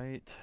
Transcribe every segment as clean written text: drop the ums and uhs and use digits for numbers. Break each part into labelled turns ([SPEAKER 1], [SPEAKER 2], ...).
[SPEAKER 1] right.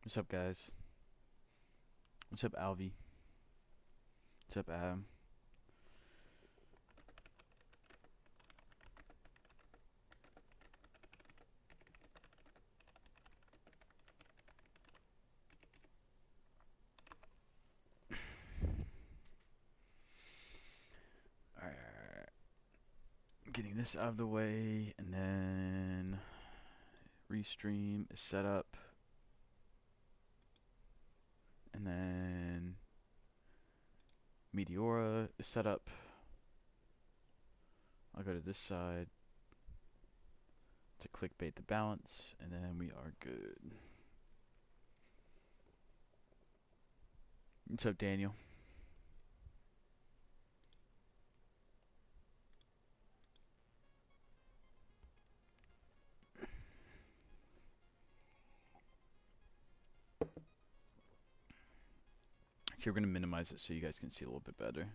[SPEAKER 1] What's up, guys? What's up, Alvi? What's up, Adam? Alright, getting this out of the way, and then Restream is set up, and then Meteora is set up. I'll go to this side to clickbait the balance, and then we are good. What's up, Daniel? Actually, we're going to minimize it so you guys can see a little bit better.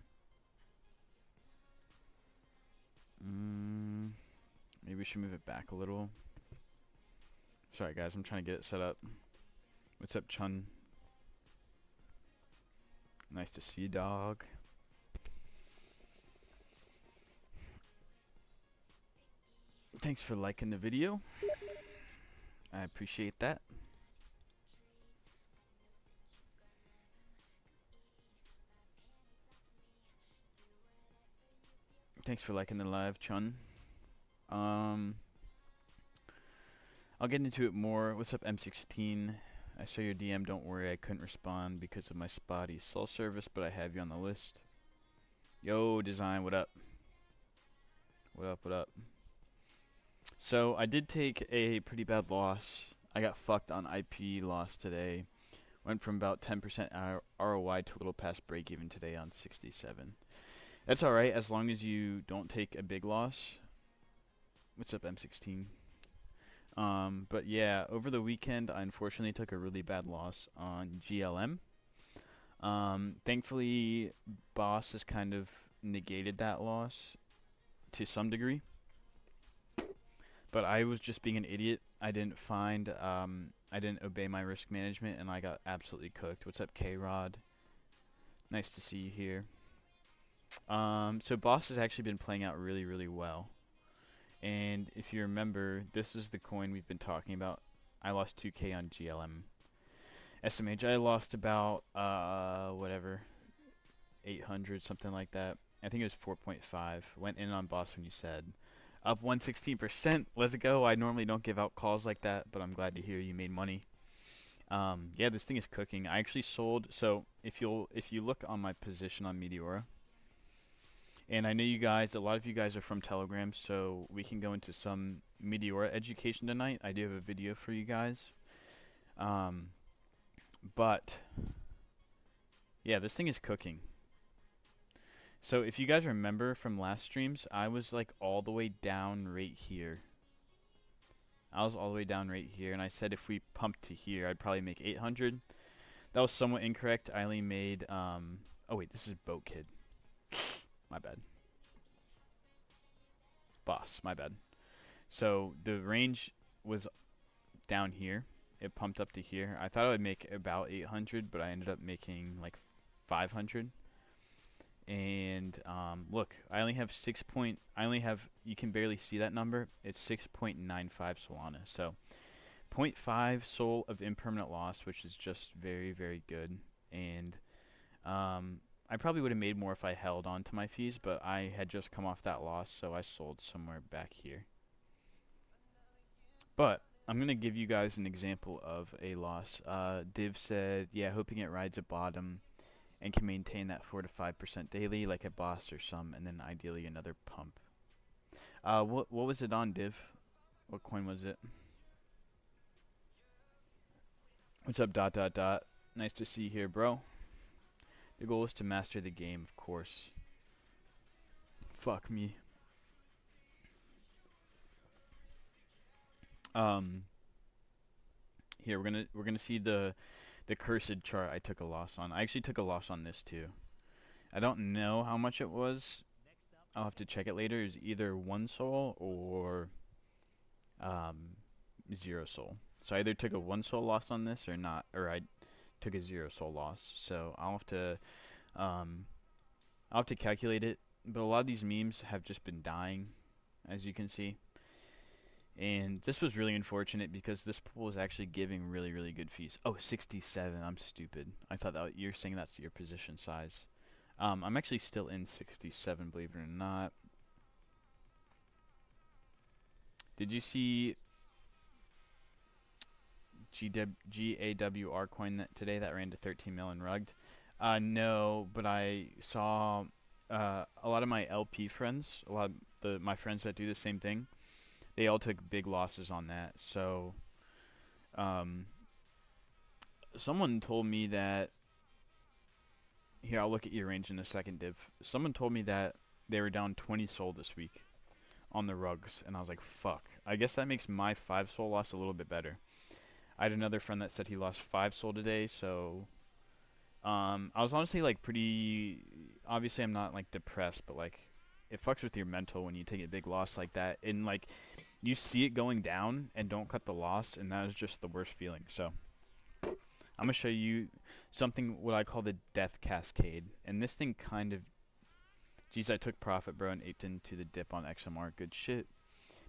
[SPEAKER 1] Maybe we should move it back a little. Sorry, guys, I'm trying to get it set up. What's up, Chun? Nice to see you, dog. Thanks for liking the video. I appreciate that. Thanks for liking the live, Chun. I'll get into it more. What's up, M16? I saw your DM. Don't worry, I couldn't respond because of my spotty cell service, but I have you on the list. Yo, Design, what up? What up, what up? So, I did take a pretty bad loss. I got fucked on IP loss today. Went from about 10% ROI to a little past break even today on 67. That's alright as long as you don't take a big loss. What's up, M16? But yeah, over the weekend, I unfortunately took a really bad loss on GLM. Thankfully, Boss has kind of negated that loss to some degree. But I was just being an idiot. I didn't obey my risk management, and I got absolutely cooked. What's up, K-Rod? Nice to see you here. So Boss has actually been playing out really, really well. And if you remember, this is the coin we've been talking about. I lost 2K on GLM. SMH, I lost about, whatever, 800, something like that. I think it was 4.5. Went in on Boss when you said. Up 116%. Let's go. I normally don't give out calls like that, but I'm glad to hear you made money. Yeah, this thing is cooking. I actually sold. So if you look on my position on Meteora, and I know you guys, a lot of you guys are from Telegram, so we can go into some Meteora education tonight. I do have a video for you guys. But yeah, this thing is cooking. So if you guys remember from last streams, I was like all the way down right here. I was all the way down right here, and I said if we pumped to here, I'd probably make 800. That was somewhat incorrect. I only made, oh wait, this is Boat Kid. My bad. Boss, my bad. So the range was down here. It pumped up to here. I thought I would make about 800, but I ended up making like 500. And look, I only have you can barely see that number. It's 6.95 Solana. So 0.5 Sol of impermanent loss, which is just very, very good. And I probably would have made more if I held on to my fees, but I had just come off that loss, so I sold somewhere back here. But I'm going to give you guys an example of a loss. Div said, yeah, hoping it rides a bottom and can maintain that 4 to 5% daily like a Boss or some, and then ideally another pump. What was it on, Div? What coin was it? What's up, ... Nice to see you here, bro. The goal is to master the game, of course. Fuck me. Here we're gonna see the cursed chart I took a loss on. I actually took a loss on this too. I don't know how much it was. I'll have to check it later. It's either 1 Sol or 0 Sol. So I either took a 1 Sol loss on this or not, or I took a 0 Sol loss. So I'll have to calculate it. But a lot of these memes have just been dying, as you can see. And this was really unfortunate because this pool is actually giving really, really good fees. Oh, 67. I'm stupid. I thought that you're saying that's your position size. I'm actually still in 67, believe it or not. Did you see GAWR coin today that ran to 13 mil and rugged? No, but I saw a lot of my LP friends, a lot of my friends that do the same thing, they all took big losses on that. So someone told me that, here, I'll look at your range in a second, Div. Someone told me that they were down 20 Sol this week on the rugs, and I was like, fuck. I guess that makes my 5 Sol loss a little bit better. I had another friend that said he lost 5 Sol today, so I was honestly like pretty, obviously I'm not like depressed, but like it fucks with your mental when you take a big loss like that, and like you see it going down and don't cut the loss, and that is just the worst feeling. So I'm gonna show you something what I call the death cascade, and this thing kind of, geez, I took profit, bro, and aped into the dip on XMR. Good shit.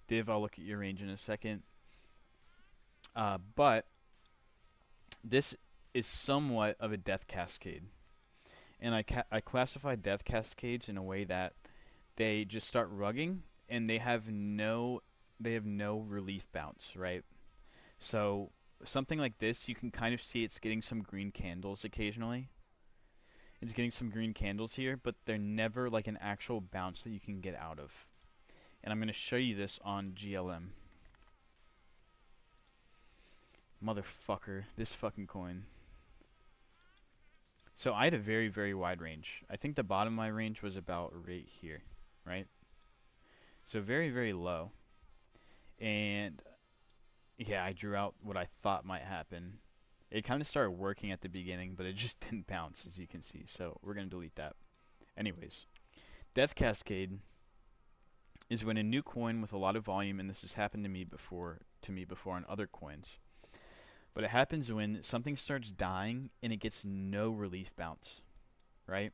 [SPEAKER 1] Div, I'll look at your range in a second. But this is somewhat of a death cascade, and I classify death cascades in a way that they just start rugging and they have no relief bounce, right? So something like this, you can kind of see it's getting some green candles occasionally. It's getting some green candles here, but they're never like an actual bounce that you can get out of. And I'm going to show you this on GLM. Motherfucker, this fucking coin. So I had a very, very wide range. I think the bottom of my range was about right here, right? So very, very low. And yeah, I drew out what I thought might happen. It kind of started working at the beginning, but it just didn't bounce, as you can see. So we're going to delete that. Anyways, Death Cascade is when a new coin with a lot of volume, and this has happened to me before on other coins, but it happens when something starts dying and it gets no relief bounce, right?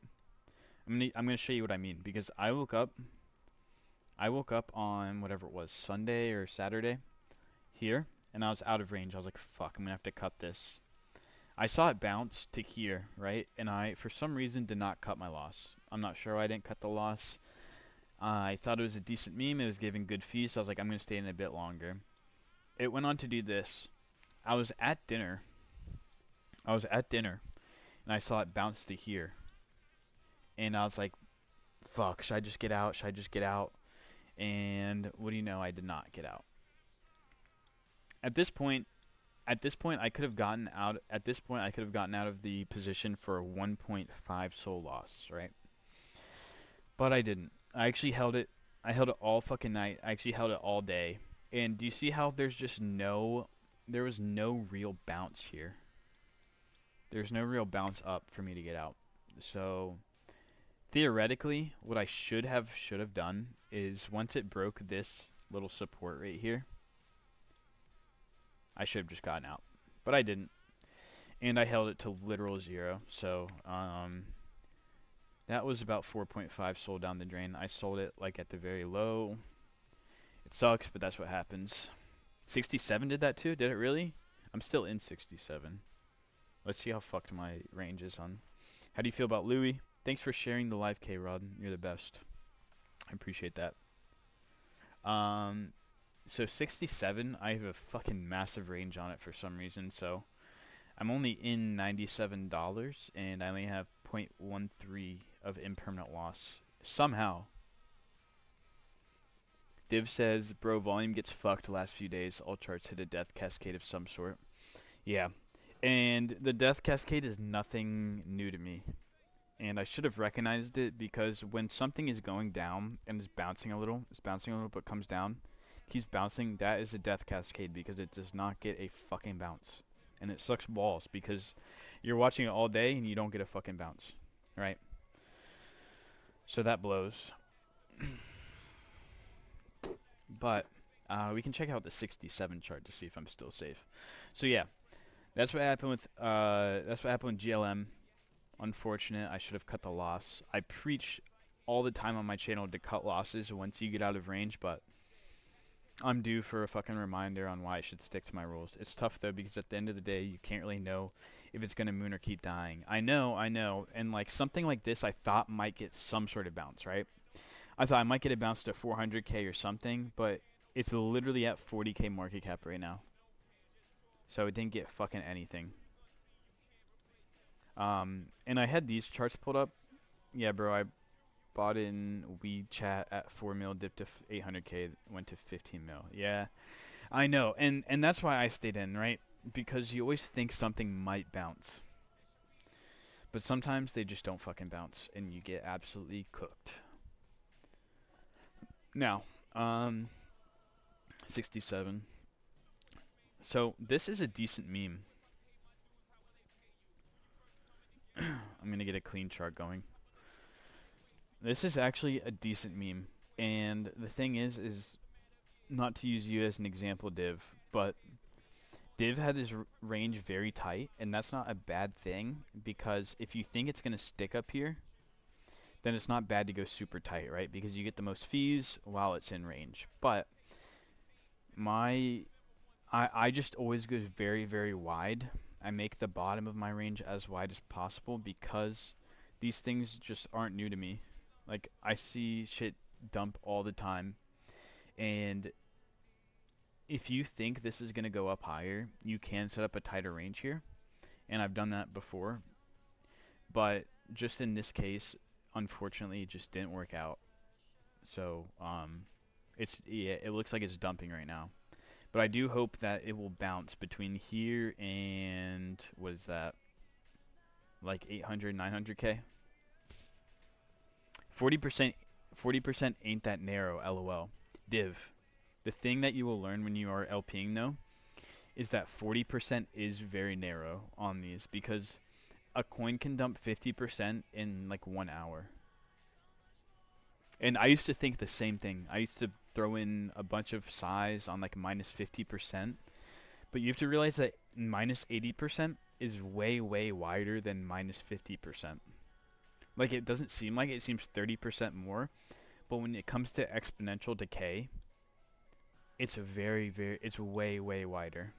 [SPEAKER 1] I'm gonna show you what I mean, because I woke up on whatever it was, Sunday or Saturday here, and I was out of range. I was like, fuck, I'm gonna have to cut this. I saw it bounce to here, right? And I, for some reason, did not cut my loss. I'm not sure why I didn't cut the loss. I thought it was a decent meme. It was giving good fees, so I was like, I'm gonna stay in a bit longer. It went on to do this. I was at dinner. And I saw it bounce to here. And I was like, fuck, should I just get out? Should I just get out? And what do you know? I did not get out. At this point, I could have gotten out. At this point, I could have gotten out of the position for a 1.5 soul loss, right? But I didn't. I actually held it. I held it all fucking night. I actually held it all day. And do you see how there was no real bounce here? There's no real bounce up for me to get out. So theoretically, what I should have done is once it broke this little support right here, I should have just gotten out. But I didn't. And I held it to literal 0. So that was about 4.5 sold down the drain. I sold it like at the very low. It sucks, but that's what happens. 67 did that too? Did it really? I'm still in 67. Let's see how fucked my range is on. How do you feel about Louis? Thanks for sharing the live, K-Rod. You're the best. I appreciate that. So 67, I have a fucking massive range on it for some reason. So I'm only in $97, and I only have 0.13 of impermanent loss. Somehow. Div says, bro, volume gets fucked the last few days. All charts hit a death cascade of some sort. Yeah. And the death cascade is nothing new to me. And I should have recognized it, because when something is going down and is bouncing a little, but comes down, keeps bouncing, that is a death cascade, because it does not get a fucking bounce. And it sucks balls, because you're watching it all day and you don't get a fucking bounce. Right? So that blows. But we can check out the 67 chart to see if I'm still safe. So yeah, that's what happened with GLM. Unfortunate. I should have cut the loss. I preach all the time on my channel to cut losses once you get out of range, but I'm due for a fucking reminder on why I should stick to my rules. It's tough though, because at the end of the day, you can't really know if it's gonna moon or keep dying. I know, and like something like this, I thought might get some sort of bounce, right? I thought I might get a bounce to 400k or something, but it's literally at 40k market cap right now. So it didn't get fucking anything. And I had these charts pulled up. Yeah, bro, I bought in WeChat at 4 mil, dipped to 800k, went to 15 mil. Yeah, I know, and that's why I stayed in, right? Because you always think something might bounce. But sometimes they just don't fucking bounce, and you get absolutely cooked. Now, 67. So this is a decent meme. I'm gonna get a clean chart going. This is actually a decent meme, and the thing is not to use you as an example, Div, but Div had his range very tight, and that's not a bad thing, because if you think it's gonna stick up here, then it's not bad to go super tight, right? Because you get the most fees while it's in range. But I just always go very, very wide. I make the bottom of my range as wide as possible, because these things just aren't new to me. Like, I see shit dump all the time, and if you think this is going to go up higher, you can set up a tighter range here, and I've done that before. But just in this case, unfortunately, it just didn't work out. So it looks like it's dumping right now. But I do hope that it will bounce between here and, what is that, like 800, 900k? 40% ain't that narrow, lol. Div, the thing that you will learn when you are LPing though, is that 40% is very narrow on these, because a coin can dump 50% in like 1 hour. And I used to think the same thing. I used to throw in a bunch of size on like minus 50%. But you have to realize that minus 80% is way, way wider than minus 50%. Like, it doesn't seem like it seems 30% more, but when it comes to exponential decay, it's a it's way, way wider.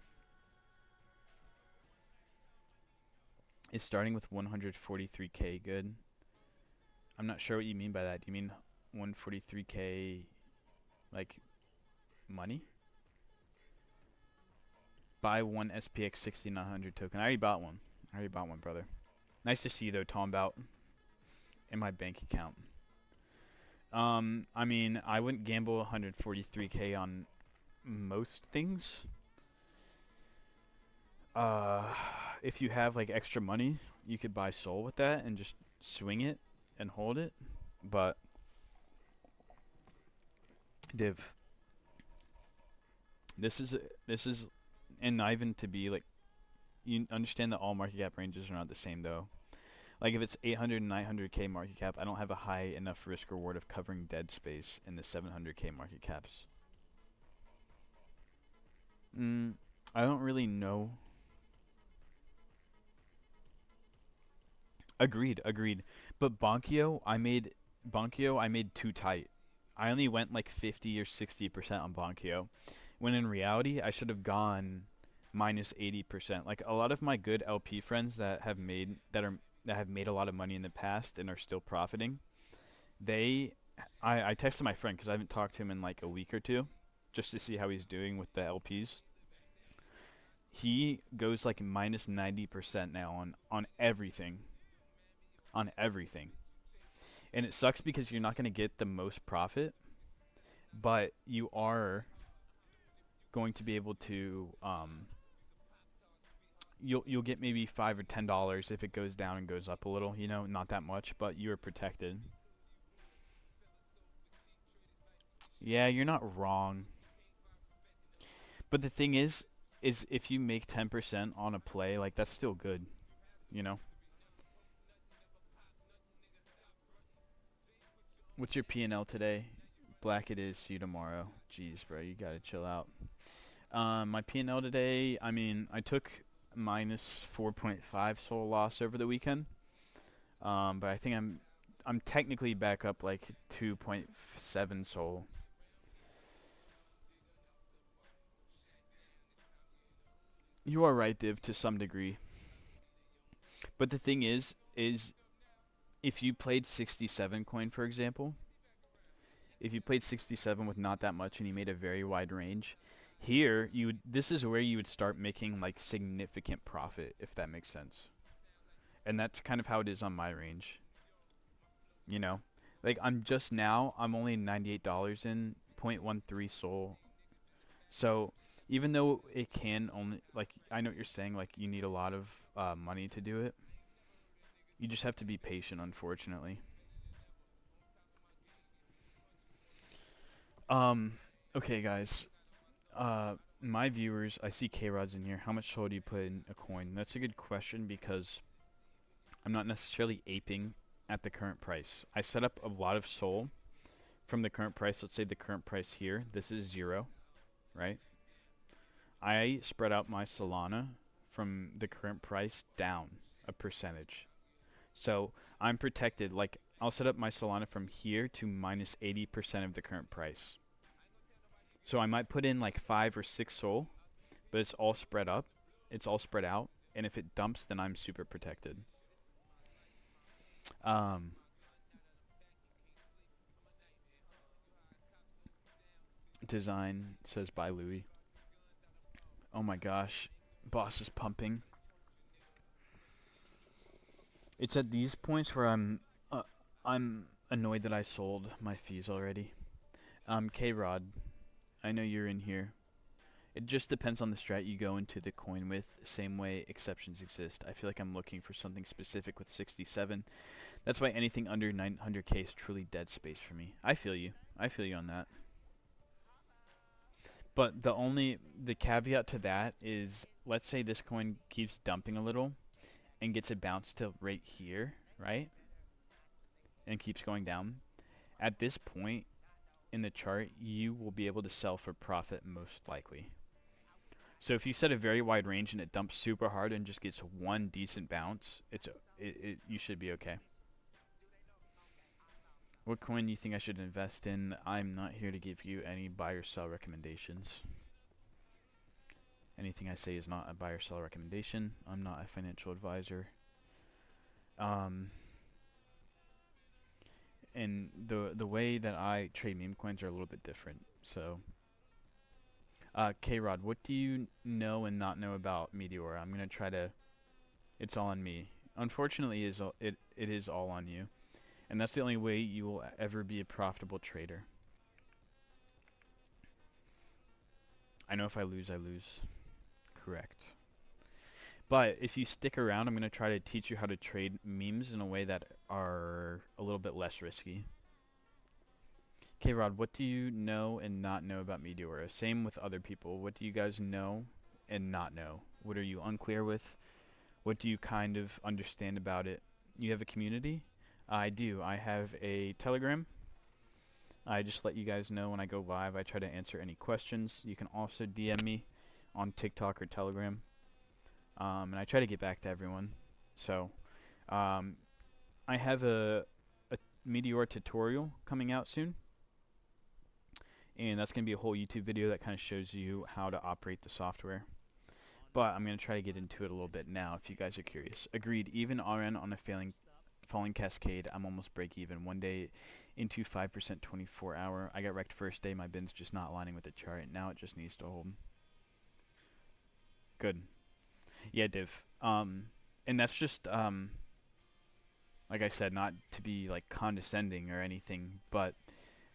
[SPEAKER 1] Is starting with 143k good? I'm not sure what you mean by that. Do you mean 143k, like, money? Buy one SPX 6900 token. I already bought one. Brother. Nice to see you, though, Tombout, in my bank account. I mean, I wouldn't gamble 143k on most things. If you have, like, extra money, you could buy Sol with that and just swing it and hold it. But, Div, this is, and not even to be, like, you understand that all market cap ranges are not the same, though. Like, if it's 800 and 900k market cap, I don't have a high enough risk reward of covering dead space in the 700k market caps. I don't really know. Agreed. But Bonkyo, I made too tight. I only went like 50 or 60% on Bonkyo, when in reality I should have gone minus 80%. Like, a lot of my good LP friends that have made a lot of money in the past and are still profiting, I texted my friend because I haven't talked to him in like a week or two, just to see how he's doing with the LPs. He goes like minus 90% now on everything, and it sucks because you're not going to get the most profit, but you are going to be able to you'll get maybe $5 or $10 if it goes down and goes up a little, not that much, but you're protected. Yeah, you're not wrong. But the thing is if you make 10% on a play, like, that's still good, you know. What's your P&L today? Black it is. See you tomorrow. Jeez, bro, you gotta chill out. My P&L today, I mean, I took minus 4.5 Sol loss over the weekend. But I think I'm technically back up like 2.7 Sol. You are right, Div, to some degree. But the thing is if you played 67 coin, for example, if you played 67 with not that much and you made a very wide range, this is where you would start making like significant profit, if that makes sense. And that's kind of how it is on my range. You know, like, I'm only $98 in 0.13 Sol. So even though it can only, like, I know what you're saying, like, you need a lot of money to do it. You just have to be patient, unfortunately. Okay, guys. My viewers, I see K-Rod's in here. How much Sol do you put in a coin? That's a good question because I'm not necessarily aping at the current price. I set up a lot of Sol from the current price. Let's say the current price here. This is 0, right? I spread out my Solana from the current price down a percentage. So I'm protected. Like, I'll set up my Solana from here to minus 80% of the current price. So I might put in like 5 or 6 Sol, but it's all spread up. It's all spread out. And if it dumps, then I'm super protected. Design says bye, Louis. Oh my gosh. Boss is pumping. It's at these points where I'm annoyed that I sold my fees already. K-Rod, I know you're in here. It just depends on the strat you go into the coin with. Same way exceptions exist. I feel like I'm looking for something specific with 67. That's why anything under 900k is truly dead space for me. I feel you. I feel you on that. But the caveat to that is, let's say this coin keeps dumping a little and gets a bounce to right here, right? And keeps going down. At this point in the chart, you will be able to sell for profit most likely. So if you set a very wide range and it dumps super hard and just gets one decent bounce, you should be okay. What coin do you think I should invest in? I'm not here to give you any buy or sell recommendations. Anything I say is not a buy or sell recommendation. I'm not a financial advisor. And the way that I trade meme coins are a little bit different. So, K-Rod, what do you know and not know about Meteor? I'm gonna try to. It's all on me. Unfortunately, it is all on you, and that's the only way you will ever be a profitable trader. I know if I lose, I lose. Correct. But if you stick around, I'm going to try to teach you how to trade memes in a way that are a little bit less risky. Okay, Rod, what do you know and not know about Meteora? Same with other people. What do you guys know and not know? What are you unclear with? What do you kind of understand about it? You have a community? I do. I have a Telegram. I just let you guys know when I go live. I try to answer any questions. You can also DM me on TikTok or Telegram. And I try to get back to everyone. So, I have a Meteor tutorial coming out soon. And that's going to be a whole YouTube video that kind of shows you how to operate the software. But I'm going to try to get into it a little bit now if you guys are curious. Agreed, even RN on a falling cascade, I'm almost break even. One day into 5% 24 hour. I got wrecked first day. My bin's just not aligning with the chart. Now it just needs to hold. Good. Yeah, Div. And that's just, like I said, not to be like condescending or anything, but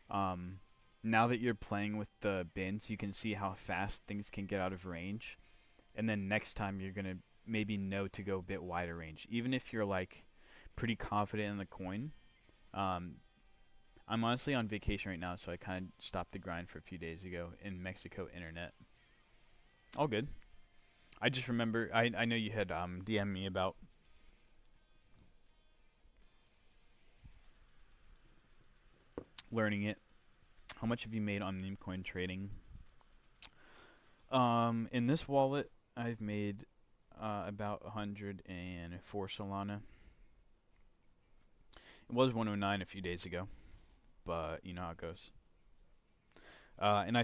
[SPEAKER 1] now that you're playing with the bins, you can see how fast things can get out of range. And then next time you're going to maybe know to go a bit wider range. Even if you're like pretty confident in the coin. I'm honestly on vacation right now, so I kind of stopped the grind for a few days ago in Mexico internet. All good. I just remember, I know you had DM'd me about learning it. How much have you made on meme coin trading? In this wallet, I've made about 104 Solana. It was 109 a few days ago, but you know how it goes. And I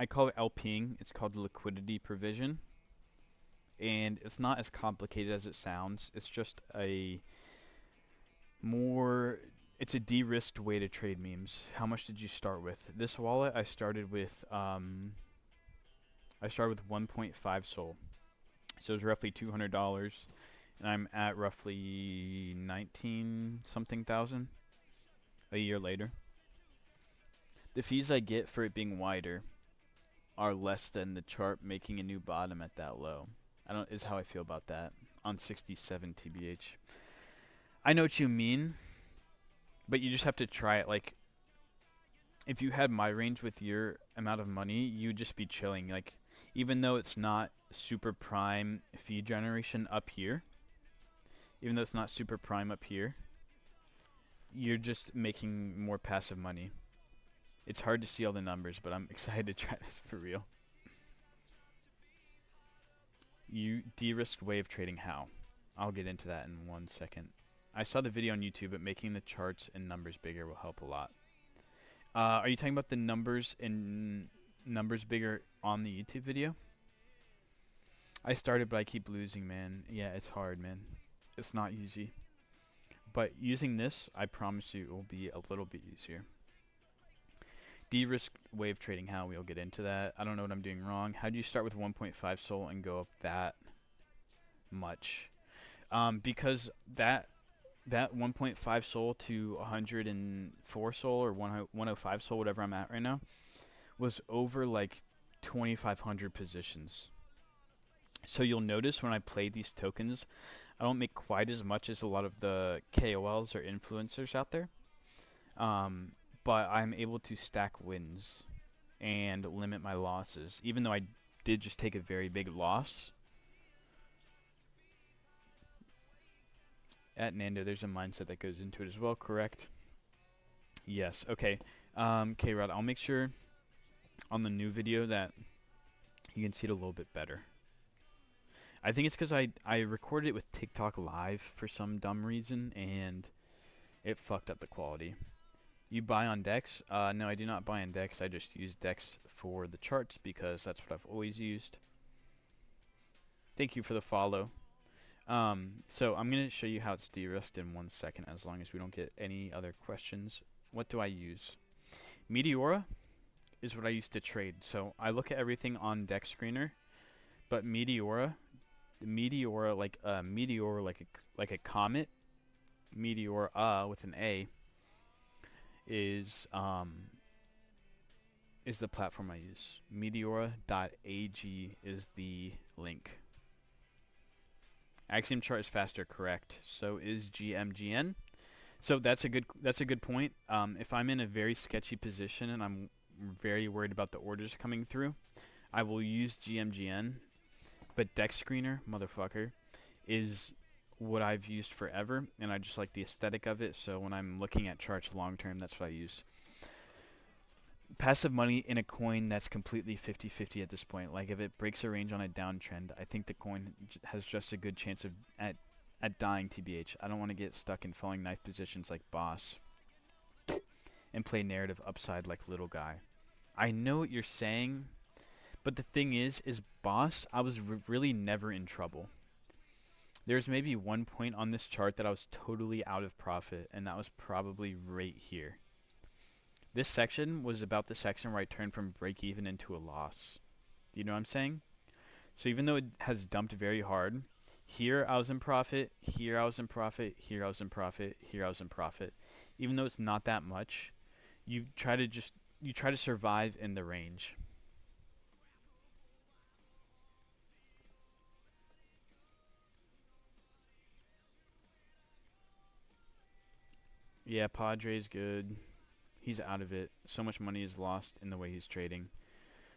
[SPEAKER 1] call it LPing. It's called liquidity provision. And it's not as complicated as it sounds. It's just it's a de-risked way to trade memes. How much did you start with? This wallet, I started with 1.5 Sol. So it was roughly $200, and I'm at roughly 19 something thousand a year later. The fees I get for it being wider are less than the chart making a new bottom at that low. Is how I feel about that on 67 TBH. I know what you mean, but you just have to try it. Like, if you had my range with your amount of money, you'd just be chilling. Like, even though it's not super prime fee generation up here, you're just making more passive money. It's hard to see all the numbers, but I'm excited to try this for real. You de-risked wave trading how? I'll get into that in 1 second. I saw the video on YouTube, but making the charts and numbers bigger will help a lot. Are you talking about the numbers bigger on the YouTube video? I started, but I keep losing, man. Yeah, it's hard, man. It's not easy. But using this, I promise you, it will be a little bit easier. De-risk wave trading, how? We'll get into that. I don't know what I'm doing wrong. How do you start with 1.5 Sol and go up that much? Because that 1.5 Sol to 104 Sol or 105 Sol, whatever I'm at right now, was over like 2,500 positions. So you'll notice when I play these tokens, I don't make quite as much as a lot of the KOLs or influencers out there. But I'm able to stack wins and limit my losses, even though I did just take a very big loss. At Nando, there's a mindset that goes into it as well, correct? Yes, okay. K-Rod, I'll make sure on the new video that you can see it a little bit better. I think it's because I recorded it with TikTok Live for some dumb reason, and it fucked up the quality. You buy on Dex? No, I do not buy on Dex. I just use Dex for the charts because that's what I've always used. Thank you for the follow. So I'm going to show you how it's de-risked in 1 second as long as we don't get any other questions. What do I use? Meteora is what I used to trade. So I look at everything on Dex Screener, but Meteora like a meteor, like a comet, Meteora with an A, is the platform I use. Meteora.ag is the link. Axiom chart is faster, correct. So is GMGN. So that's a good point. If I'm in a very sketchy position and I'm very worried about the orders coming through, I will use GMGN. But Dex Screener, motherfucker, is what I've used forever, and I just like the aesthetic of it. So when I'm looking at charts long term, that's what I use. Passive money in a coin that's completely 50-50 at this point. Like if it breaks a range on a downtrend, I think the coin has just a good chance of at dying, TBH. I don't want to get stuck in falling knife positions like Boss and play narrative upside like Little Guy. I know what you're saying, but the thing is Boss, I was really never in trouble. There's maybe one point on this chart that I was totally out of profit, and that was probably right here. This section was about the section where I turned from break even into a loss. Do you know what I'm saying? So even though it has dumped very hard, here I was in profit, here I was in profit, here I was in profit, here I was in profit. Even though it's not that much, you try to survive in the range. Yeah, Padre's good. He's out of it. So much money is lost in the way he's trading.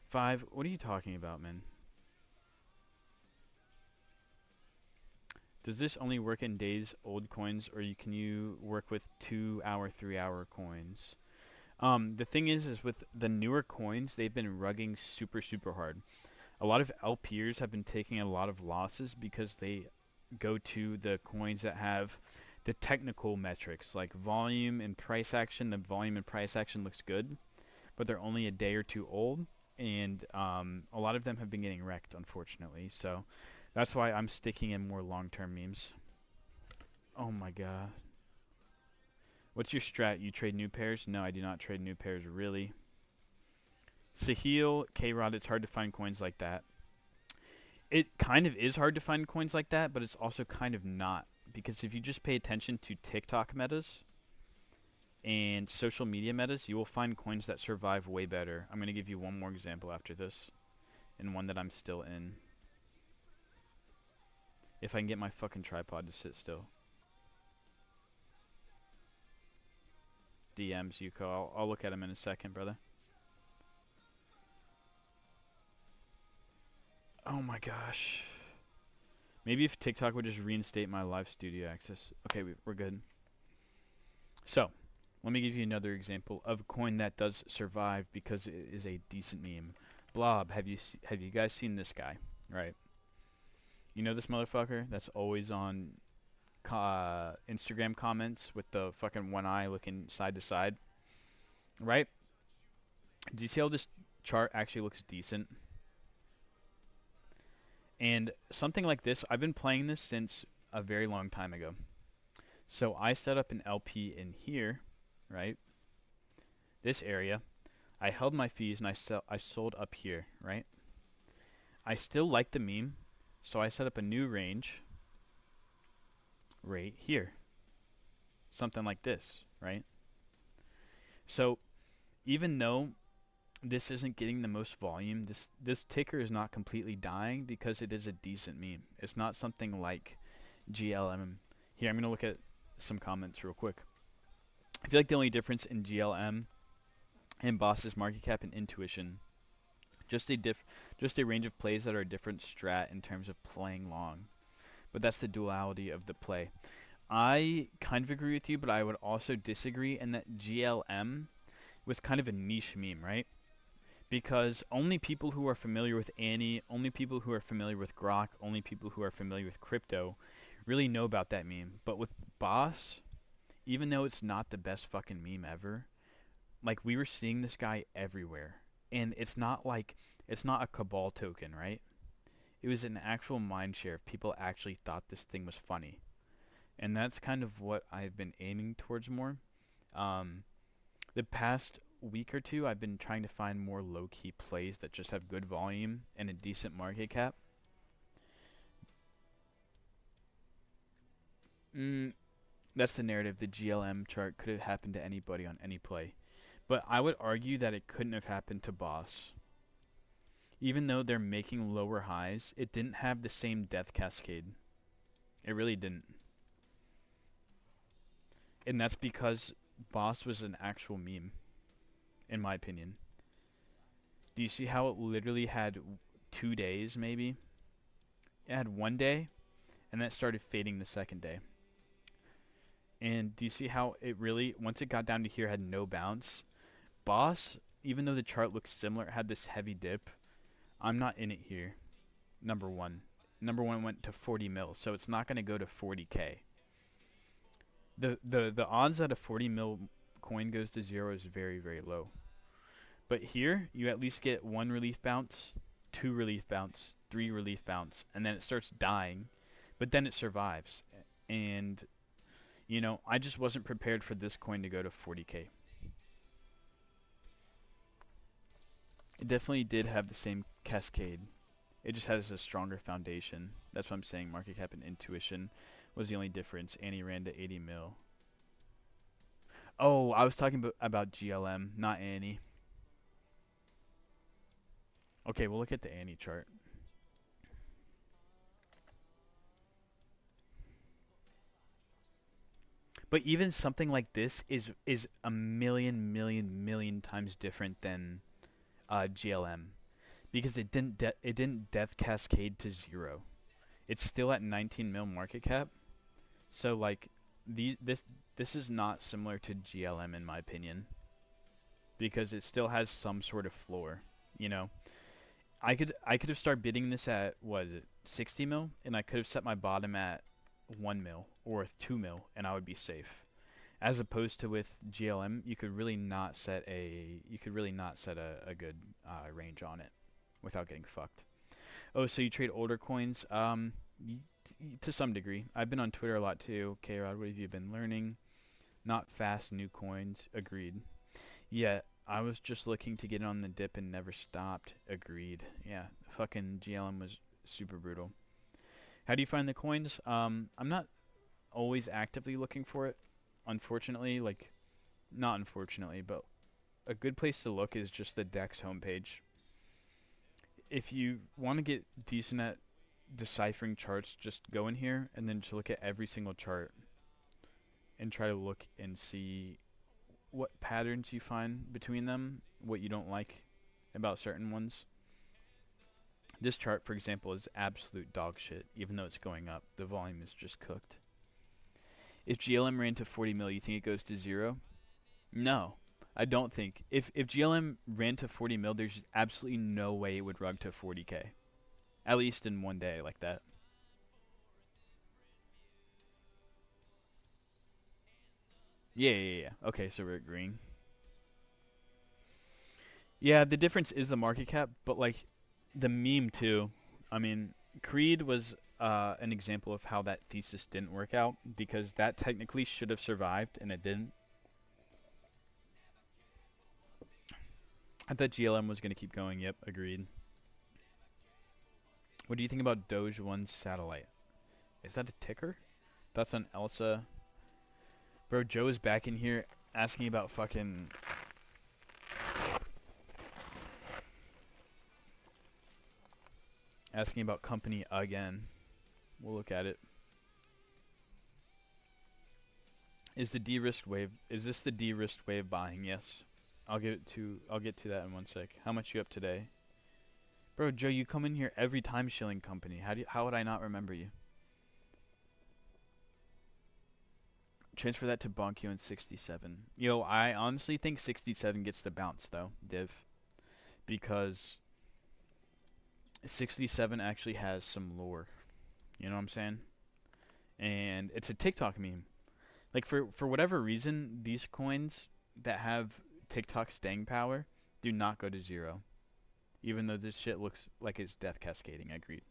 [SPEAKER 1] 5, what are you talking about, man? Does this only work in days old coins, or can you work with 2-hour, 3-hour coins? The thing is with the newer coins, they've been rugging super hard. A lot of LPers have been taking a lot of losses because they go to the coins that have the technical metrics like volume and price action. The volume and price action looks good, but they're only a day or two old, and a lot of them have been getting wrecked, unfortunately. So that's why I'm sticking in more long-term memes. Oh my god. What's your strat? You trade new pairs? No, I do not trade new pairs, really. Sahil, K-Rod, it's hard to find coins like that. It kind of is hard to find coins like that, but it's also kind of not. Because if you just pay attention to TikTok metas and social media metas, you will find coins that survive way better. I'm going to give you one more example after this, and one that I'm still in. If I can get my fucking tripod to sit still. DMs, Yuko. I'll look at him in a second, brother. Oh my gosh. Maybe if TikTok would just reinstate my live studio access. Okay, we're good. So, let me give you another example of a coin that does survive because it is a decent meme. Blob, have you guys seen this guy? Right. You know this motherfucker that's always on Instagram comments with the fucking one eye looking side to side? Right? Do you see how this chart actually looks decent? And something like this, I've been playing this since a very long time ago. So I set up an LP in here, right? This area. I held my fees and I sold up here, right? I still like the meme, so I set up a new range right here. Something like this, right? So even though this isn't getting the most volume, this ticker is not completely dying because it is a decent meme. It's not something like GLM. Here, I'm going to look at some comments real quick. I feel like the only difference in GLM and Boss's market cap and intuition, just a range of plays that are a different strat in terms of playing long. But that's the duality of the play. I kind of agree with you, but I would also disagree in that GLM was kind of a niche meme, right? Because only people who are familiar with Annie, only people who are familiar with Grok, only people who are familiar with crypto really know about that meme. But with Boss, even though it's not the best fucking meme ever, like we were seeing this guy everywhere. And it's not a cabal token, right? It was an actual mind share of people actually thought this thing was funny. And that's kind of what I've been aiming towards more. Um, the past week or two, I've been trying to find more low-key plays that just have good volume and a decent market cap. Mm, that's the narrative. The GLM chart could have happened to anybody on any play. But I would argue that it couldn't have happened to Boss. Even though they're making lower highs, it didn't have the same death cascade. It really didn't. And that's because Boss was an actual meme, in my opinion. Do you see how it literally had 2 days, maybe? It had 1 day, and then it started fading the second day. And do you see how it really, once it got down to here, had no bounce? Boss, even though the chart looks similar, it had this heavy dip. I'm not in it here. Number one. Number one went to 40 mil, so it's not going to go to 40K. The odds that a 40 mil coin goes to zero is very, very low. But here, you at least get 1 relief bounce, 2 relief bounce, 3 relief bounce, and then it starts dying, but then it survives. And, you know, I just wasn't prepared for this coin to go to 40K. It definitely did have the same cascade. It just has a stronger foundation. That's what I'm saying. Market cap and intuition was the only difference. Annie ran to 80 mil. Oh, I was talking about GLM, not Annie. Okay, we'll look at the Annie chart. But even something like this is a million times different than GLM, because it didn't death cascade to zero. It's still at 19 mil market cap. So like this is not similar to GLM in my opinion, because it still has some sort of floor. You know, I could have started bidding this at, what is it, 60 mil, and I could have set my bottom at 1 mil or 2 mil, and I would be safe. As opposed to with GLM, you could really not set a good range on it without getting fucked. Oh, so you trade older coins? To some degree. I've been on Twitter a lot too. K-Rod, what have you been learning? Not fast new coins. Agreed. Yeah, I was just looking to get on the dip and never stopped. Agreed. Yeah, fucking GLM was super brutal. How do you find the coins? I'm not always actively looking for it. Unfortunately, like, not unfortunately, but a good place to look is just the DEX homepage. If you want to get decent at deciphering charts, just go in here and then just look at every single chart and try to look and see what patterns you find between them, what you don't like about certain ones. This chart, for example, is absolute dog shit, even though it's going up. The volume is just cooked. If GLM ran to 40 mil, you think it goes to zero? No, I don't think. If GLM ran to 40 mil, there's absolutely no way it would rug to 40K. At least in 1 day like that. Yeah. Okay, so we're agreeing. Yeah, the difference is the market cap, but like the meme too. I mean, Creed was an example of how that thesis didn't work out, because that technically should have survived and it didn't. I thought GLM was going to keep going. Yep, agreed. What do you think about Doge 1's satellite? Is that a ticker? That's on Elsa. Bro, Joe is back in here asking about fucking... Asking about company again. We'll look at it. Is the de-risked wave? Is this the de-risked wave buying? Yes. I'll get to that in 1 sec. How much you up today? Bro, Joe, you come in here every time shilling company. How would I not remember you? Transfer that to Bonkyo in 67. Yo, I honestly think 67 gets the bounce though, Div. Because 67 actually has some lore. You know what I'm saying? And it's a TikTok meme. Like for whatever reason, these coins that have TikTok staying power do not go to zero, even though this shit looks like it's death cascading. Agreed.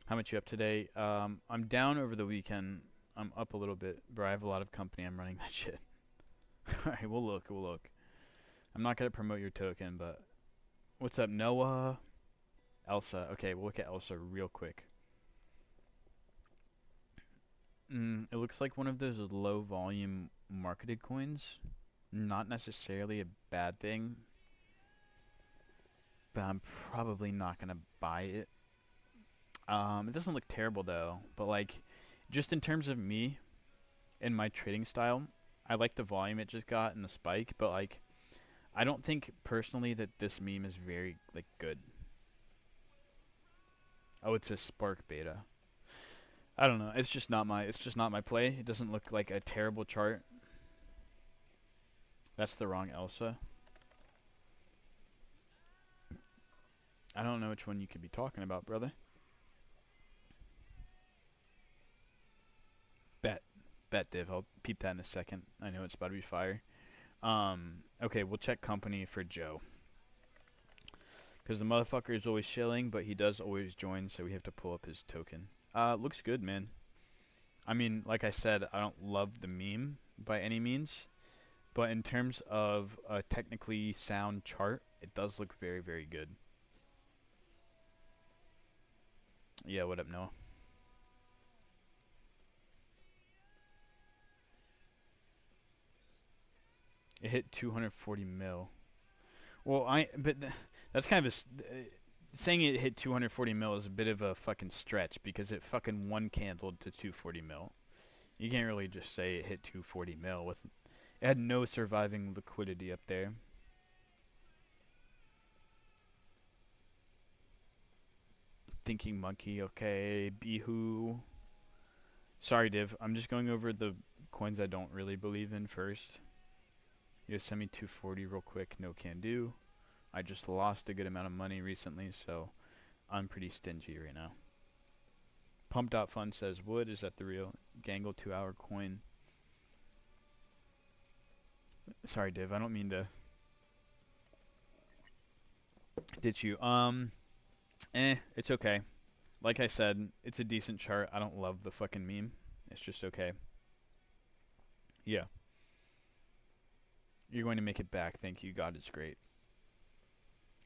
[SPEAKER 1] How much you up today? I'm down over the weekend. I'm up a little bit, bro. I have a lot of company. I'm running that shit. All right, we'll look. We'll look. I'm not gonna promote your token, but what's up, Noah? Elsa. Okay, we'll look at Elsa real quick. It looks like one of those low volume marketed coins. Not necessarily a bad thing, but I'm probably not gonna buy it. It doesn't look terrible though, but like, just in terms of me and my trading style, I like the volume it just got and the spike, but like, I don't think personally that this meme is very like good. Oh, it's a Spark beta. I don't know. It's just not my play. It doesn't look like a terrible chart. That's the wrong Elsa. I don't know which one you could be talking about, brother. Bet. Bet, Div. I'll peep that in a second. I know it's about to be fire. Okay, we'll check company for Joe. Because the motherfucker is always chilling, but he does always join, so we have to pull up his token. Looks good, man. I mean, like I said, I don't love the meme by any means, but in terms of a technically sound chart, it does look very, very good. Yeah, what up, Noah? It hit 240 mil. Well, that's kind of saying it hit 240 mil is a bit of a fucking stretch because it fucking one candled to 240 mil. You can't really just say it hit 240 mil with it had no surviving liquidity up there. Thinking Monkey, okay, Bihu. Sorry, Div. I'm just going over the coins I don't really believe in first. Yosemite 240 real quick, no can do. I just lost a good amount of money recently, so I'm pretty stingy right now. Pump.fun says wood. Is that the real Gangle 2-hour coin? Sorry, Div. I don't mean to ditch you. It's okay. Like I said, it's a decent chart. I don't love the fucking meme. It's just okay. Yeah. You're going to make it back. Thank you. God is great.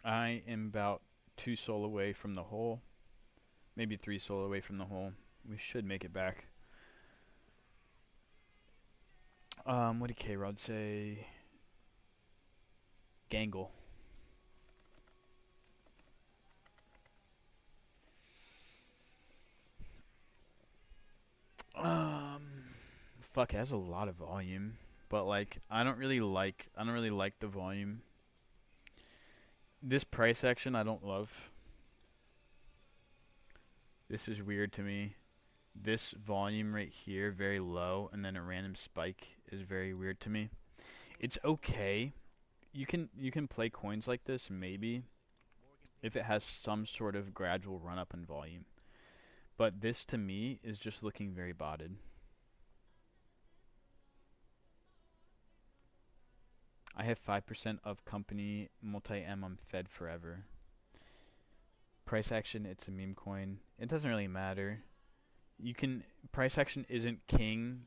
[SPEAKER 1] I am about 2 sol away from the hole. Maybe 3 sol away from the hole. We should make it back. What did K-Rod say? Gangle. Fuck, it has a lot of volume, but like I don't really like the volume. This price action I don't love. This is weird to me. This volume right here, very low, and then a random spike is very weird to me. It's okay. You can play coins like this maybe if it has some sort of gradual run up in volume. But this to me is just looking very botted. I have 5% of company multi-M. I'm fed forever. Price action, it's a meme coin. It doesn't really matter. Price action isn't king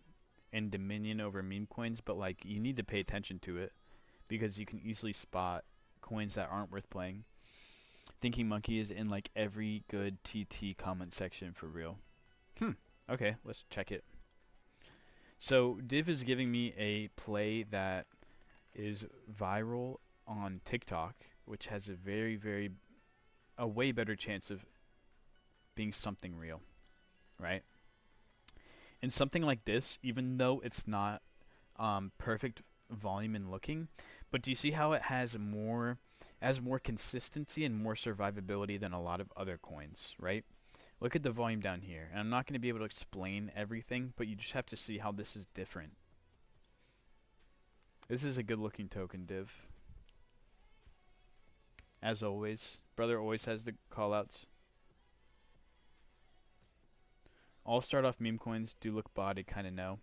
[SPEAKER 1] and dominion over meme coins, but like you need to pay attention to it because you can easily spot coins that aren't worth playing. Thinking Monkey is in like every good TT comment section for real. Okay, let's check it. So Div is giving me a play that is viral on TikTok, which has a way better chance of being something real, right? And something like this, even though it's not perfect volume in looking, but do you see how it has more consistency and more survivability than a lot of other coins, right? Look at the volume down here, and I'm not going to be able to explain everything, but you just have to see how this is different. This is a good looking token, Div. As always, brother always has the callouts. All start off meme coins do look botted, kind of no.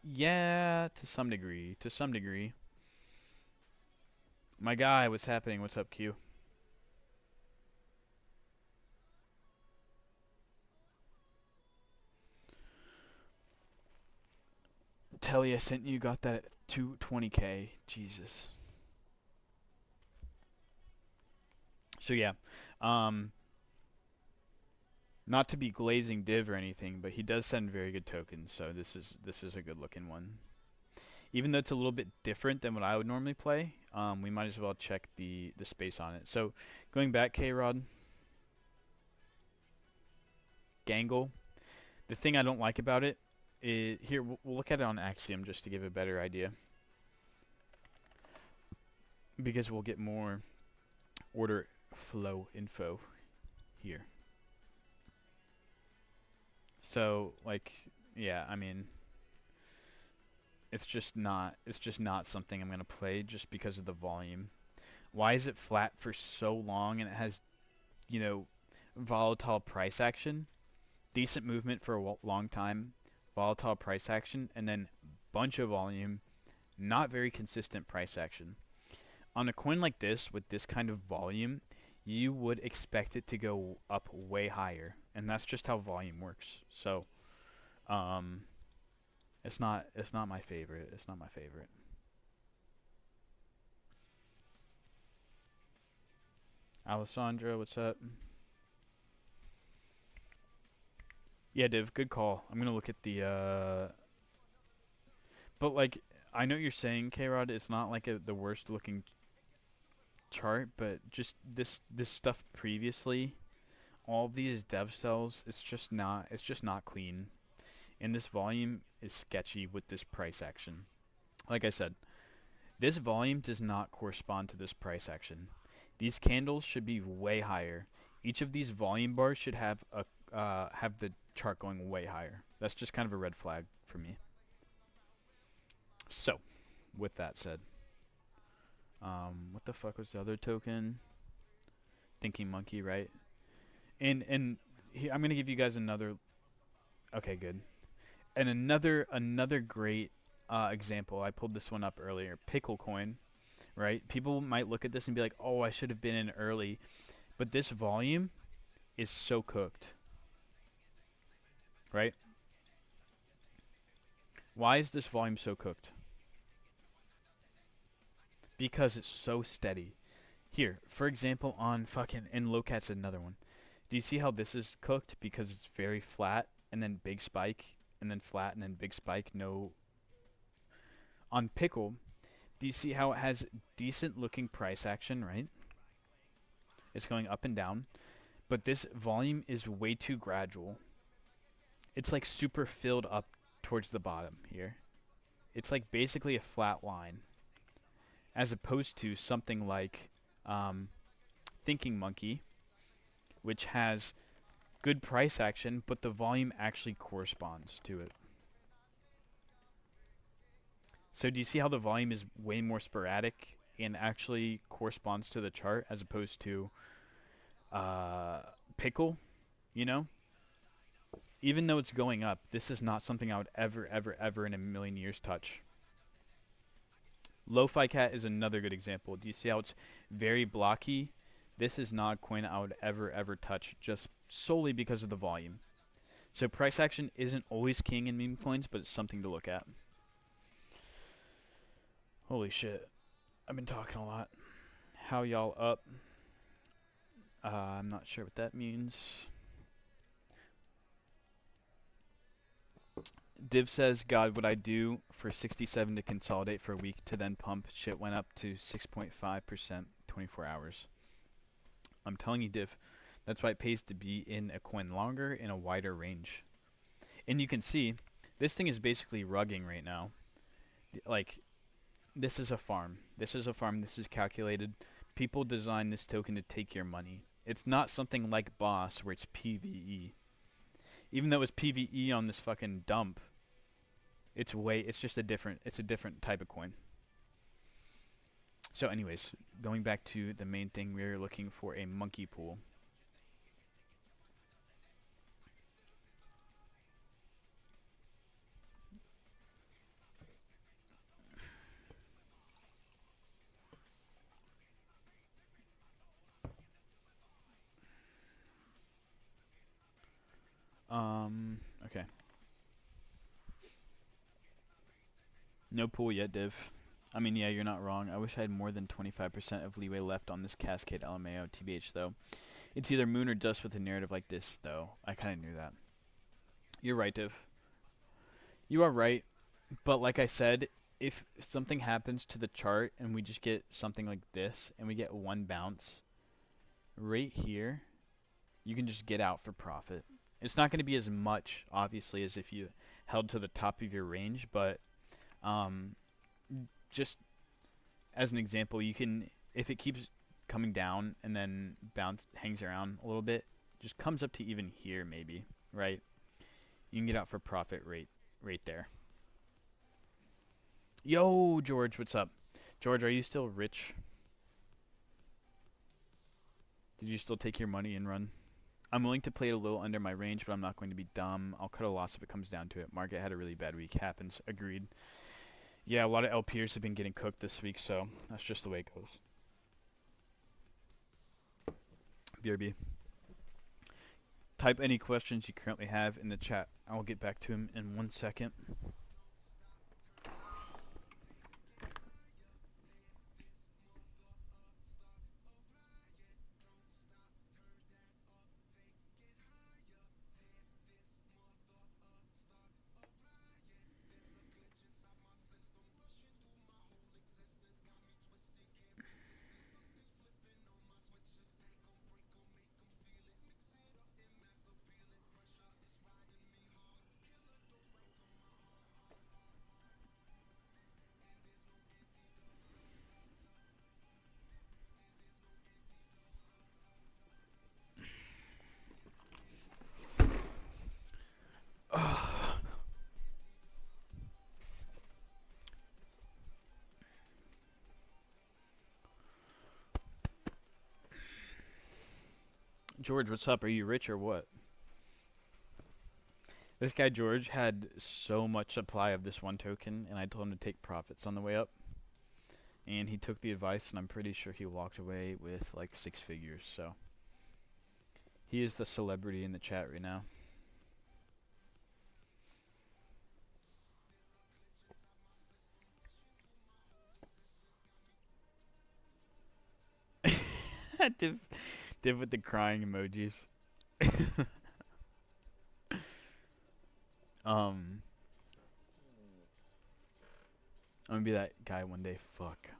[SPEAKER 1] Yeah, to some degree. To some degree. My guy, what's happening? What's up, Q? Telly, I sent you. Got that at 220k. Jesus. So yeah, not to be glazing div or anything, but he does send very good tokens. So this is a good looking one. Even though it's a little bit different than what I would normally play, we might as well check the space on it. So going back, K-Rod, Gangle. The thing I don't like about it is here. We'll look at it on Axiom just to give a better idea, because we'll get more order flow info here. So like, yeah, I mean, it's just not something I'm gonna play just because of the volume. Why is it flat for so long and it has, you know, volatile price action, decent movement for a long time, volatile price action, and then bunch of volume, not very consistent price action. On a coin like this with this kind of volume, you would expect it to go up way higher, and that's just how volume works. So, it's not my favorite. It's not my favorite. Alessandra, what's up? Yeah, Div, good call. I'm gonna look at the but like, I know what you're saying, K-Rod, it's not like the worst looking chart, but just this stuff previously, all of these dev cells, it's just not clean. And this volume is sketchy with this price action. Like I said, this volume does not correspond to this price action. These candles should be way higher. Each of these volume bars should have the chart going way higher. That's just kind of a red flag for me. So, with that said, what the fuck was the other token? Thinking Monkey, right? And I'm gonna give you guys another. Okay, good. And another great example. I pulled this one up earlier. Pickle coin, right? People might look at this and be like, "Oh, I should have been in early," but this volume is so cooked, right? Why is this volume so cooked? Because it's so steady. Here, for example, on fucking and Lowcat's another one. Do you see how this is cooked? Because it's very flat and then big spike and then flat and then big spike. No. On Pickle, do you see how it has decent looking price action, right? It's going up and down, but this volume is way too gradual. It's like super filled up towards the bottom here. It's like basically a flat line, as opposed to something like Thinking Monkey, which has good price action, but the volume actually corresponds to it. So do you see how the volume is way more sporadic and actually corresponds to the chart, as opposed to Pickle, you know? Even though it's going up, this is not something I would ever in a million years touch. Lo-Fi Cat is another good example. Do you see how it's very blocky? This is not a coin I would ever touch, just solely because of the volume. So price action isn't always king in meme coins, but it's something to look at. Holy shit. I've been talking a lot. How y'all up? I'm not sure what that means. Div says, God, what I do for 67 to consolidate for a week to then pump. Shit went up to 6.5%, 24 hours. I'm telling you, Div, that's why it pays to be in a coin longer in a wider range. And you can see, this thing is basically rugging right now. Like, this is a farm. This is a farm. This is calculated. People design this token to take your money. It's not something like Boss where it's PvE. Even though it's PvE on this fucking dump, it's just a different type of coin. So anyways, going back to the main thing, we're looking for a monkey pool. Okay. No pool yet, Div. I mean, yeah, you're not wrong. I wish I had more than 25% of leeway left on this Cascade LMAO, TBH, though. It's either moon or dust with a narrative like this, though. I kind of knew that. You're right, Div. You are right. But like I said, if something happens to the chart and we just get something like this and we get one bounce right here, you can just get out for profit. It's not going to be as much, obviously, as if you held to the top of your range, but um, just as an example, you can, if it keeps coming down and then hangs around a little bit, just comes up to even here maybe, right? You can get out for profit right there. Yo, George, what's up? George, are you still rich? Did you still take your money and run? I'm willing to play it a little under my range, but I'm not going to be dumb. I'll cut a loss if it comes down to it. Market had a really bad week. Happens. Agreed. Yeah, a lot of LPers have been getting cooked this week, so that's just the way it goes. BRB. Type any questions you currently have in the chat. I will get back to him in 1 second. George, what's up? Are you rich or what? This guy George had so much supply of this one token, and I told him to take profits on the way up. And he took the advice, and I'm pretty sure he walked away with like 6 figures. So he is the celebrity in the chat right now. Div with the crying emojis. I'm gonna be that guy one day. Fuck.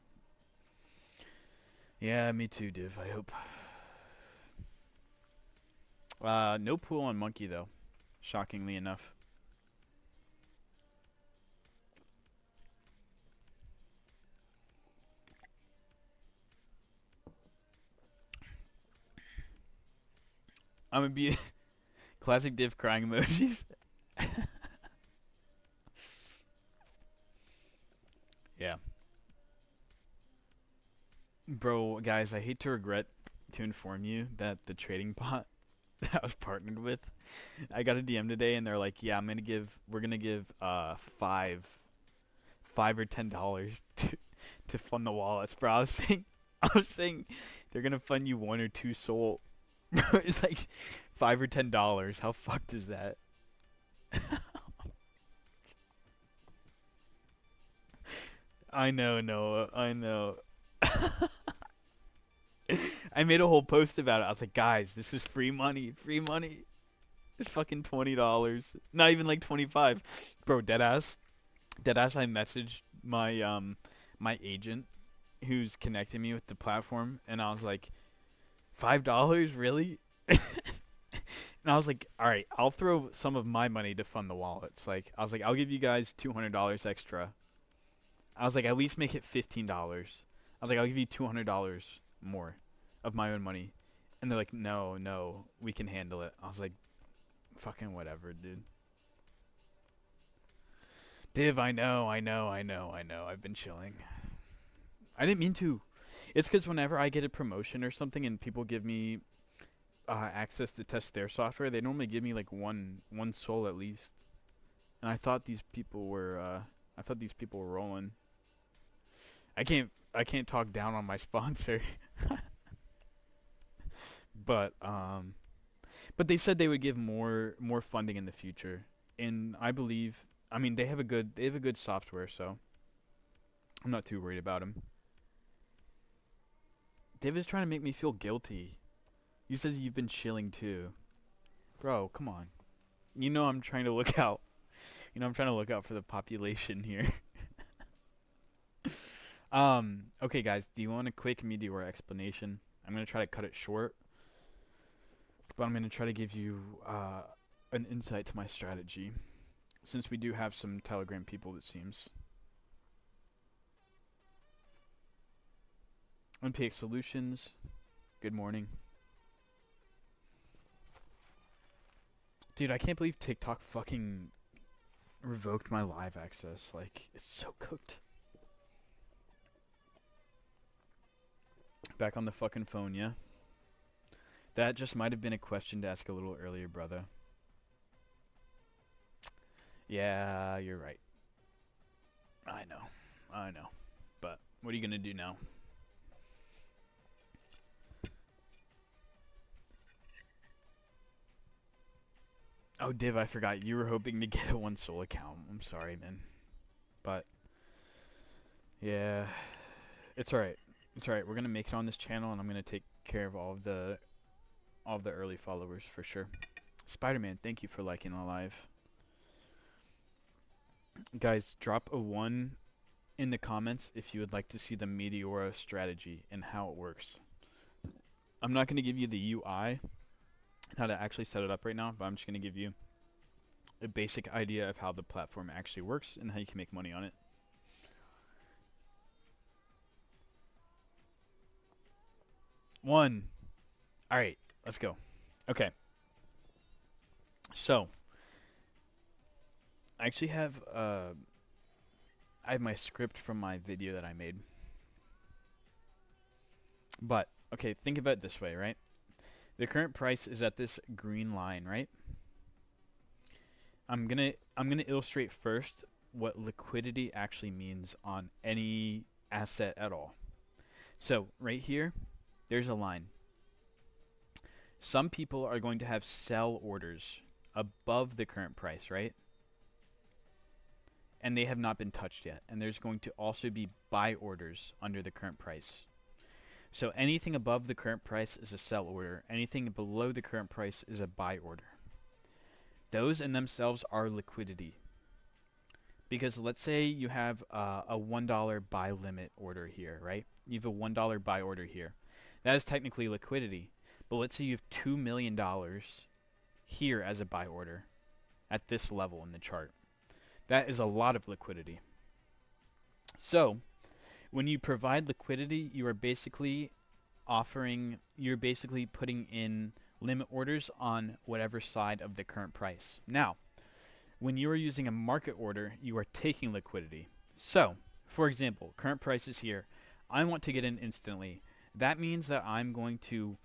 [SPEAKER 1] Yeah, me too, Div. I hope. No pool on Monkey though. Shockingly enough. I'm gonna be classic Div crying emojis. Yeah. Bro, guys, I hate to regret to inform you that the trading bot that I was partnered with, I got a DM today and they're like, yeah, we're gonna give five or $10 to fund the wallets, bro. I was saying they're gonna fund you 1 or 2 soul. It's like $5 or $10. How fucked is that? I know, Noah. I know. I made a whole post about it. I was like, guys, this is free money. Free money. It's fucking $20. Not even like 25. Bro, deadass. Deadass, I messaged my agent who's connecting me with the platform, and I was like, $5? Really? And I was like, all right, I'll throw some of my money to fund the wallets. Like, I was like, I'll give you guys $200 extra. I was like, at least make it $15. I was like, I'll give you $200 more of my own money. And they're like, no, we can handle it. I was like, fucking whatever, dude. Div, I know. I've been chilling. I didn't mean to. It's because whenever I get a promotion or something and people give me access to test their software, they normally give me like one soul at least. And I thought these people were rolling. I can't talk down on my sponsor. But But they said they would give more funding in the future, and I believe. I mean, they have a good software, so I'm not too worried about them. David's trying to make me feel guilty. He says you've been chilling too, bro. Come on. You know I'm trying to look out. I'm trying to look out for the population here. Okay, guys. Do you want a quick Meteor explanation? I'm gonna try to cut it short, but I'm gonna try to give you an insight to my strategy, since we do have some Telegram people, it seems. MPX Solutions. Good morning. Dude, I can't believe TikTok fucking revoked my live access. Like, it's so cooked. Back on the fucking phone, yeah? That just might have been a question to ask a little earlier, brother. Yeah, you're right. I know. But what are you gonna do now? Oh, Div, I forgot. You were hoping to get a one soul account. I'm sorry, man. But, yeah. It's alright. It's alright. We're gonna make it on this channel, and I'm gonna take care of all of the early followers for sure. Spider-Man, thank you for liking the live. Guys, drop a 1 in the comments if you would like to see the Meteora strategy and how it works. I'm not going to give you the UI, how to actually set it up right now, but I'm just going to give you a basic idea of how the platform actually works and how you can make money on it. One. Alright, let's go. Okay. So, I actually have my script from my video that I made. But, okay, think about it this way, right? The current price is at this green line, right? I'm gonna illustrate first what liquidity actually means on any asset at all. So, right here, there's a line. Some people are going to have sell orders above the current price, right? And they have not been touched yet. And there's going to also be buy orders under the current price. So anything above the current price is a sell order. Anything below the current price is a buy order. Those in themselves are liquidity. Because let's say you have a $1 buy limit order here, right? You have a $1 buy order here. That is technically liquidity. But let's say you have $2 million here as a buy order at this level in the chart. That is a lot of liquidity. So, when you provide liquidity, you are basically putting in limit orders on whatever side of the current price. Now, when you are using a market order, you are taking liquidity. So, for example, current price is here. I want to get in instantly. That means that I'm going to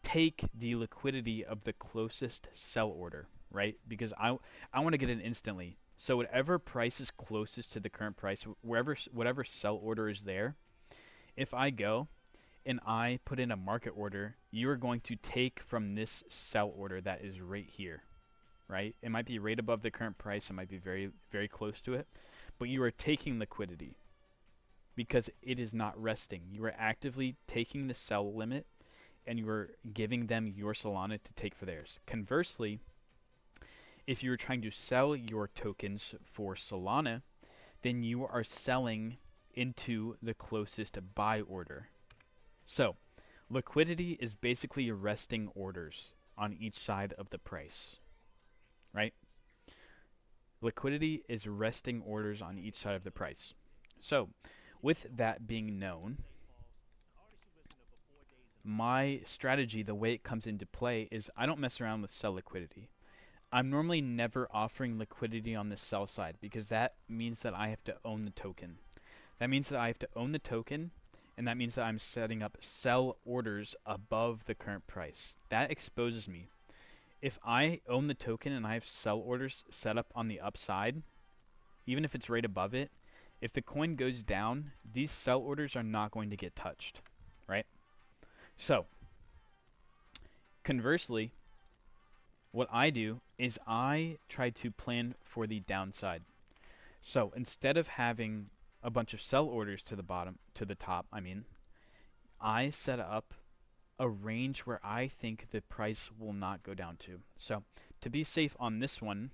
[SPEAKER 1] take the liquidity of the closest sell order, right? Because I want to get in instantly. So whatever price is closest to the current price, whatever sell order is there, if I go and I put in a market order, you are going to take from this sell order that is right here, right? It might be right above the current price. It might be very, very close to it. But you are taking liquidity because it is not resting. You are actively taking the sell limit and you are giving them your Solana to take for theirs. Conversely, if you're trying to sell your tokens for Solana, then you are selling into the closest buy order. So, liquidity is basically resting orders on each side of the price, right? Liquidity is resting orders on each side of the price. So, with that being known, my strategy, the way it comes into play, is I don't mess around with sell liquidity. I'm normally never offering liquidity on the sell side because that means that I have to own the token. That means that I have to own the token, and that means that I'm setting up sell orders above the current price. That exposes me. If I own the token and I have sell orders set up on the upside, even if it's right above it, if the coin goes down, these sell orders are not going to get touched, right? So, conversely, what I do is I try to plan for the downside. So instead of having a bunch of sell orders to the top, I set up a range where I think the price will not go down to. So to be safe on this one,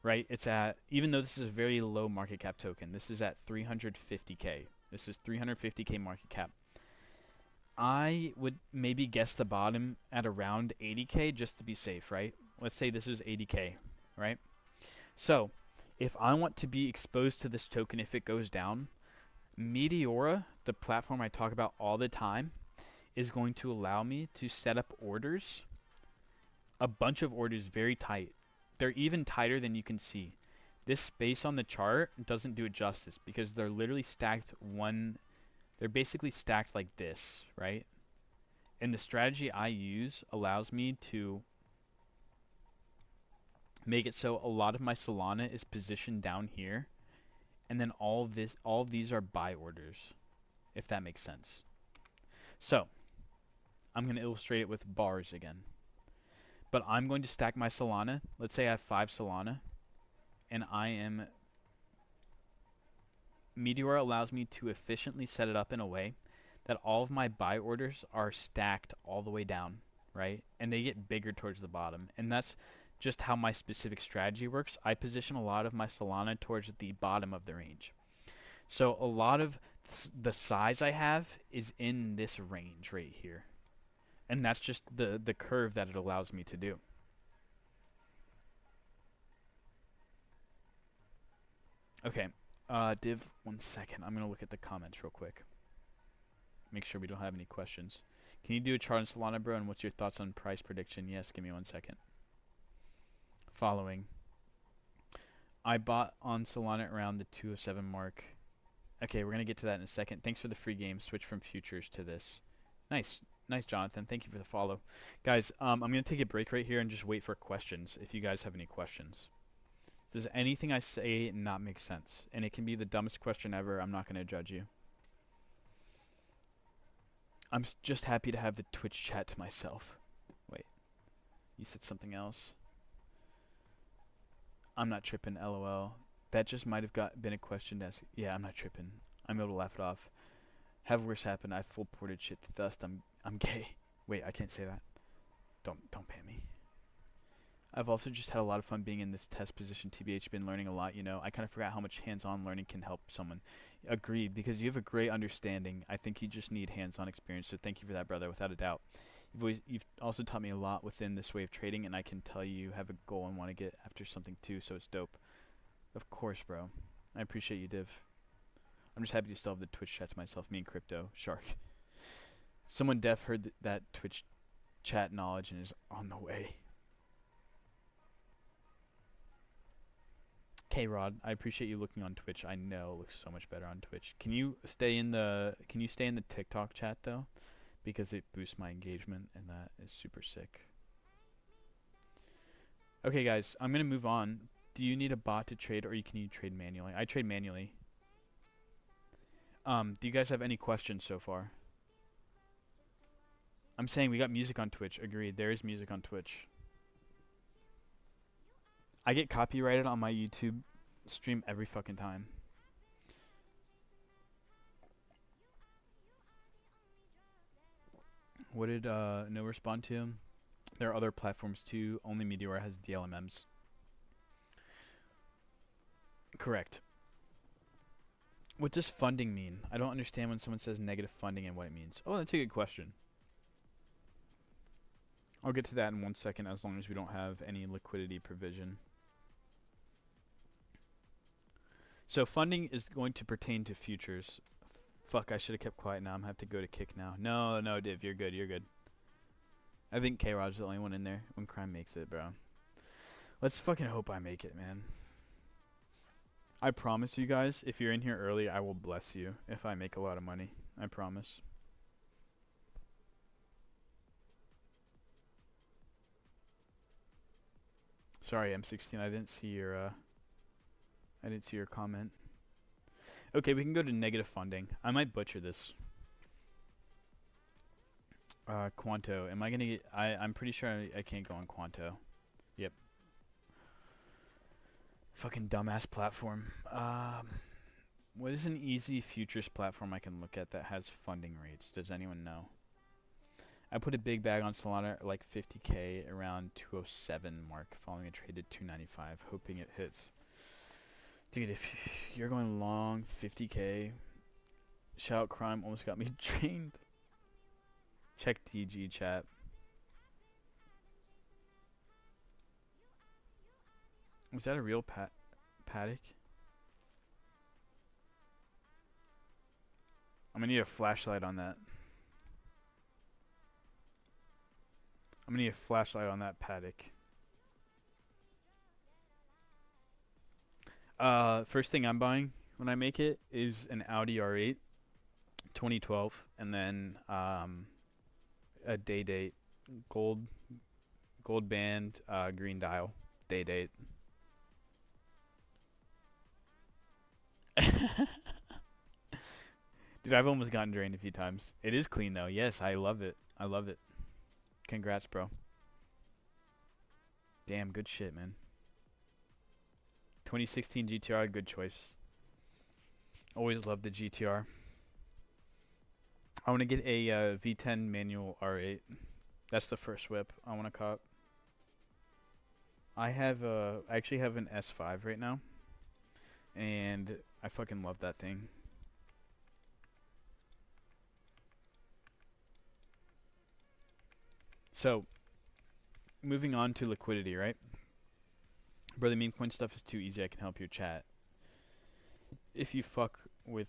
[SPEAKER 1] right, it's at, even though this is a very low market cap token, this is at 350K. This is 350K market cap. I would maybe guess the bottom at around 80K just to be safe, right? Let's say this is 80K, right? So if I want to be exposed to this token if it goes down, Meteora, the platform I talk about all the time, is going to allow me to set up orders, a bunch of orders very tight. They're even tighter than you can see. This space on the chart doesn't do it justice because they're literally stacked they're basically stacked like this, right? And the strategy I use allows me to make it so a lot of my Solana is positioned down here, and then all of these are buy orders, if that makes sense. So I'm going to illustrate it with bars again. But I'm going to stack my Solana. Let's say I have 5 Solana, and Meteora allows me to efficiently set it up in a way that all of my buy orders are stacked all the way down, right? And they get bigger towards the bottom. And that's just how my specific strategy works. I position a lot of my Solana towards the bottom of the range. So a lot of the size I have is in this range right here. And that's just the curve that it allows me to do. Okay, Div, 1 second. I'm going to look at the comments real quick. Make sure we don't have any questions. Can you do a chart on Solana, bro? And what's your thoughts on price prediction? Yes, give me 1 second. Following. I bought on Solana around the 207 mark. Okay, we're going to get to that in a second. Thanks for the free game. Switch from futures to this. Nice. Nice, Jonathan. Thank you for the follow. Guys, I'm going to take a break right here and just wait for questions if you guys have any questions. Does anything I say not make sense? And it can be the dumbest question ever. I'm not going to judge you. I'm just happy to have the Twitch chat to myself. Wait. You said something else? I'm not tripping, LOL. That just might have been a question to ask. Yeah, I'm not tripping. I'm able to laugh it off. Have worse happen. I full ported shit to dust. I'm gay. Wait, I can't say that. Don't ban me. I've also just had a lot of fun being in this test position. TBH, been learning a lot, you know. I kind of forgot how much hands-on learning can help someone. Agreed, because you have a great understanding. I think you just need hands-on experience, so thank you for that, brother, without a doubt. You've also taught me a lot within this way of trading, and I can tell you have a goal and want to get after something too, so it's dope. Of course, bro. I appreciate you, Div. I'm just happy to still have the Twitch chat to myself, me and Crypto, Shark. Someone deaf heard that Twitch chat knowledge and is on the way. K-Rod, I appreciate you looking on Twitch. I know it looks so much better on Twitch. Can you stay in the TikTok chat though? Because it boosts my engagement and that is super sick. Okay guys, I'm gonna move on. Do you need a bot to trade or can you trade manually? I trade manually. Do you guys have any questions so far? I'm saying we got music on Twitch. Agreed, there is music on Twitch. I get copyrighted on my YouTube stream every fucking time. What did No respond to? There are other platforms too. Only Meteora has DLMMs. Correct. What does funding mean? I don't understand when someone says negative funding and what it means. Oh, that's a good question. I'll get to that in 1 second as long as we don't have any liquidity provision. So funding is going to pertain to futures. Fuck, I should have kept quiet now. I'm going to have to go to kick now. No, Div, you're good, you're good. I think K-Rod's the only one in there when crime makes it, bro. Let's fucking hope I make it, man. I promise you guys, if you're in here early, I will bless you if I make a lot of money. I promise. Sorry, M16, I didn't see your comment. Okay, we can go to negative funding. I might butcher this. Quanto. Am I gonna get? I'm pretty sure I can't go on Quanto. Yep. Fucking dumbass platform. What is an easy futures platform I can look at that has funding rates? Does anyone know? I put a big bag on Solana at like 50k around 207 mark, following a trade at 295, hoping it hits. Dude, if you're going long 50k, shout out crime almost got me drained. Check TG chat. Was that a real paddock? I'm gonna need a flashlight on that. I'm gonna need a flashlight on that paddock. First thing I'm buying when I make it is an Audi R8 2012, and then a day date gold band green dial day date. Dude, I've almost gotten drained a few times. It is clean though. Yes, I love it. I love it. Congrats, bro. Damn, good shit, man. 2016 GTR, good choice. Always loved the GTR. I want to get a V10 manual R8. That's the first whip I want to cop. I actually have an S5 right now, and I fucking love that thing. So, moving on to liquidity, right? Bro, the meme coin stuff is too easy. I can help your chat. If you fuck with...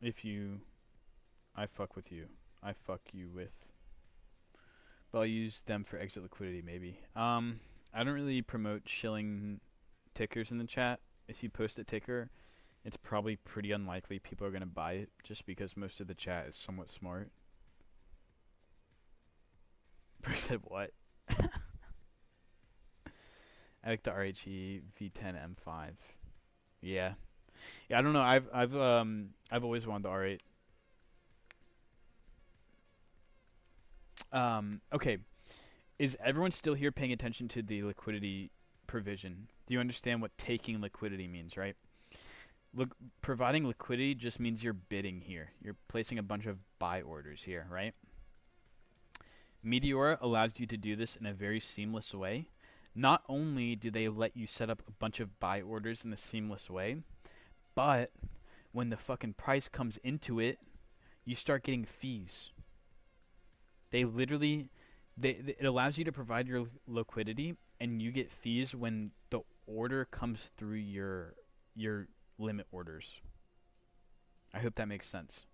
[SPEAKER 1] I fuck with you. I fuck you with... But I'll use them for exit liquidity, maybe. I don't really promote shilling tickers in the chat. If you post a ticker, it's probably pretty unlikely people are going to buy it, just because most of the chat is somewhat smart. Bro said what? I like the RHE V10 M5. Yeah. Yeah, I don't know. I've always wanted the R8. Okay. Is everyone still here paying attention to the liquidity provision? Do you understand what taking liquidity means, right? Look, providing liquidity just means you're bidding here. You're placing a bunch of buy orders here, right? Meteora allows you to do this in a very seamless way. Not only do they let you set up a bunch of buy orders in a seamless way, but when the fucking price comes into it, you start getting fees. They literally, it allows you to provide your liquidity, and you get fees when the order comes through your limit orders. I hope that makes sense.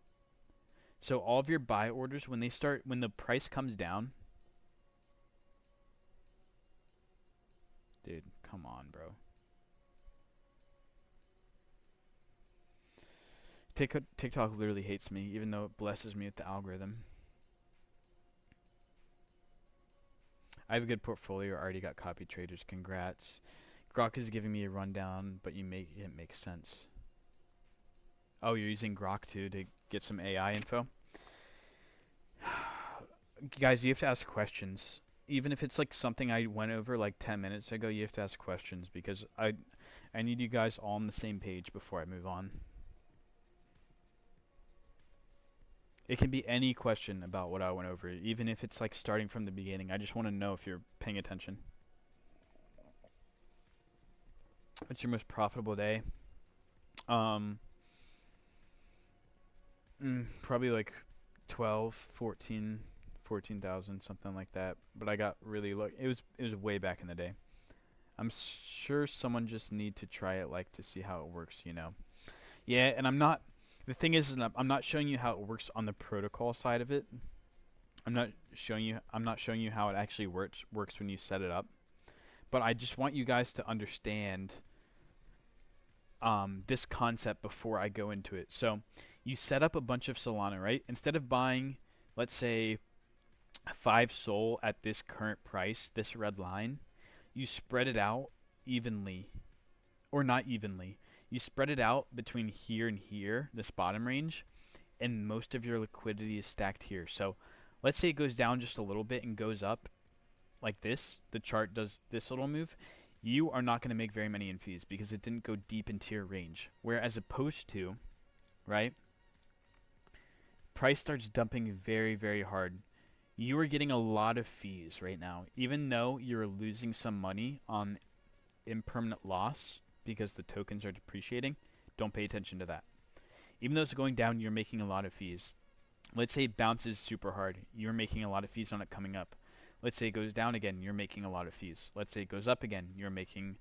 [SPEAKER 1] So all of your buy orders, when the price comes down, dude, come on, bro. TikTok literally hates me, even though it blesses me with the algorithm. I have a good portfolio. I already got copy traders. Congrats. Grok is giving me a rundown, but you make it make sense. Oh, you're using Grok too to get some AI info? Guys, you have to ask questions. Even if it's like something I went over like 10 minutes ago, you have to ask questions, because I need you guys all on the same page before I move on. It can be any question about what I went over, even if it's like starting from the beginning. I just want to know if you're paying attention. What's your most profitable day? Probably like 12, 14,000, something like that. But I got really lucky. It was way back in the day. I'm sure someone just need to try it, like, to see how it works, you know. Yeah, and I'm not. The thing is I'm not showing you how it works on the protocol side of it. I'm not showing you how it actually works when you set it up. But I just want you guys to understand this concept before I go into it. So you set up a bunch of Solana, right? Instead of buying, let's say, 5 Sol at this current price, this red line, you spread it out evenly, or not evenly. You spread it out between here and here, this bottom range, and most of your liquidity is stacked here. So let's say it goes down just a little bit and goes up like this. The chart does this little move. You are not going to make very many in fees because it didn't go deep into your range. Whereas opposed to, right, price starts dumping very, very hard. You are getting a lot of fees right now. Even though you're losing some money on impermanent loss because the tokens are depreciating, don't pay attention to that. Even though it's going down, you're making a lot of fees. Let's say it bounces super hard. You're making a lot of fees on it coming up. Let's say it goes down again. You're making a lot of fees. Let's say it goes up again. You're making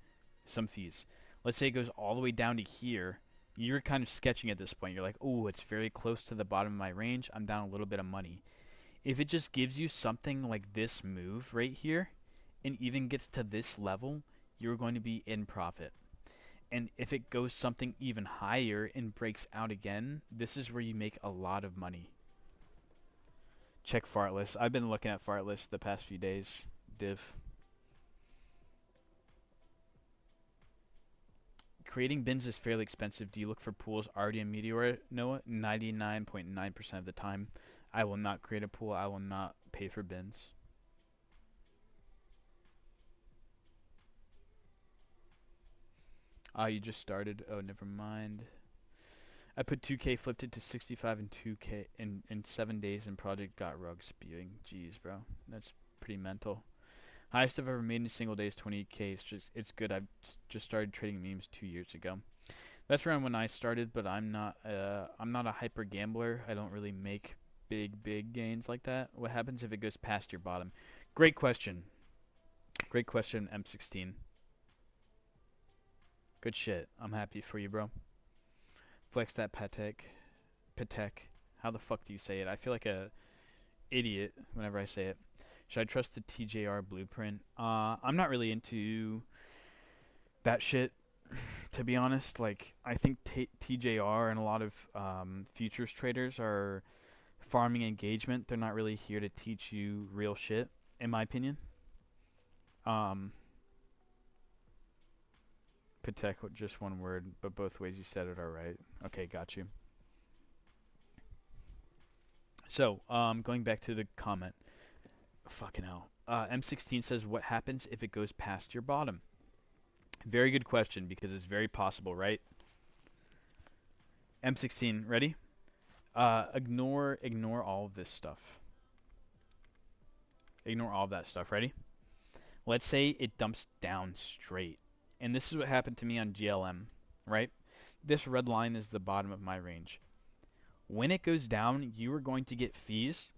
[SPEAKER 1] some fees. Let's say it goes all the way down to here. You're kind of sketching at this point. You're like, oh, it's very close to the bottom of my range. I'm down a little bit of money. If it just gives you something like this move right here and even gets to this level, you're going to be in profit. And if it goes something even higher and breaks out again, this is where you make a lot of money. Check Fartless. I've been looking at Fartless the past few days. Div. Creating bins is fairly expensive. Do you look for pools already in Meteor, Noah? 99.9% of the time. I will not create a pool. I will not pay for bins. You just started. Oh, never mind. I put 2K, flipped it to 65 and 2K in 7 days, and project got rug spewing. Jeez, bro. That's pretty mental. Highest I've ever made in a single day is 20K. It's good. I've just started trading memes 2 years ago. That's around when I started, but I'm not a hyper gambler. I don't really make big gains like that. What happens if it goes past your bottom? Great question. Great question, M16. Good shit. I'm happy for you, bro. Flex that Patek. How the fuck do you say it? I feel like a idiot whenever I say it. Should I trust the TJR blueprint? I'm not really into that shit, to be honest. Like, I think TJR and a lot of futures traders are farming engagement. They're not really here to teach you real shit, in my opinion. Patek, just one word, but both ways you said it are right. Okay, got you. So, going back to the comment. Fucking hell. M16 says, what happens if it goes past your bottom? Very good question, because it's very possible, right? M16, ready? Ignore all of this stuff. Ignore all of that stuff, ready? Let's say it dumps down straight. And this is what happened to me on GLM, right? This red line is the bottom of my range. When it goes down, you are going to get fees,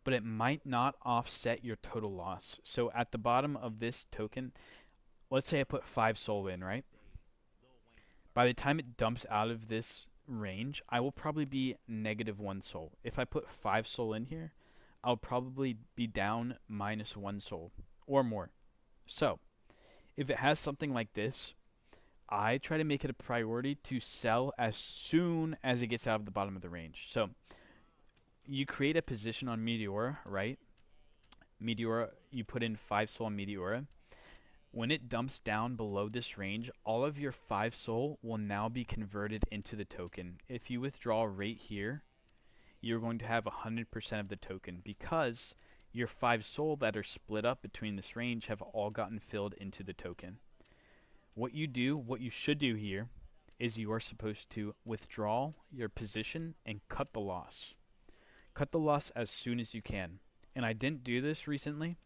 [SPEAKER 1] but it might not offset your total loss. So at the bottom of this token, let's say I put 5 SOL in, right? By the time it dumps out of this range, I will probably be -1 SOL. If I put 5 SOL in here, I'll probably be down -1 SOL or more. So if it has something like this, I try to make it a priority to sell as soon as it gets out of the bottom of the range. So you create a position on Meteora, right? Meteora, you put in 5 SOL on Meteora. When it dumps down below this range, all of your 5 SOL will now be converted into the token. If you withdraw right here, you're going to have 100% of the token because your 5 SOL that are split up between this range have all gotten filled into the token. What you should do here is you are supposed to withdraw your position and cut the loss. Cut the loss as soon as you can. And I didn't do this recently.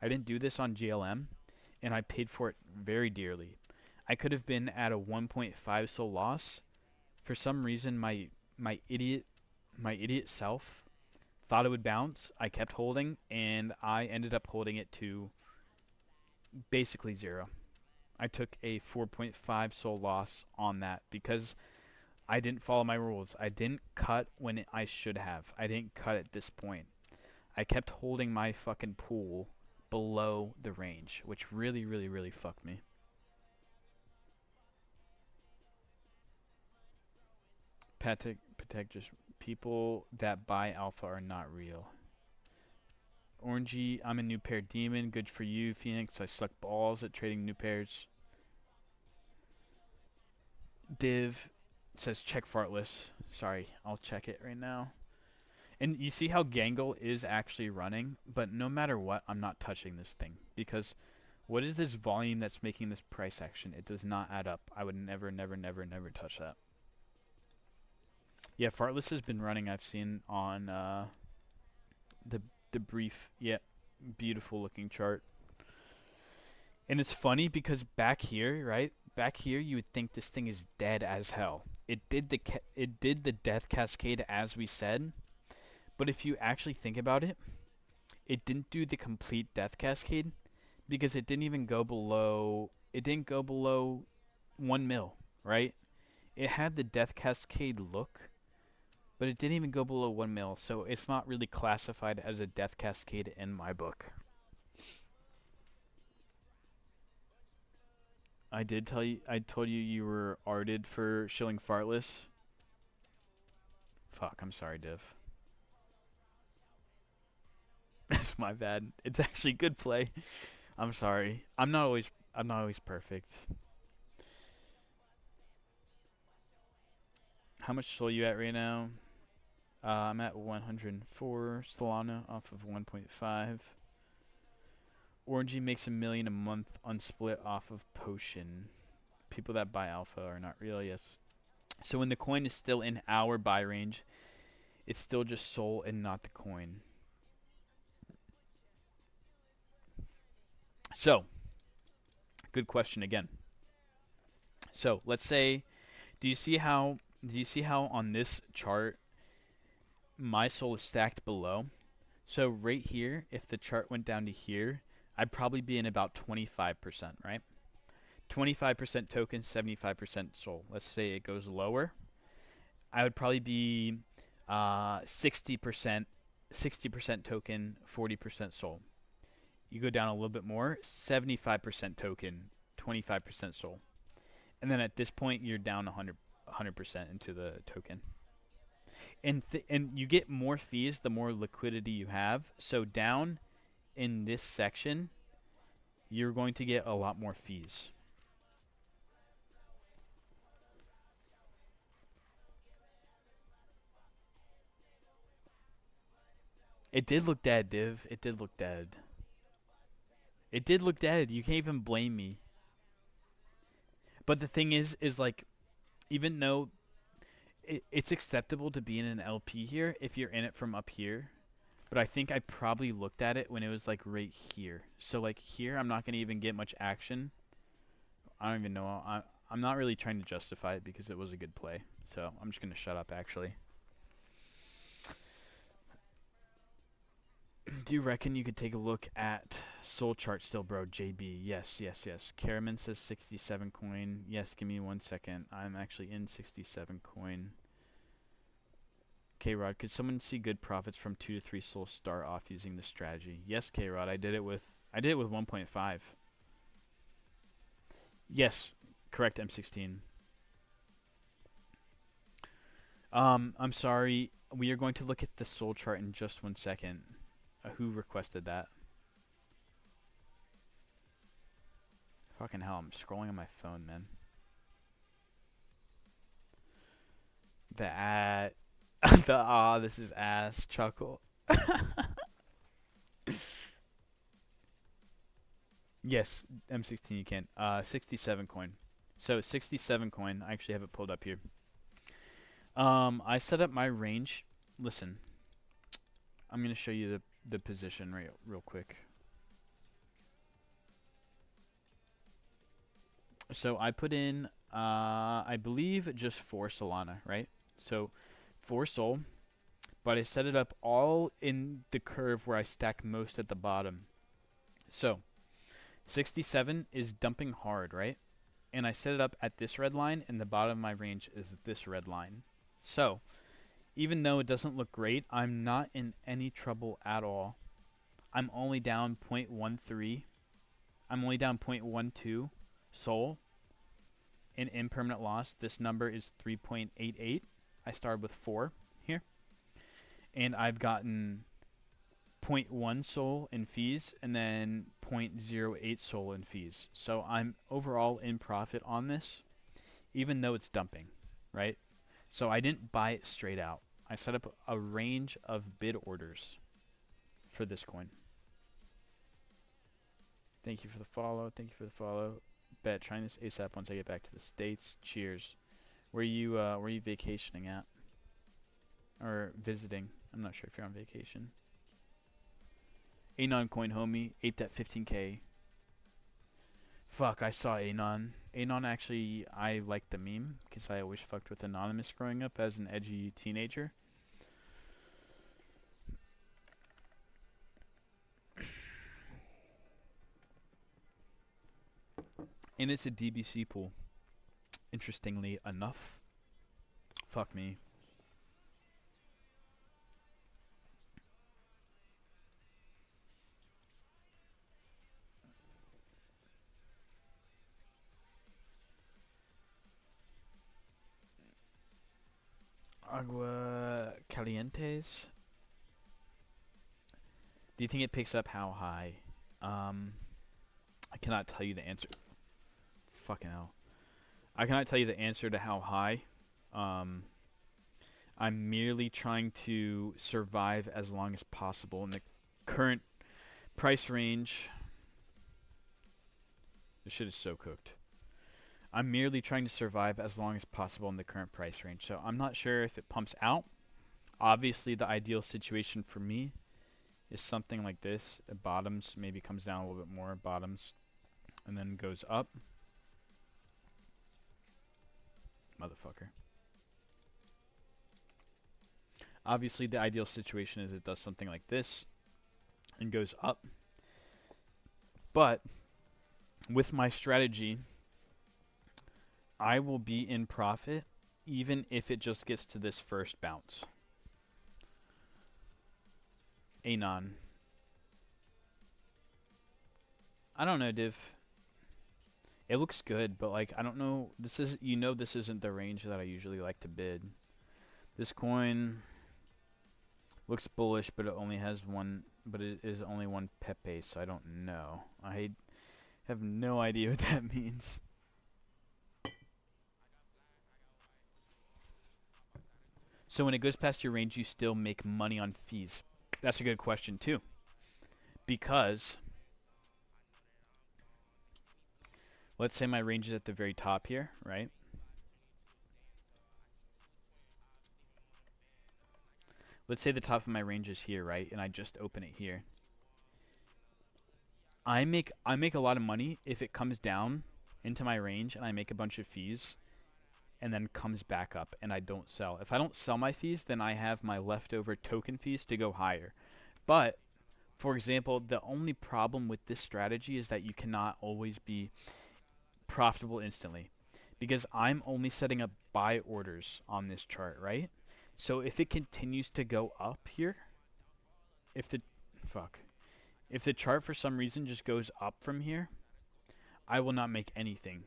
[SPEAKER 1] I didn't do this on GLM, and I paid for it very dearly. I could have been at a 1.5 SOL loss. For some reason, my idiot self thought it would bounce. I kept holding, and I ended up holding it to basically 0. I took a 4.5 SOL loss on that because I didn't follow my rules. I didn't cut when I should have. I didn't cut at this point. I kept holding my fucking pool below the range, which really fucked me. Patek, just people that buy alpha are not real. Orangey, I'm a new pair demon. Good for you, Phoenix. I suck balls at trading new pairs. Div says check Fartless. Sorry, I'll check it right now. And you see how Gangle is actually running, but no matter what, I'm not touching this thing because what is this volume that's making this price action? It does not add up. I would never, never, never, never touch that. Yeah, Fartless has been running. I've seen on the brief. Yeah, beautiful looking chart. And it's funny because back here, right? Back here, you would think this thing is dead as hell. It did the death cascade as we said, but if you actually think about it, it didn't do the complete death cascade because it didn't even go below. It didn't go below 1 mil, right? It had the death cascade look, but it didn't even go below 1 mil, so it's not really classified as a death cascade in my book. I did tell you. I told you you were arted for shilling Fartless. Fuck, I'm sorry, Div. That's my bad. It's actually good play. I'm sorry. I'm not always perfect. How much soul you at right now? I'm at 104 Solana off of 1.5. Orangey makes $1 million a month on split off of Potion. People that buy alpha are not real, yes. So when the coin is still in our buy range, it's still just soul and not the coin. So, good question again. So let's say, do you see how on this chart my soul is stacked below? So right here, if the chart went down to here, I'd probably be in about 25%, right? 25% token, 75% soul. Let's say it goes lower. I would probably be 60% token, 40% soul. You go down a little bit more, 75% token, 25% soul. And then at this point, you're down 100% into the token. And you get more fees the more liquidity you have. So down in this section, you're going to get a lot more fees. It did look dead, Div. It did look dead. It did look dead. You can't even blame me. But the thing is like, even though it's acceptable to be in an LP here if you're in it from up here, but I think I probably looked at it when it was like right here. So like here, I'm not going to even get much action. I don't even know. I'm not really trying to justify it because it was a good play. So I'm just going to shut up actually. Do you reckon you could take a look at Soul Chart still, bro? JB. Yes, yes, yes. Karaman says 67 coin. Yes, give me 1 second. I'm actually in 67 coin. K-Rod, could someone see good profits from 2 to 3 soul start off using this strategy? Yes, K-Rod. I did it with 1.5. Yes, correct, M16. I'm sorry. We are going to look at the soul chart in just 1 second. Who requested that? Fucking hell, I'm scrolling on my phone, man. This is ass chuckle. Yes, M16 you can. 67 coin. So 67 coin. I actually have it pulled up here. I set up my range. Listen, I'm gonna show you the position real quick. So I put in, I believe just 4 Solana, right? So 4 Sol, but I set it up all in the curve where I stack most at the bottom. So 67 is dumping hard, right? And I set it up at this red line, and the bottom of my range is this red line. So even though it doesn't look great, I'm not in any trouble at all. I'm only down 0.13. I'm only down 0.12 soul. In impermanent loss, this number is 3.88. I started with 4 here. And I've gotten 0.1 soul in fees and then 0.08 soul in fees. So I'm overall in profit on this, even though it's dumping, right? So I didn't buy it straight out. I set up a range of bid orders for this coin. Thank you for the follow. Thank you for the follow. Bet trying this ASAP once I get back to the States. Cheers. Where you vacationing at? Or visiting? I'm not sure if you're on vacation. Anon coin homie, aped at 15k. Fuck, I saw Anon. Anon actually, I liked the meme because I always fucked with Anonymous growing up as an edgy teenager. And it's a DBC pool. Interestingly enough. Fuck me. Agua Calientes. Do you think it picks up how high? I cannot tell you the answer. Fucking hell. I cannot tell you the answer to how high. I'm merely trying to survive as long as possible in the current price range. This shit is so cooked. I'm merely trying to survive as long as possible in the current price range. So I'm not sure if it pumps out. Obviously, the ideal situation for me is something like this. It bottoms, maybe comes down a little bit more, bottoms, and then goes up. Motherfucker. Obviously, the ideal situation is it does something like this and goes up. But with my strategy, I will be in profit even if it just gets to this first bounce. Anon. I don't know, Div. It looks good, but like I don't know. This is this isn't the range that I usually like to bid. This coin looks bullish, but it only has one. But it is only one Pepe, so I don't know. I have no idea what that means. So when it goes past your range, you still make money on fees. That's a good question too, because let's say my range is at the very top here, right? Let's say the top of my range is here, right? And I just open it here. I make a lot of money if it comes down into my range and I make a bunch of fees and then comes back up and I don't sell. If I don't sell my fees, then I have my leftover token fees to go higher. But for example, the only problem with this strategy is that you cannot always be profitable instantly, because I'm only setting up buy orders on this chart, right? So if it continues to go up here, if the chart for some reason just goes up from here, I will not make anything.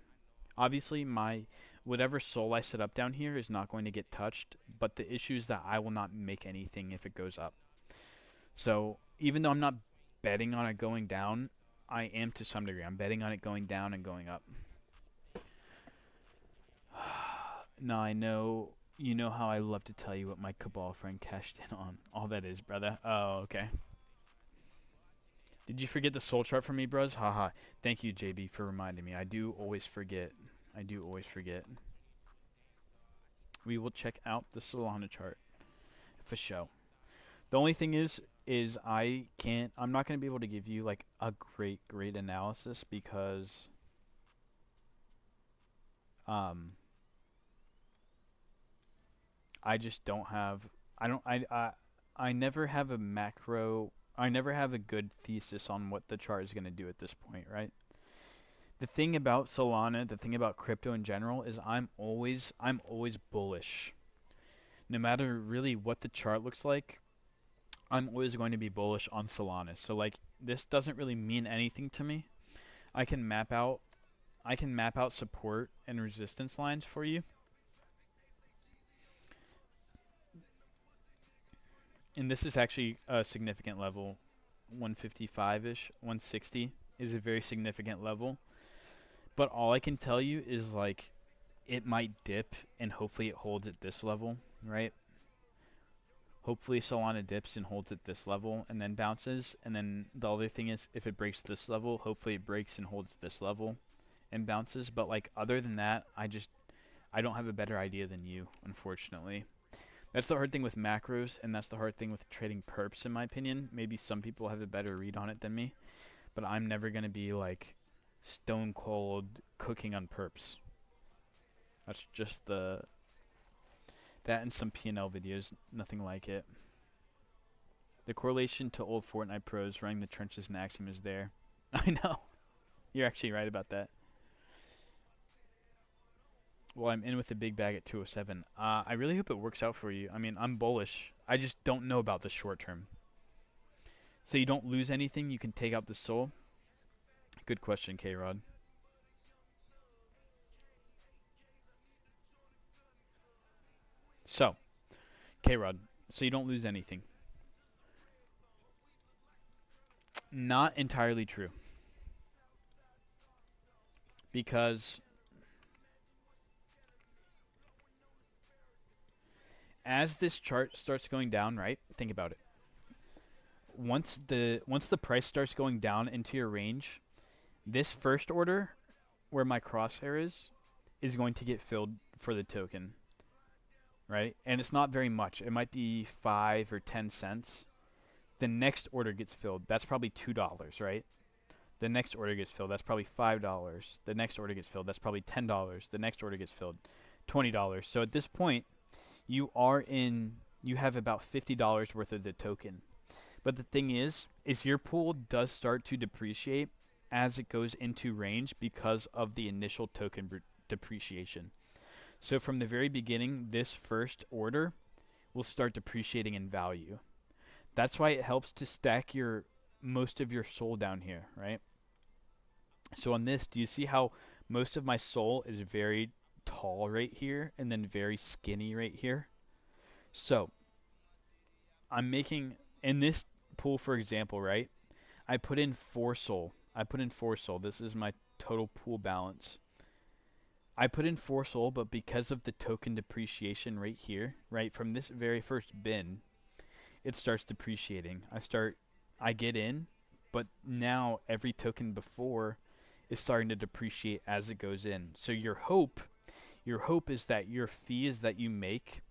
[SPEAKER 1] Obviously, my whatever soul I set up down here is not going to get touched, but the issue is that I will not make anything if it goes up. So even though I'm not betting on it going down, I am to some degree. I'm betting on it going down and going up. Now I know, you know how I love to tell you what my Cabal friend cashed in on. All that is, brother. Oh, okay. Did you forget the soul chart for me, bros? Haha. Thank you, JB, for reminding me. I do always forget. We will check out the Solana chart for show. The only thing is I'm not going to be able to give you like a great analysis because I just don't have, I never have a macro, I never have a good thesis on what the chart is going to do at this point, right? The thing about Solana, the thing about crypto in general is I'm always bullish. No matter really what the chart looks like, I'm always going to be bullish on Solana. So like this doesn't really mean anything to me. I can map out support and resistance lines for you. And this is actually a significant level. 155-ish, 160 is a very significant level. But all I can tell you is like it might dip and hopefully it holds at this level, right? Hopefully Solana dips and holds at this level and then bounces. And then the other thing is if it breaks this level, hopefully it breaks and holds this level and bounces. But like other than that, I don't have a better idea than you, unfortunately. That's the hard thing with macros, and that's the hard thing with trading perps, in my opinion. Maybe some people have a better read on it than me, but I'm never going to be like stone cold cooking on perps. That's just that and some P&L videos, nothing like it. The correlation to old Fortnite pros running the trenches in Axiom is there. I know. You're actually right about that. Well, I'm in with a big bag at 207. I really hope it works out for you. I mean, I'm bullish. I just don't know about the short term. So you don't lose anything. You can take out the soul. Good question, K-Rod. So, K-Rod, so you don't lose anything. Not entirely true. Because as this chart starts going down, right? Think about it. Once the price starts going down into your range, this first order where my crosshair is going to get filled for the token, right? And it's not very much. It might be 5 or 10 cents. The next order gets filled. That's probably $2, right? The next order gets filled. That's probably $5. The next order gets filled. That's probably $10. The next order gets filled. $20. So at this point, you have about $50 worth of the token. But the thing is your pool does start to depreciate as it goes into range because of the initial token depreciation. So from the very beginning, this first order will start depreciating in value. That's why it helps to stack most of your soul down here, right? So on this, do you see how most of my soul is very tall right here and then very skinny right here? So I'm making, in this pool, for example, right? I put in 4 soul. This is my total pool balance. I put in 4 soul, but because of the token depreciation right here, right, from this very first bin, it starts depreciating. I get in, but now every token before is starting to depreciate as it goes in. So your hope is that your fees that you make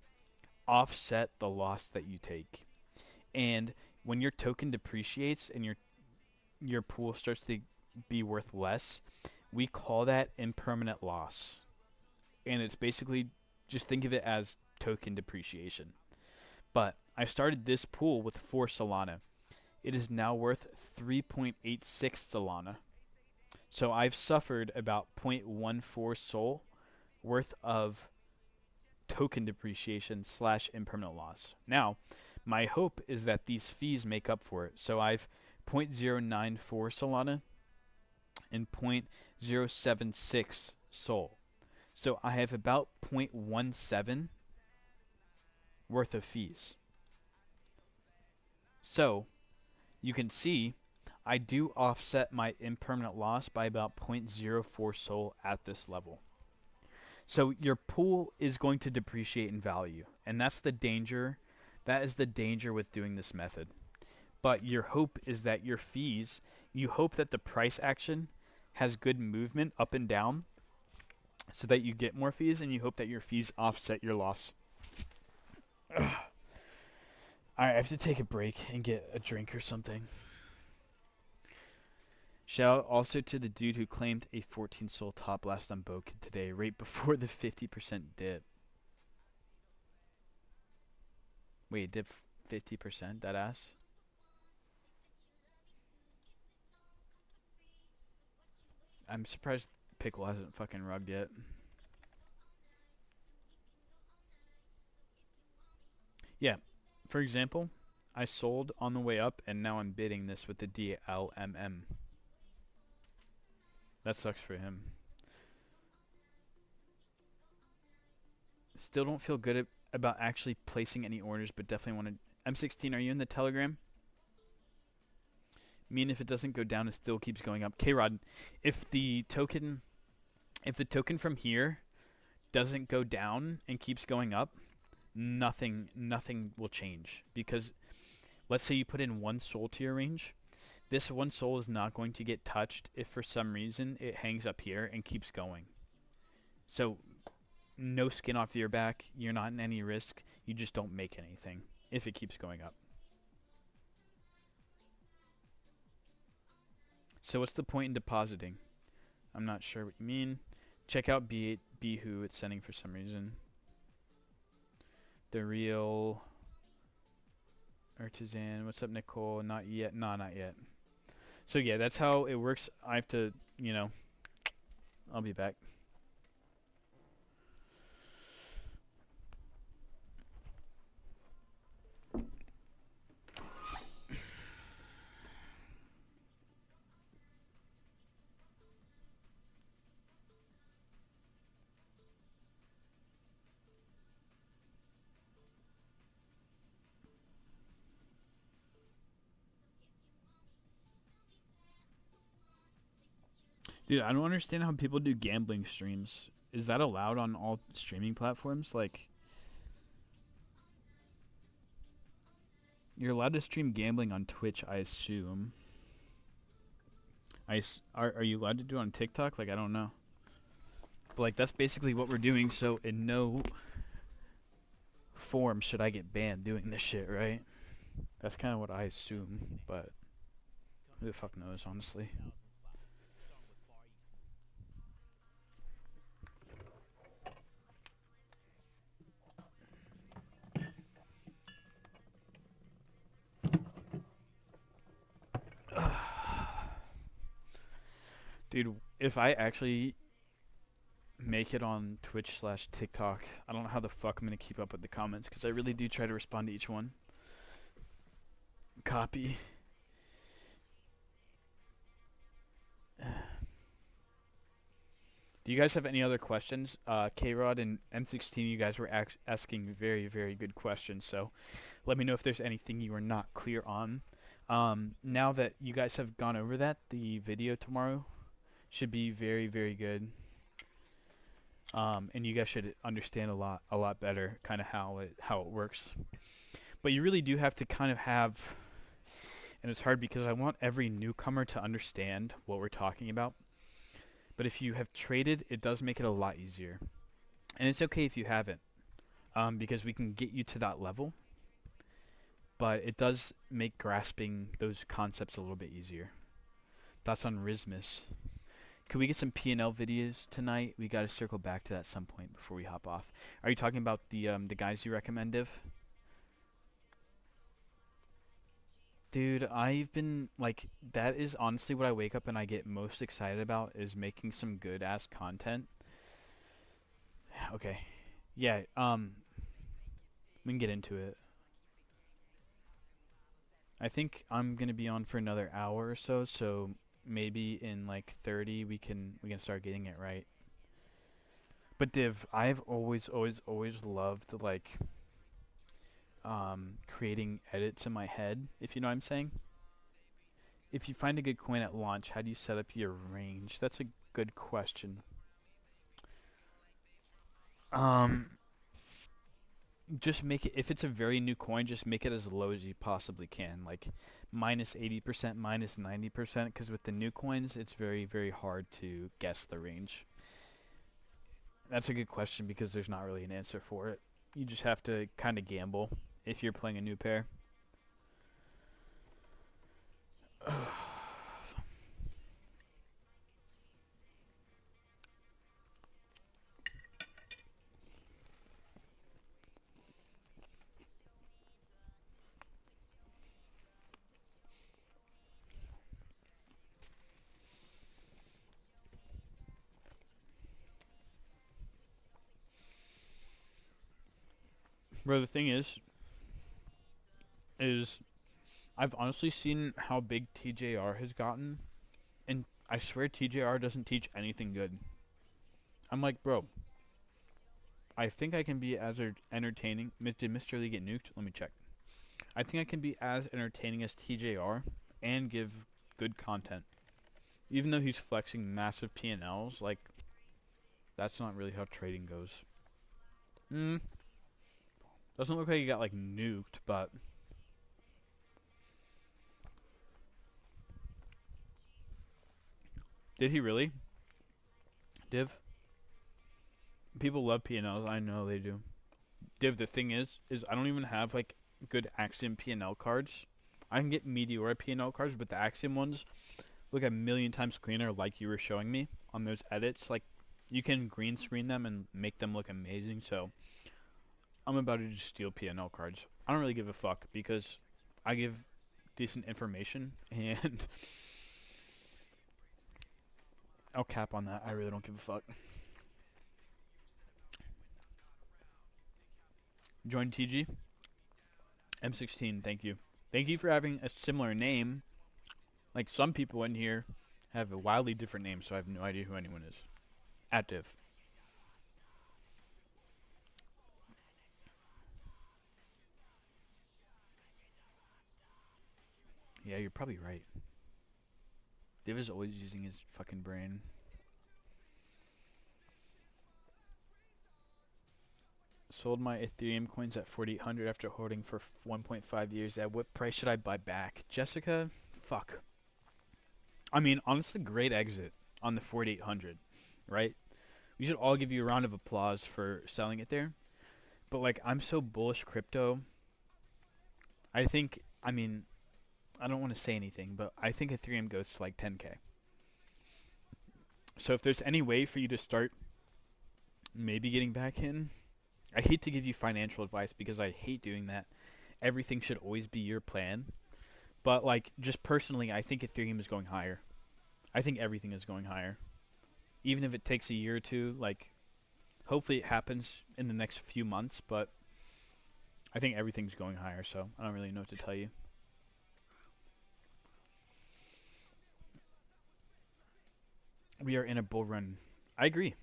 [SPEAKER 1] offset the loss that you take. And when your token depreciates and your pool starts to be worth less, we call that impermanent loss. And it's basically, just think of it as token depreciation. But I started this pool with 4 Solana. It is now worth 3.86 Solana. So I've suffered about 0.14 Sol worth of token depreciation / impermanent loss. Now, my hope is that these fees make up for it. So I've 0.094 Solana and 0.076 Sol. So I have about 0.17 worth of fees. So you can see I do offset my impermanent loss by about 0.04 Sol at this level. So your pool is going to depreciate in value, and that's the danger. That is the danger with doing this method. But your hope is that your fees, you hope that the price action has good movement up and down so that you get more fees, and you hope that your fees offset your loss. Alright, I have to take a break and get a drink or something. Shout out also to the dude who claimed a 14 soul top last on Boken today, right before the 50% dip. Wait, dip 50%? That ass? I'm surprised Pickle hasn't fucking rugged yet. Yeah, for example, I sold on the way up and now I'm bidding this with the DLMM. That sucks for him. Still don't feel good about actually placing any orders, but definitely want to. M16, are you in the Telegram? Mean if it doesn't go down, it still keeps going up. K-Rod, if the token from here doesn't go down and keeps going up, nothing will change. Because let's say you put in one soul to your range, this one soul is not going to get touched if for some reason it hangs up here and keeps going. So no skin off your back, you're not in any risk, you just don't make anything if it keeps going up. So what's the point in depositing? I'm not sure what you mean. Check out B8 Bihu, it's sending for some reason. The real Artisan, what's up Nicole? Not yet, no, not yet. So yeah, that's how it works. I have to, you know, I'll be back. Dude, I don't understand how people do gambling streams. Is that allowed on all streaming platforms? Like, you're allowed to stream gambling on Twitch, I assume. Are you allowed to do it on TikTok? Like, I don't know. But, like, that's basically what we're doing, so in no form should I get banned doing this shit, right? That's kind of what I assume, but who the fuck knows, honestly. Dude, if I actually make it on Twitch/TikTok, I don't know how the fuck I'm gonna keep up with the comments, because I really do try to respond to each one. Copy. Do you guys have any other questions? K-Rod and M16, you guys were asking very, very good questions, so let me know if there's anything you are not clear on. Now that you guys have gone over that, the video tomorrow should be very, very good. And you guys should understand a lot better kind of how it works. But you really do have to kind of have, and it's hard because I want every newcomer to understand what we're talking about. But if you have traded, it does make it a lot easier. And it's okay if you haven't, because we can get you to that level. But it does make grasping those concepts a little bit easier. That's on Rismus. Could we get some P&L videos tonight? We gotta circle back to that at some point before we hop off. Are you talking about the guys you recommend, Div? Dude, I've been, like, that is honestly what I wake up and I get most excited about, is making some good ass content. Okay. Yeah, we can get into it. I think I'm gonna be on for another hour or so, so maybe in like 30 we can start getting it right. But Div, I've always loved, like, creating edits in my head, if you know what I'm saying. If you find a good coin at launch, how do you set up your range? That's a good question. Just make it, if it's a very new coin, just make it as low as you possibly can, like minus 80%, minus 90%, because with the new coins, it's very, very hard to guess the range. That's a good question because there's not really an answer for it. You just have to kind of gamble if you're playing a new pair. Bro, the thing is I've honestly seen how big TJR has gotten, and I swear TJR doesn't teach anything good. I'm like, bro, I think I can be as entertaining. Did Mr. Lee get nuked? Let me check. I think I can be as entertaining as TJR and give good content. Even though he's flexing massive P&Ls, like, That's not really how trading goes. Hmm. Doesn't look like he got like nuked, but did he really? Div? People love P&Ls. I know they do. Div, the thing is I don't even have like good Axiom P&L cards. I can get Meteora P&L cards, but the Axiom ones look a million times cleaner, like you were showing me on those edits. Like, you can green screen them and make them look amazing. So I'm about to just steal P&L cards. I don't really give a fuck because I give decent information, and I'll cap on that. I really don't give a fuck. Join TG. M16, thank you. Thank you for having a similar name. Like, some people in here have a wildly different name, so I have no idea who anyone is. Active. Yeah, you're probably right. Div is always using his fucking brain. Sold my Ethereum coins at 4,800 after holding for 1.5 years. At what price should I buy back? Jessica, fuck. I mean, honestly, great exit on the 4,800, right? We should all give you a round of applause for selling it there. But like, I'm so bullish crypto. I think, I mean, I don't want to say anything, but I think Ethereum goes to like 10K. So if there's any way for you to start maybe getting back in, I hate to give you financial advice because I hate doing that. Everything should always be your plan. But like, just personally, I think Ethereum is going higher. I think everything is going higher. Even if it takes a year or two, like, hopefully it happens in the next few months, but I think everything's going higher, so I don't really know what to tell you. We are in a bull run. I agree.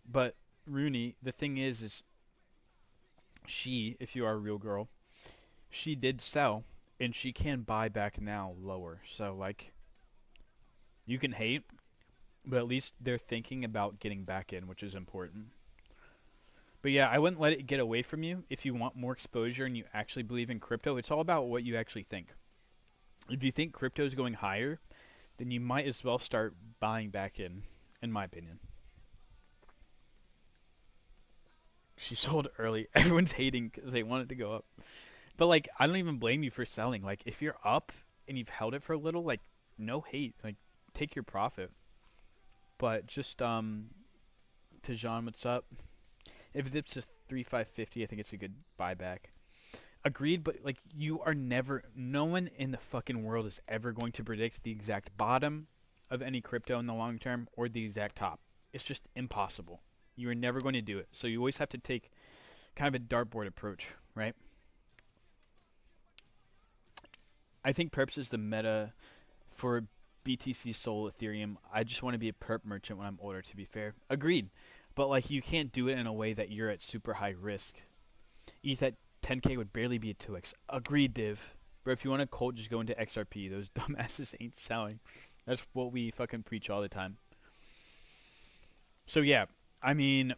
[SPEAKER 1] But Rooney, the thing is she, if you are a real girl, she did sell, and she can buy back now lower. So like, you can hate, but at least they're thinking about getting back in, which is important. But yeah, I wouldn't let it get away from you. If you want more exposure and you actually believe in crypto, it's all about what you actually think. If you think crypto is going higher, then you might as well start buying back in my opinion. She sold early. Everyone's hating because they want it to go up. But like, I don't even blame you for selling. Like, if you're up and you've held it for a little, like, no hate. Like, take your profit. But just Tajan, what's up? If it dips to 3,550, I think it's a good buyback. Agreed, but like, you are never. No one in the fucking world is ever going to predict the exact bottom of any crypto in the long term or the exact top. It's just impossible. You are never going to do it. So you always have to take kind of a dartboard approach, right? I think perps is the meta for BTC Sol Ethereum. I just want to be a perp merchant when I'm older, to be fair. Agreed. But like, you can't do it in a way that you're at super high risk. ETH at 10K would barely be a 2x. Agreed, Div. Bro, if you want a cult, just go into XRP. Those dumbasses ain't selling. That's what we fucking preach all the time. So yeah, I mean,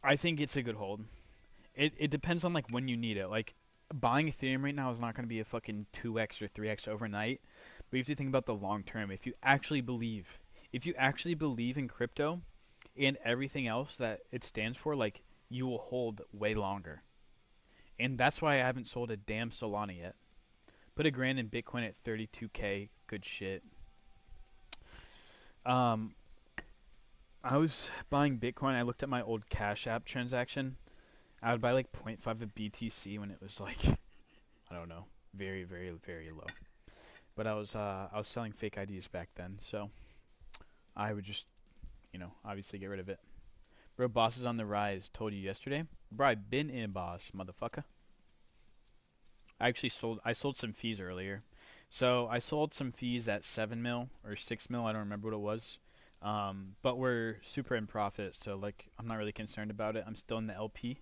[SPEAKER 1] I think it's a good hold. It depends on like when you need it. Like, buying Ethereum right now is not going to be a fucking 2x or 3x overnight. But you have to think about the long term. If you actually believe in crypto and everything else that it stands for, like, you will hold way longer. And that's why I haven't sold a damn Solana yet. Put a grand in Bitcoin at 32K. Good shit. Um, I was buying Bitcoin. I looked at my old Cash App transaction. I would buy like zero point 0.5 of BTC when it was like, I don't know, very, very, very low. But I was selling fake IDs back then, so I would just, obviously get rid of it. Bro, boss is on the rise. Told you yesterday. Bro, I been in boss, motherfucker. I sold some fees earlier. So I sold some fees at 7 mil or 6 mil. I don't remember what it was. But we're super in profit, so like, I'm not really concerned about it. I'm still in the LP.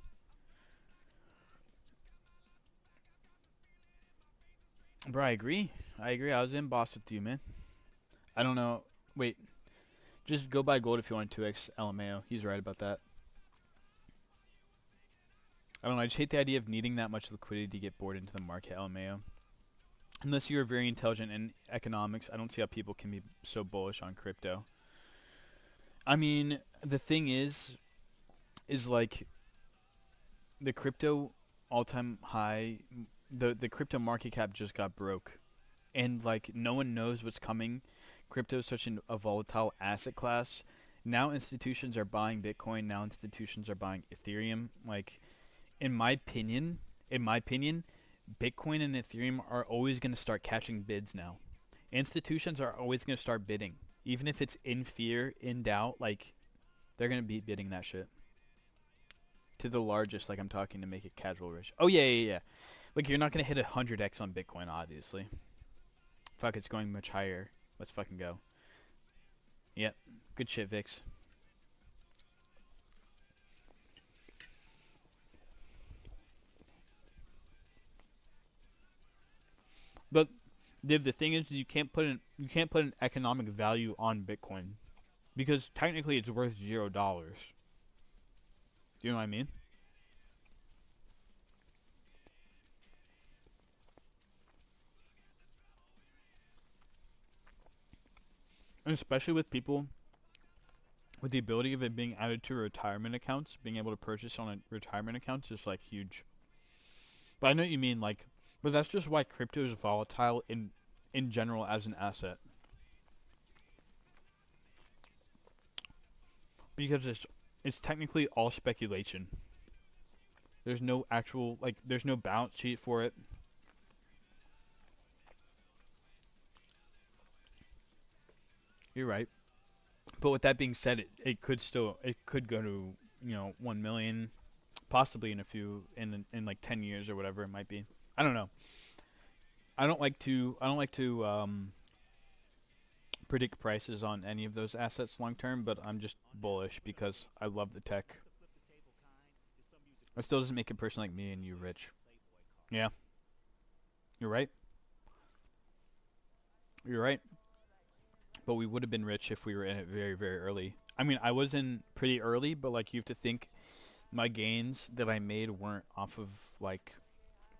[SPEAKER 1] Bro, I agree. I agree. I was in boss with you, man. I don't know. Wait, just go buy gold if you want 2x LMAO. He's right about that. I don't know. I just hate the idea of needing that much liquidity to get bored into the market LMAO. Unless you're very intelligent in economics, I don't see how people can be so bullish on crypto. I mean, the thing is like the crypto all-time high, the crypto market cap just got broke, and like no one knows what's coming. Crypto is such a volatile asset class. Now institutions are buying Bitcoin. Now institutions are buying Ethereum. Like in my opinion, Bitcoin and Ethereum are always going to start catching bids now. Institutions are always going to start bidding, even if it's in fear, in doubt. Like they're going to be bidding that shit to the largest. Like I'm talking to make it casual rich. Oh yeah, yeah, yeah. Like you're not going to hit 100x on Bitcoin, obviously. Fuck, it's going much higher. Let's fucking go. Yep, good shit, Vix. But Div, the thing is, you can't put an economic value on Bitcoin because technically it's worth $0. Do you know what I mean? And especially with people with the ability of it being added to retirement accounts, being able to purchase on a retirement account is like huge. But I know what you mean, like, but that's just why crypto is volatile in general as an asset because it's technically all speculation. There's no actual there's no balance sheet for it. You're right. But with that being said, it could go to 1 million, possibly in a few in like 10 years or whatever it might be. I don't know. I don't like to predict prices on any of those assets long term, but I'm just bullish because I love the tech. It still doesn't make a person like me and you rich. Yeah, you're right. You're right. But we would have been rich if we were in it very, very early. I mean, I was in pretty early, but like you have to think my gains that I made weren't off of like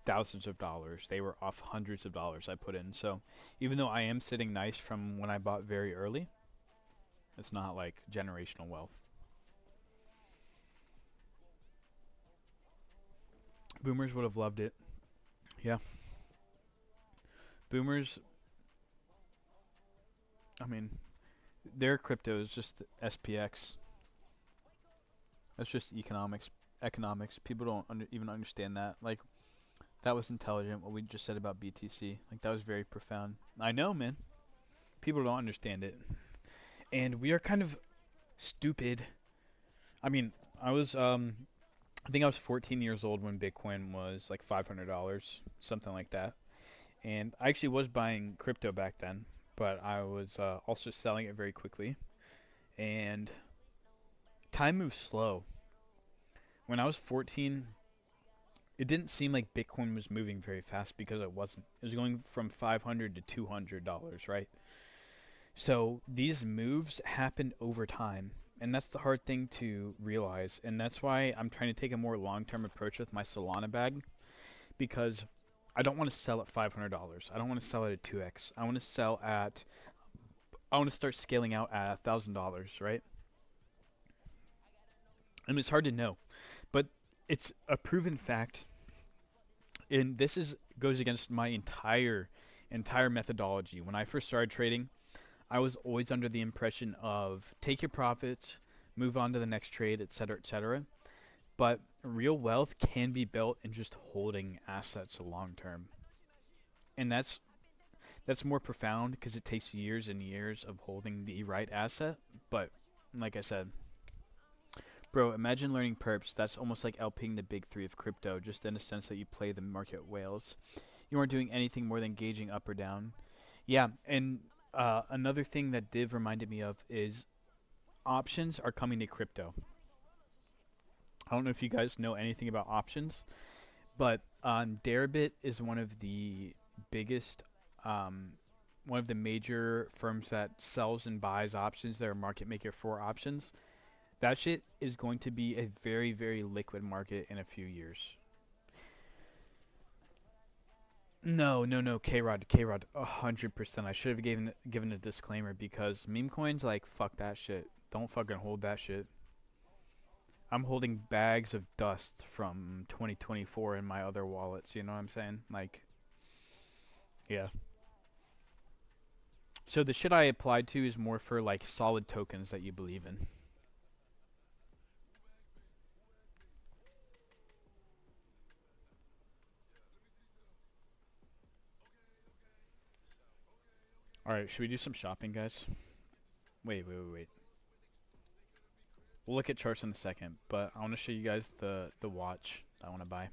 [SPEAKER 1] thousands of dollars. They were off hundreds of dollars I put in. So even though I am sitting nice from when I bought very early, it's not like generational wealth. Boomers would have loved it. Yeah. Boomers, I mean, their crypto is just SPX. That's just economics. Economics. People don't even understand that. Like, that was intelligent, what we just said about BTC. Like, that was very profound. I know, man. People don't understand it. And we are kind of stupid. I mean, I think I was 14 years old when Bitcoin was like $500, something like that. And I actually was buying crypto back then, but I was also selling it very quickly. And time moves slow. When I was 14, it didn't seem like Bitcoin was moving very fast because it wasn't. It was going from 500 to $200, right? So these moves happened over time. And that's the hard thing to realize. And that's why I'm trying to take a more long term approach with my Solana bag because I don't want to sell at $500. I don't want to sell it at 2x. I want to start scaling out at $1,000, right? And it's hard to know, but it's a proven fact. And this is goes against my entire methodology. When I first started trading, I was always under the impression of take your profits, move on to the next trade, etc., etc. But real wealth can be built in just holding assets long term, and that's more profound because it takes years and years of holding the right asset. But like I said, bro, imagine learning perps. That's almost like LPing the big three of crypto, just in a sense that you play the market whales. You aren't doing anything more than gauging up or down. Yeah, and another thing that Div reminded me of is options are coming to crypto. I don't know if you guys know anything about options, but Deribit is one of the biggest. Um,
[SPEAKER 2] one of the major firms that sells and buys options. They're a market maker for options. That shit is going to be a very, very liquid market in a few years. No, no, no, K-Rod, K-Rod, 100%. I should have given a disclaimer because meme coins, like, fuck that shit. Don't fucking hold that shit. I'm holding bags of dust from 2024 in my other wallets. You know what I'm saying? Like, yeah. So the shit I applied to is more for like solid tokens that you believe in. All right, should we do some shopping, guys? Wait, wait, wait, wait. We'll look at charts in a second, but I want to show you guys the watch I want to buy.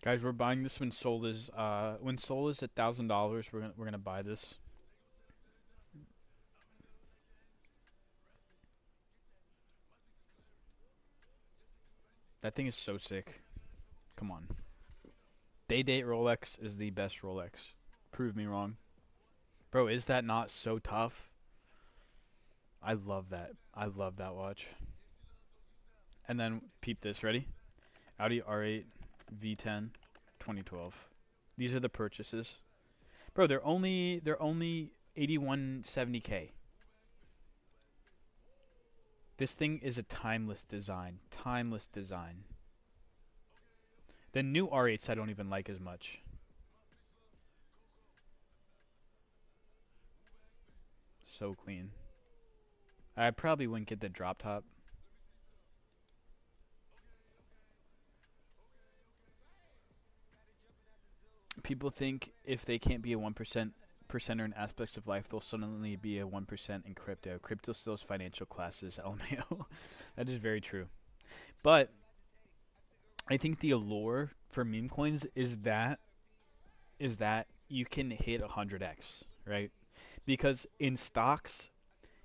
[SPEAKER 2] Guys, we're buying this when Sol is $1,000. We're gonna buy this. That thing is so sick. Come on. Day date Rolex is the best Rolex. Prove me wrong. Bro, is that not so tough? I love that. I love that watch. And then peep this, ready? Audi R8 V10 2012. These are the purchases. Bro, they're only 8170K. This thing is a timeless design. Timeless design. The new R8s I don't even like as much. So clean. I probably wouldn't get the drop top. People think if they can't be a 1% percenter in aspects of life, they'll suddenly be a 1% in crypto. Crypto still has financial classes, LMAO. That is very true. But I think the allure for meme coins is that you can hit 100x, right? Because in stocks,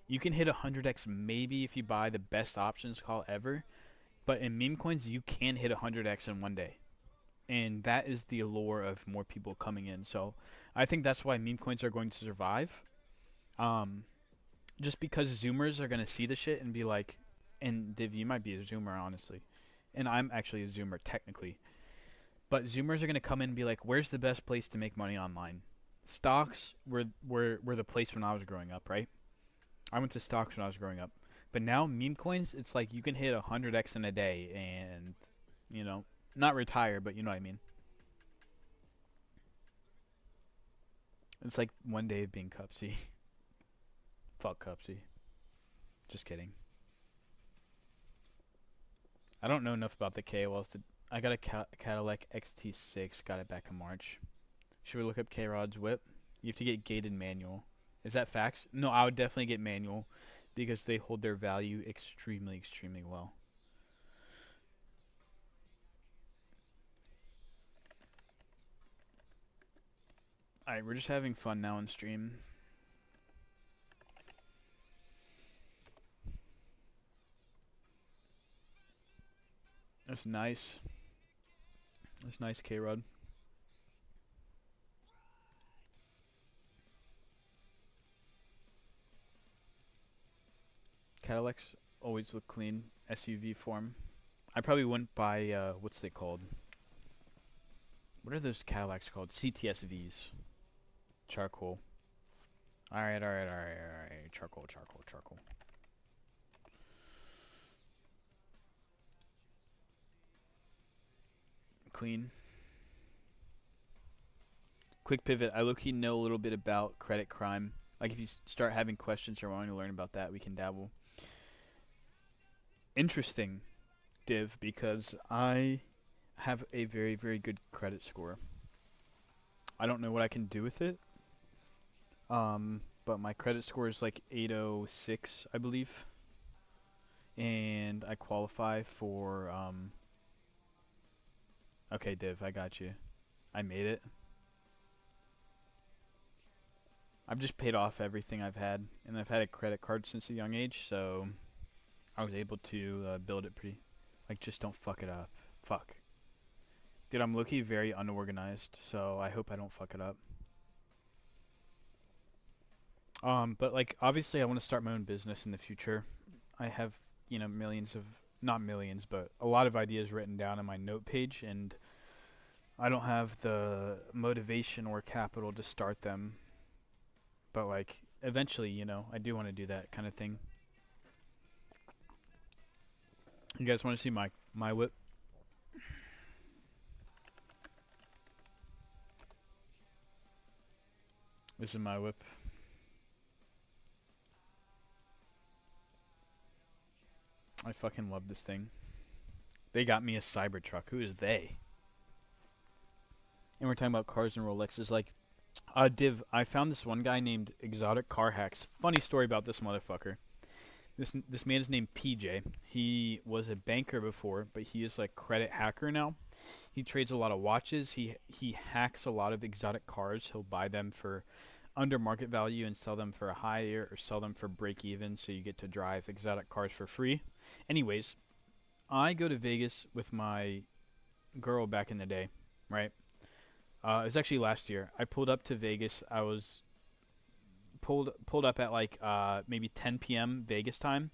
[SPEAKER 2] you can hit 100x maybe if you buy the best options call ever, but in meme coins, you can hit 100x in one day. And that is the allure of more people coming in. So I think that's why meme coins are going to survive. Um, just because Zoomers are gonna see the shit and be like, and Div, you might be a Zoomer honestly, and I'm actually a Zoomer technically, but Zoomers are gonna come in and be like, where's the best place to make money online? Stocks were the place when I was growing up, right? I went to stocks when I was growing up, but now meme coins, it's like you can hit 100x in a day and, you know, not retire, but you know what I mean. It's like one day of being Cupsy. Fuck Cupsy. Just kidding. I don't know enough about the KOLs to. I got a Cadillac XT6. Got it back in March. Should we look up K Rod's whip? You have to get gated manual. Is that facts? No, I would definitely get manual because they hold their value extremely, extremely well. Alright, we're just having fun now on stream. That's nice. That's nice, K Rod. Cadillacs always look clean. SUV form. I probably wouldn't buy, what's they called? What are those Cadillacs called? CTSVs. Charcoal. Alright, alright, alright, alright. Charcoal, charcoal, charcoal. Clean. Quick pivot. I look, you know a little bit about credit crime. Like if you start having questions or wanting to learn about that, we can dabble. Interesting, Div, because I have a very, very good credit score. I don't know what I can do with it. But my credit score is like 806, I believe, and I qualify for Okay, Div, I got you. I made it. I've just paid off everything I've had, and I've had a credit card since a young age, so I was able to build it pretty. Like, just don't fuck it up. Fuck. Dude, I'm looking very unorganized, so I hope I don't fuck it up. But like, obviously, I want to start my own business in the future. I have, millions of, not millions, but a lot of ideas written down on my note page, and I don't have the motivation or capital to start them. But like, eventually, I do want to do that kind of thing. You guys want to see my whip? This is my whip. I fucking love this thing. They got me a Cybertruck. Who is they? And we're talking about cars and Rolexes. Like, Div, I found this one guy named Exotic Car Hacks. Funny story about this motherfucker. This man is named PJ. He was a banker before, but he is like credit hacker now. He trades a lot of watches. He hacks a lot of exotic cars. He'll buy them for under market value and sell them for a higher or sell them for break even, so you get to drive exotic cars for free. Anyways, I go to Vegas with my girl back in the day, right? It was actually last year. I pulled up to Vegas. I was pulled up at like maybe 10 p.m. Vegas time.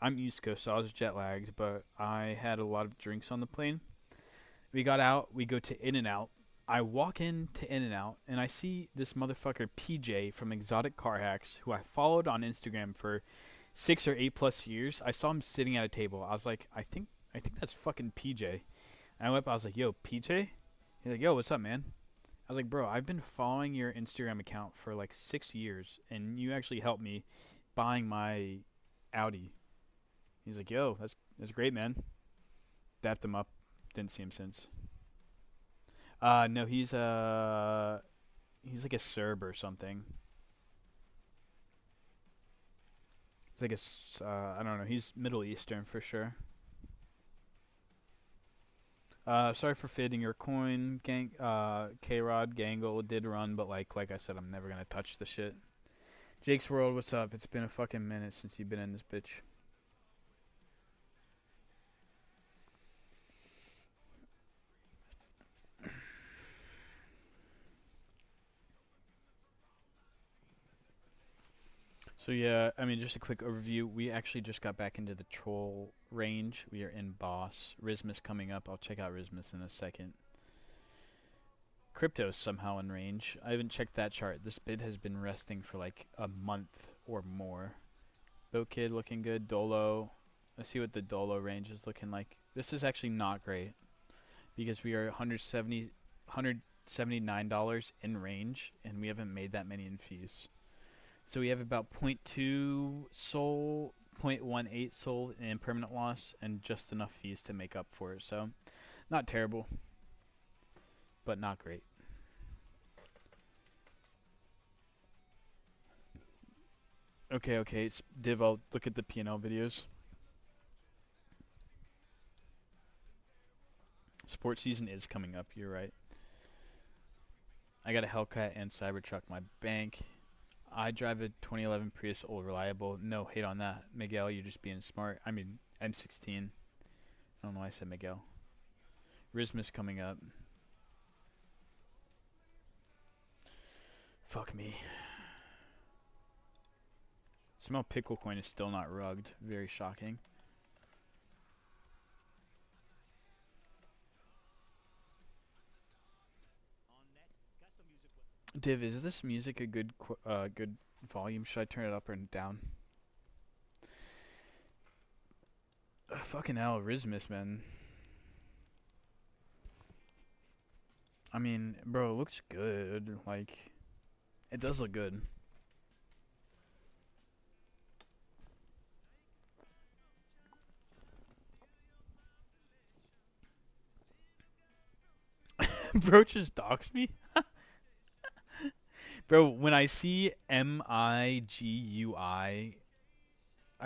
[SPEAKER 2] I'm East Coast, so I was jet lagged, but I had a lot of drinks on the plane. We got out. We go to In-N-Out. I walk into In-N-Out, and I see this motherfucker PJ from Exotic Car Hacks, who I followed on Instagram for 6 or 8 plus years. I saw him sitting at a table. I was like, I think that's fucking PJ. And I went up. I was like, yo, PJ. He's like, yo, what's up, man? I was like, bro, I've been following your Instagram account for like 6 years, and you actually helped me buying my Audi. He's like, yo, that's great, man. Dapped him up. Didn't see him since. No, he's like a Serb or something. He's like I don't know. He's Middle Eastern for sure. Sorry for fading your coin, gang. K-Rod Gangle did run, but like I said, I'm never gonna touch the shit. Jake's World, what's up? It's been a fucking minute since you've been in this bitch. So yeah, I mean, just a quick overview. We actually just got back into the troll range. We are in boss. Rismus coming up. I'll check out Rismus in a second. Crypto's somehow in range. I haven't checked that chart. This bid has been resting for like a month or more. Boat Kid looking good. Dolo. Let's see what the Dolo range is looking like. This is actually not great because we are $179 in range, and we haven't made that many in fees. So we have about 0.2 SOL, 0.18 SOL in permanent loss, and just enough fees to make up for it. So, not terrible, but not great. Okay. Div, I'll look at the P&L videos. Sports season is coming up, you're right. I got a Hellcat and Cybertruck, my bank. I drive a 2011 Prius old reliable. No hate on that. Miguel, you're just being smart. I mean, M16. I don't know why I said Miguel. Rismus coming up. Fuck me. Somehow Pickle Coin is still not rugged. Very shocking. Div, is this music a good good volume? Should I turn it up or down? Fucking hell, Rismus, man. I mean, bro, it looks good. Like, it does look good. Bro just doxed me? Bro, when I see Migui, I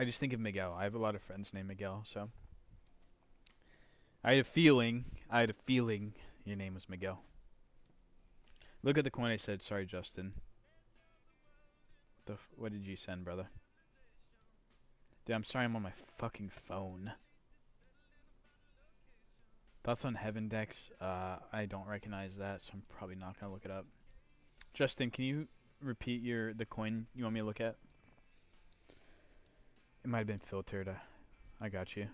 [SPEAKER 2] just think of Miguel. I have a lot of friends named Miguel, so I had a feeling your name was Miguel. Look at the coin I said. Sorry, Justin. What did you send, brother? Dude, I'm sorry I'm on my fucking phone. Thoughts on Heaven Dex? I don't recognize that, so I'm probably not gonna look it up. Justin, can you repeat the coin you want me to look at? It might have been filtered. I got you.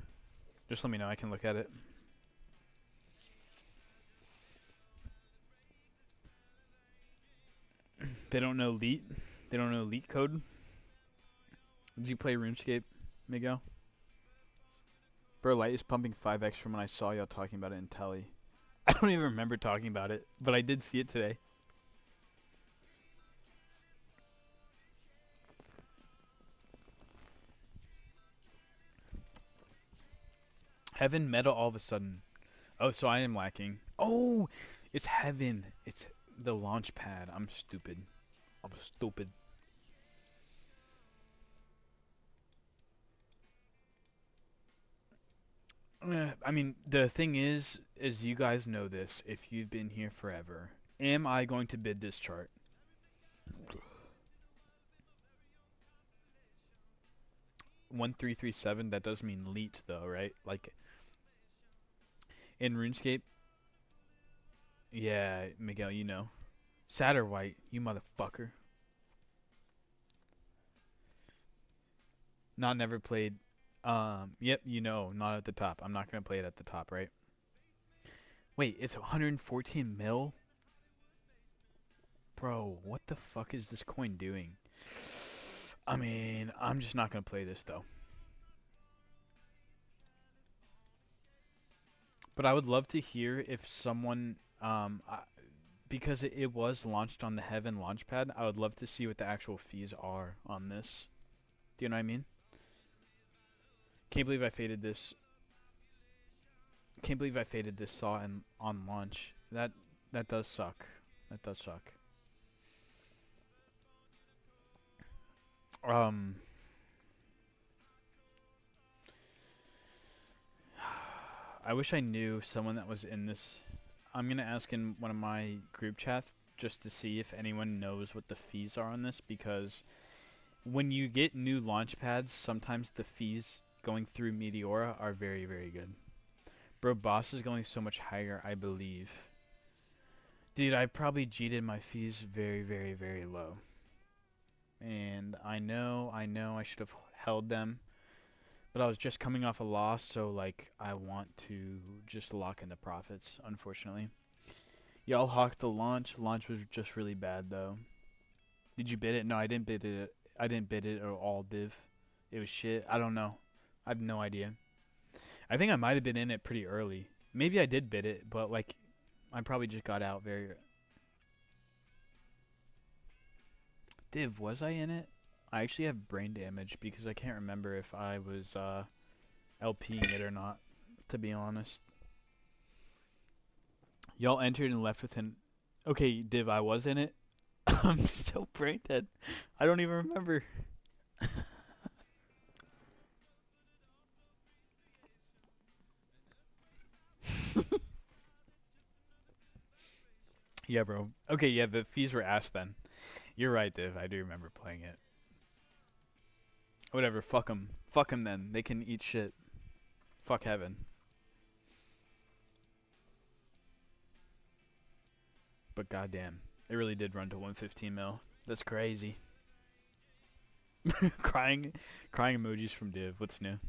[SPEAKER 2] Just let me know. I can look at it. They don't know Leet. They don't know Leet code. Did you play RuneScape, Miguel? Bro, Light is pumping 5x from when I saw y'all talking about it in Telly. I don't even remember talking about it, but I did see it today. Heaven meta all of a sudden. Oh, so I am lacking. Oh, it's Heaven. It's the launch pad. I'm stupid. I'm stupid. I mean, the thing is you guys know this if you've been here forever. Am I going to bid this chart? 1337, that does mean Leet though, right? Like in RuneScape. Yeah, Miguel, you know. Sad or white, you motherfucker. Not never played. Yep, you know, not at the top. I'm not gonna play it at the top, right? Wait, it's 114 mil? Bro, what the fuck is this coin doing? I mean, I'm just not gonna play this though. But I would love to hear if someone, because it was launched on the Heaven Launchpad, I would love to see what the actual fees are on this. Do you know what I mean? Can't believe I faded this. Can't believe I faded this saw on launch. That does suck. That does suck. I wish I knew someone that was in this. I'm gonna ask in one of my group chats just to see if anyone knows what the fees are on this, because when you get new launch pads, sometimes the fees going through Meteora are very, very good. Bro, boss is going so much higher, I believe. Dude, I probably cheated my fees very, very, very low. And I know I should have held them. But I was just coming off a loss, so like I want to just lock in the profits, unfortunately. Y'all hawked the launch. Launch was just really bad though. Did you bid it? No, I didn't bid it. I didn't bid it at all, Div. It was shit. I don't know. I have no idea. I think I might have been in it pretty early. Maybe I did bid it, but like I probably just got out very. Div, was I in it? I actually have brain damage because I can't remember if I was LPing it or not, to be honest. Y'all entered and left within. Okay, Div, I was in it. I'm still brain dead. I don't even remember. Yeah, bro. Okay, yeah, the fees were asked then. You're right, Div. I do remember playing it. Whatever, fuck them. Fuck them then. They can eat shit. Fuck Heaven. But goddamn, it really did run to 115 mil. That's crazy. crying emojis from Div. What's new?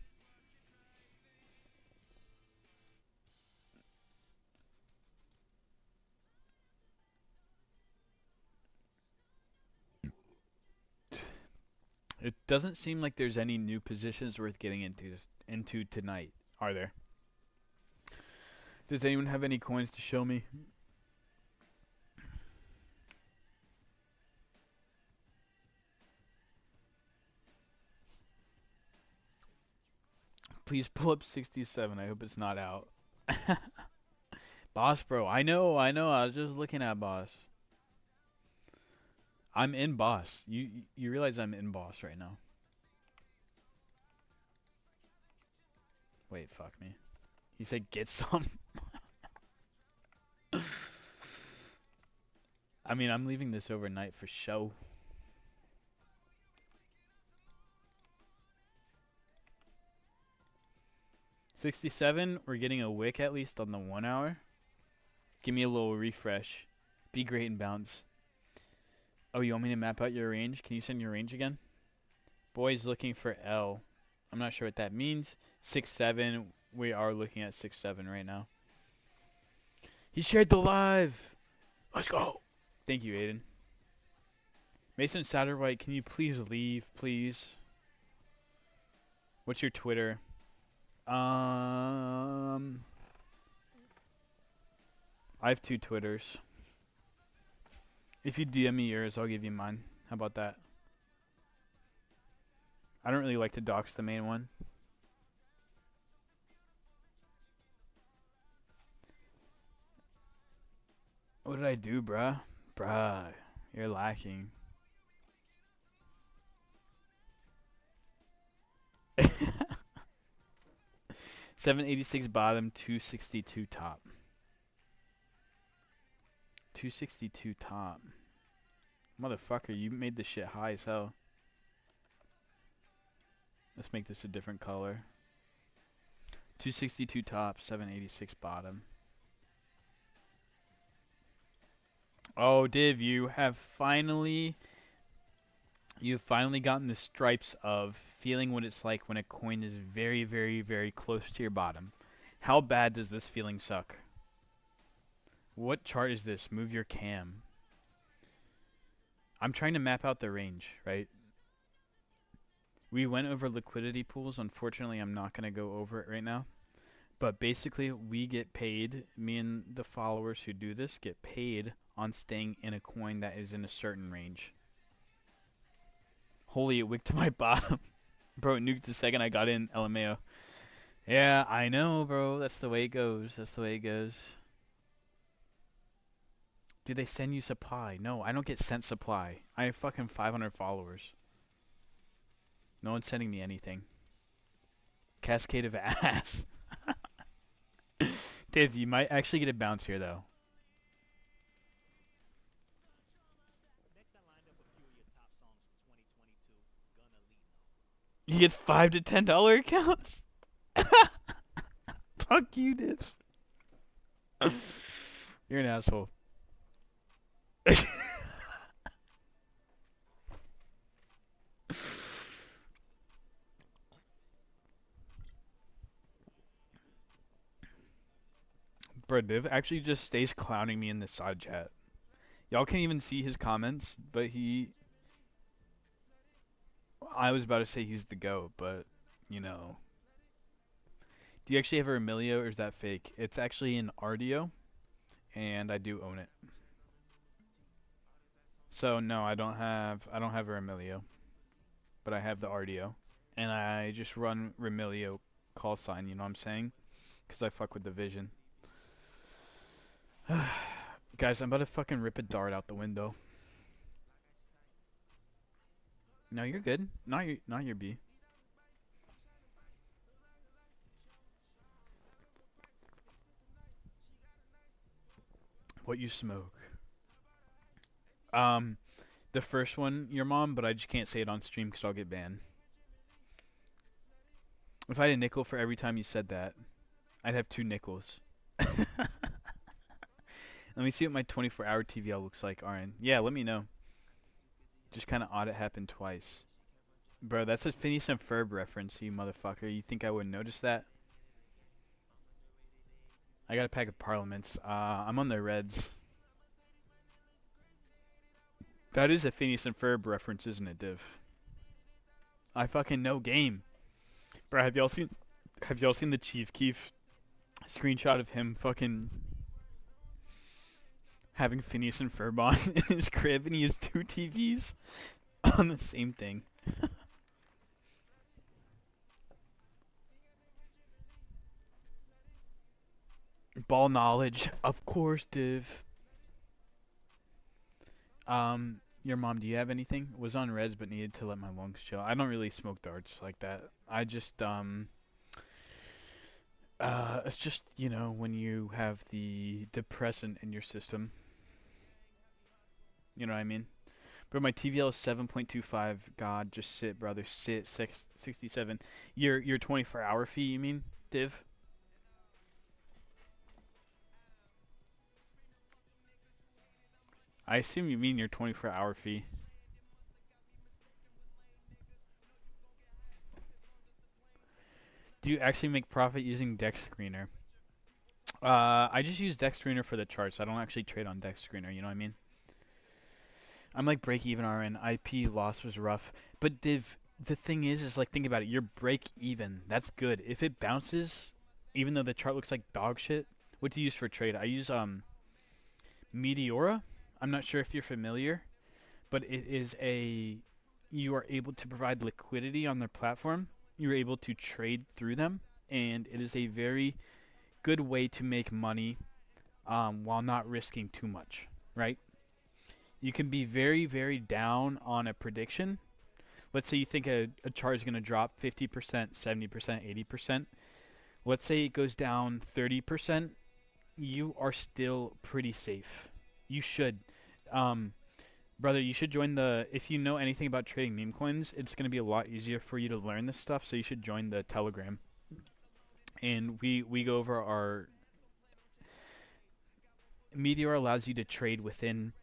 [SPEAKER 2] It doesn't seem like there's any new positions worth getting into tonight, are there? Does anyone have any coins to show me? Please pull up 67. I hope it's not out. Boss, bro. I know. I was just looking at Boss. I'm in Boss. You realize I'm in Boss right now. Wait, fuck me. He said get some. I mean, I'm leaving this overnight for show. 67. We're getting a wick at least on the 1 hour. Give me a little refresh. Be great and bounce. Oh, you want me to map out your range? Can you send your range again? Boys looking for L. I'm not sure what that means. 6'7". We are looking at 6'7" right now. He shared the live. Let's go. Thank you, Aiden. Mason Satterwhite, can you please leave, please? What's your Twitter? I have 2 Twitters. If you DM me yours, I'll give you mine. How about that? I don't really like to dox the main one. What did I do, bruh? Bruh, you're lacking. $786 bottom, 262 top. 262 top. Motherfucker, you made this shit high as hell. Let's make this a different color. 262 top, 786 bottom. Oh, Div, you've finally gotten the stripes of feeling what it's like when a coin is very, very, very close to your bottom. How bad does this feeling suck? What chart is this? Move your cam. I'm trying to map out the range, right? We went over liquidity pools. Unfortunately, I'm not going to go over it right now. But basically, we get paid, me and the followers who do this get paid on staying in a coin that is in a certain range. Holy, it wicked to my bottom. Bro, it nuked the second I got in LMAO. Yeah, I know, bro. That's the way it goes. That's the way it goes. Do they send you supply? No, I don't get sent supply. I have fucking 500 followers. No one's sending me anything. Cascade of ass. Dave, you might actually get a bounce here, though. You get $5 to $10 accounts. Fuck you, Div. You're an asshole. Bro, Div actually just stays clowning me in the side chat. Y'all can't even see his comments, but I was about to say he's the GOAT, but, you know. Do you actually have a Remilio, or is that fake? It's actually an RDO, and I do own it. So, no, I don't have a Remilio, but I have the RDO. And I just run Remilio call sign, you know what I'm saying? Because I fuck with the vision. Guys, I'm about to fucking rip a dart out the window. No, you're good. Not your B. What you smoke? The first one, your mom, but I just can't say it on stream because I'll get banned. If I had a nickel for every time you said that, I'd have 2 nickels. Let me see what my 24-hour TVL looks like, Arn. Yeah, let me know. Just kind of odd it happened twice. Bro, that's a Phineas and Ferb reference, you motherfucker. You think I wouldn't notice that? I got a pack of Parliaments. I'm on the Reds. That is a Phineas and Ferb reference, isn't it, Div? I fucking know game. Bro, have y'all seen the Chief Keef screenshot of him fucking having Phineas and Ferb on in his crib, and he has 2 TVs on the same thing? Ball knowledge, of course, Div. Your mom, do you have anything? Was on Reds but needed to let my lungs chill. I don't really smoke darts like that. I just it's just, you know, when you have the depressant in your system. You know what I mean? Bro, my TVL is 7.25. God, just sit, brother. Sit. 67. Your 24-hour fee, you mean, Div? I assume you mean your 24-hour fee. Do you actually make profit using Dex Screener? I just use Dex Screener for the charts. I don't actually trade on Dex Screener, you know what I mean? I'm like break even RN. IP loss was rough. But Div, the thing is like think about it. You're break even. That's good. If it bounces, even though the chart looks like dog shit, what do you use for trade? I use Meteora. I'm not sure if you're familiar, but it is a you are able to provide liquidity on their platform. You're able to trade through them, and it is a very good way to make money while not risking too much, right? You can be very, very down on a prediction. Let's say you think a chart is going to drop 50%, 70%, 80%. Let's say it goes down 30%. You are still pretty safe. You should. Brother, you should join the. If you know anything about trading meme coins, it's going to be a lot easier for you to learn this stuff, so you should join the Telegram. And we go over our. Meteor allows you to trade within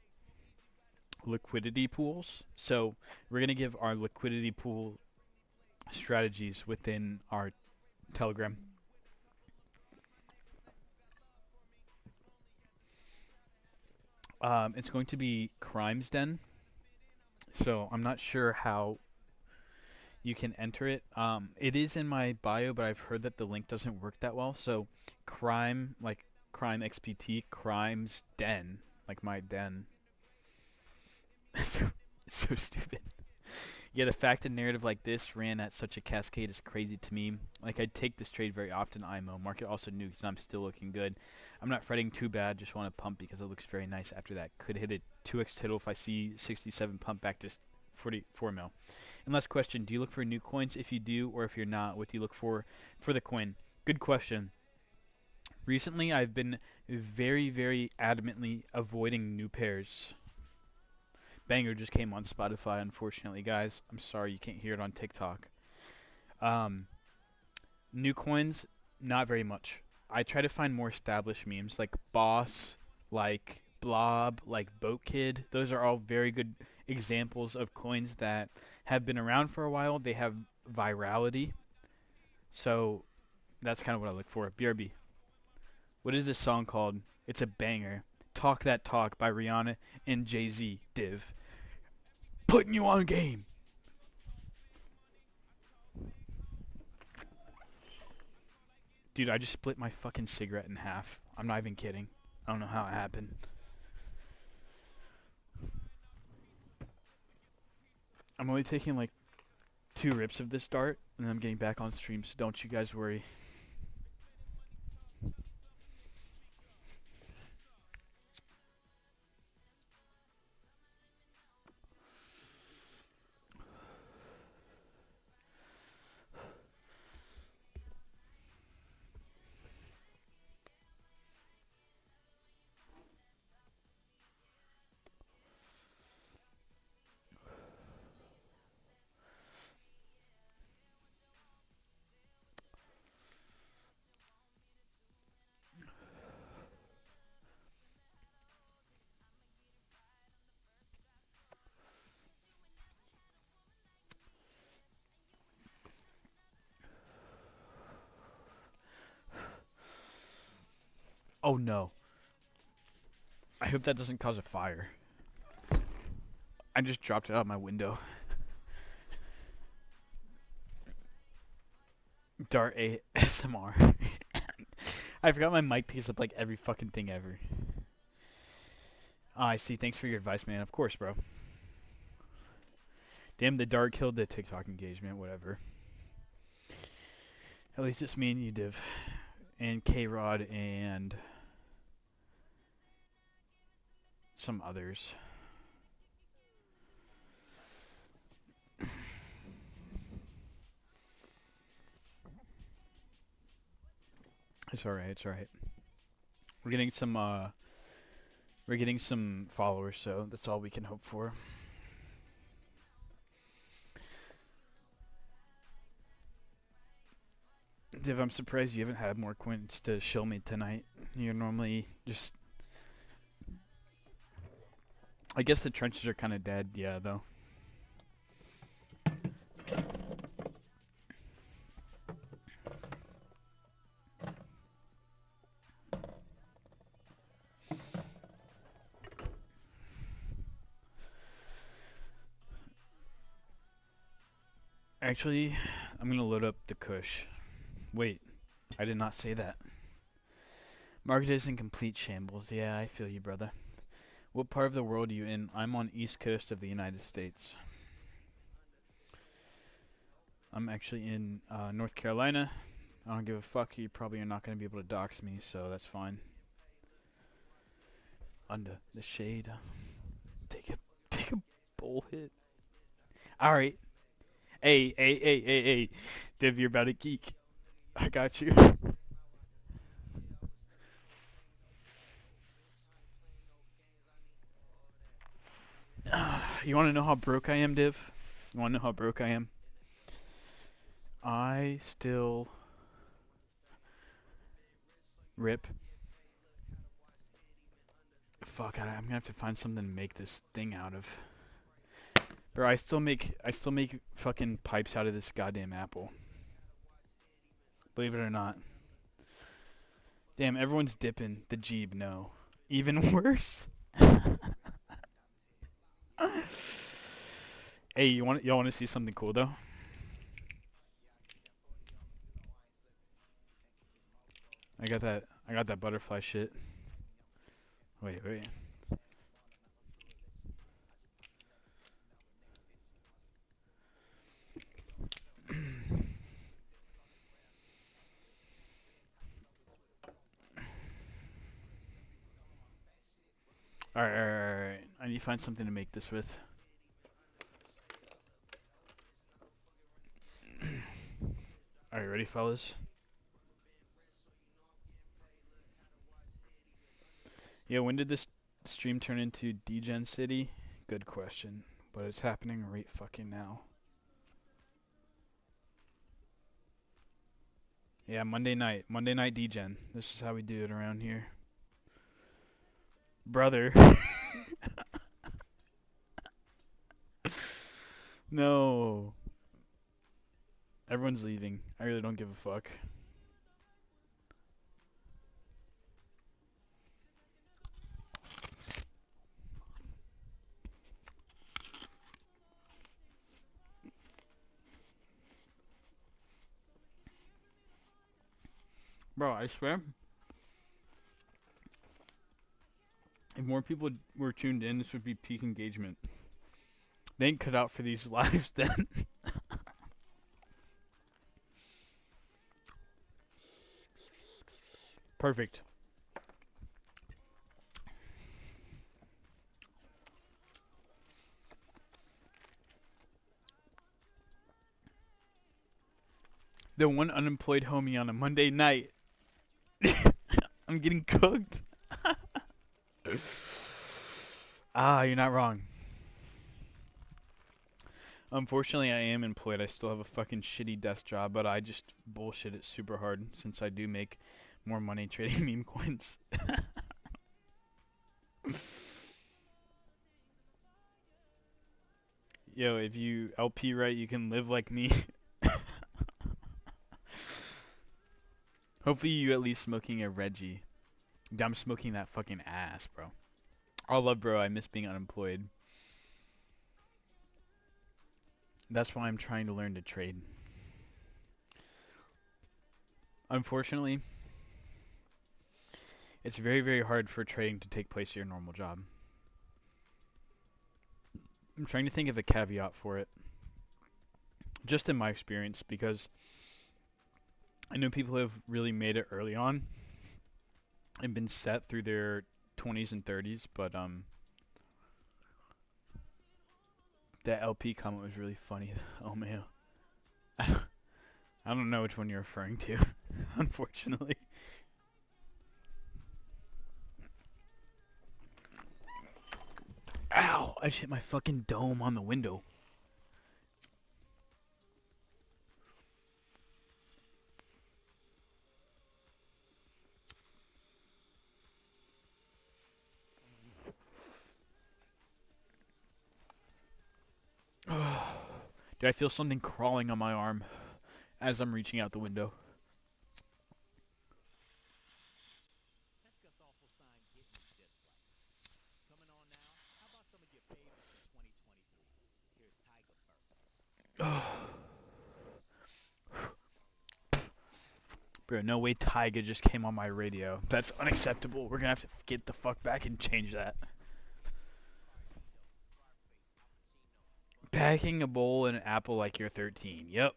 [SPEAKER 2] liquidity pools. So we're going to give our liquidity pool strategies within our Telegram. It's going to be Crimes Den. So I'm not sure how you can enter it. It is in my bio, but I've heard that the link doesn't work that well. So crime, like crime XPT, Crimes Den, like my den. so stupid. Yeah, the fact a narrative like this ran at such a cascade is crazy to me. Like, I'd take this trade very often, IMO. Market also nuked, and I'm still looking good. I'm not fretting too bad, just want to pump because it looks very nice after that. Could hit a 2x title if I see 67 pump back to 44 mil. And last question, do you look for new coins? If you do, or if you're not, what do you look for the coin? Good question. Recently, I've been very, very adamantly avoiding new pairs. Banger just came on Spotify, unfortunately, guys. I'm sorry you can't hear it on TikTok. New coins, not very much. I try to find more established memes like Boss, like Blob, like Boat Kid. Those are all very good examples of coins that have been around for a while. They have virality. So that's kind of what I look for. BRB. What is this song called? It's a banger. Talk That Talk by Rihanna and Jay-Z. Div. Putting you on game. Dude, I just split my fucking cigarette in half. I'm not even kidding. I don't know how it happened. I'm only taking like 2 rips of this dart, and then I'm getting back on stream, so don't you guys worry. Oh no. I hope that doesn't cause a fire. I just dropped it out my window. Dart ASMR. I forgot my mic picks up like every fucking thing ever. I see. Thanks for your advice, man. Of course, bro. Damn, the dart killed the TikTok engagement. Whatever. At least it's me and you, Div. And K-Rod and some others. It's alright, it's alright. We're getting some followers, so that's all we can hope for. Div, I'm surprised you haven't had more coins to show me tonight. You're normally just I guess the trenches are kind of dead, yeah, though. Actually, I'm gonna load up the Kush. Wait, I did not say that. Market is in complete shambles. Yeah, I feel you, brother. What part of the world are you in? I'm on East Coast of the United States. I'm actually in North Carolina. I don't give a fuck. You probably are not going to be able to dox me, so that's fine. Under the shade. Take a bowl hit. Alright. Hey. Div, you're about to geek. I got you. You want to know how broke I am, Div? You want to know how broke I am? I still rip. Fuck, I'm gonna have to find something to make this thing out of. Bro, I still make fucking pipes out of this goddamn apple. Believe it or not. Damn, everyone's dipping. The Jeeb, no. Even worse. Hey, y'all want to see something cool though? I got that butterfly shit. Wait. Alright. I need to find something to make this with. Alright, ready, fellas? Yeah, when did this stream turn into Degen City? Good question. But it's happening right fucking now. Yeah, Monday night Degen. This is how we do it around here. Brother. No. Everyone's leaving. I really don't give a fuck. Bro, I swear. If more people were tuned in, this would be peak engagement. They ain't cut out for these lives then. Perfect. The one unemployed homie on a Monday night. I'm getting cooked. You're not wrong. Unfortunately, I am employed. I still have a fucking shitty desk job, but I just bullshit it super hard since I do make more money trading meme coins. Yo, if you LP right, you can live like me. Hopefully you at least smoking a Reggie. I'm smoking that fucking ass, bro. I love, bro. I miss being unemployed. That's why I'm trying to learn to trade. Unfortunately, it's very, very hard for trading to take place at your normal job. I'm trying to think of a caveat for it. Just in my experience, because I know people who have really made it early on and been set through their 20s and 30s, but that LP comment was really funny. Oh man, I don't know which one you're referring to, unfortunately. Ow! I just hit my fucking dome on the window. Do I feel something crawling on my arm as I'm reaching out the window? Bro, no way Tyga just came on my radio. That's unacceptable. We're gonna have to get the fuck back and change that. Packing a bowl and an apple like you're 13. Yep.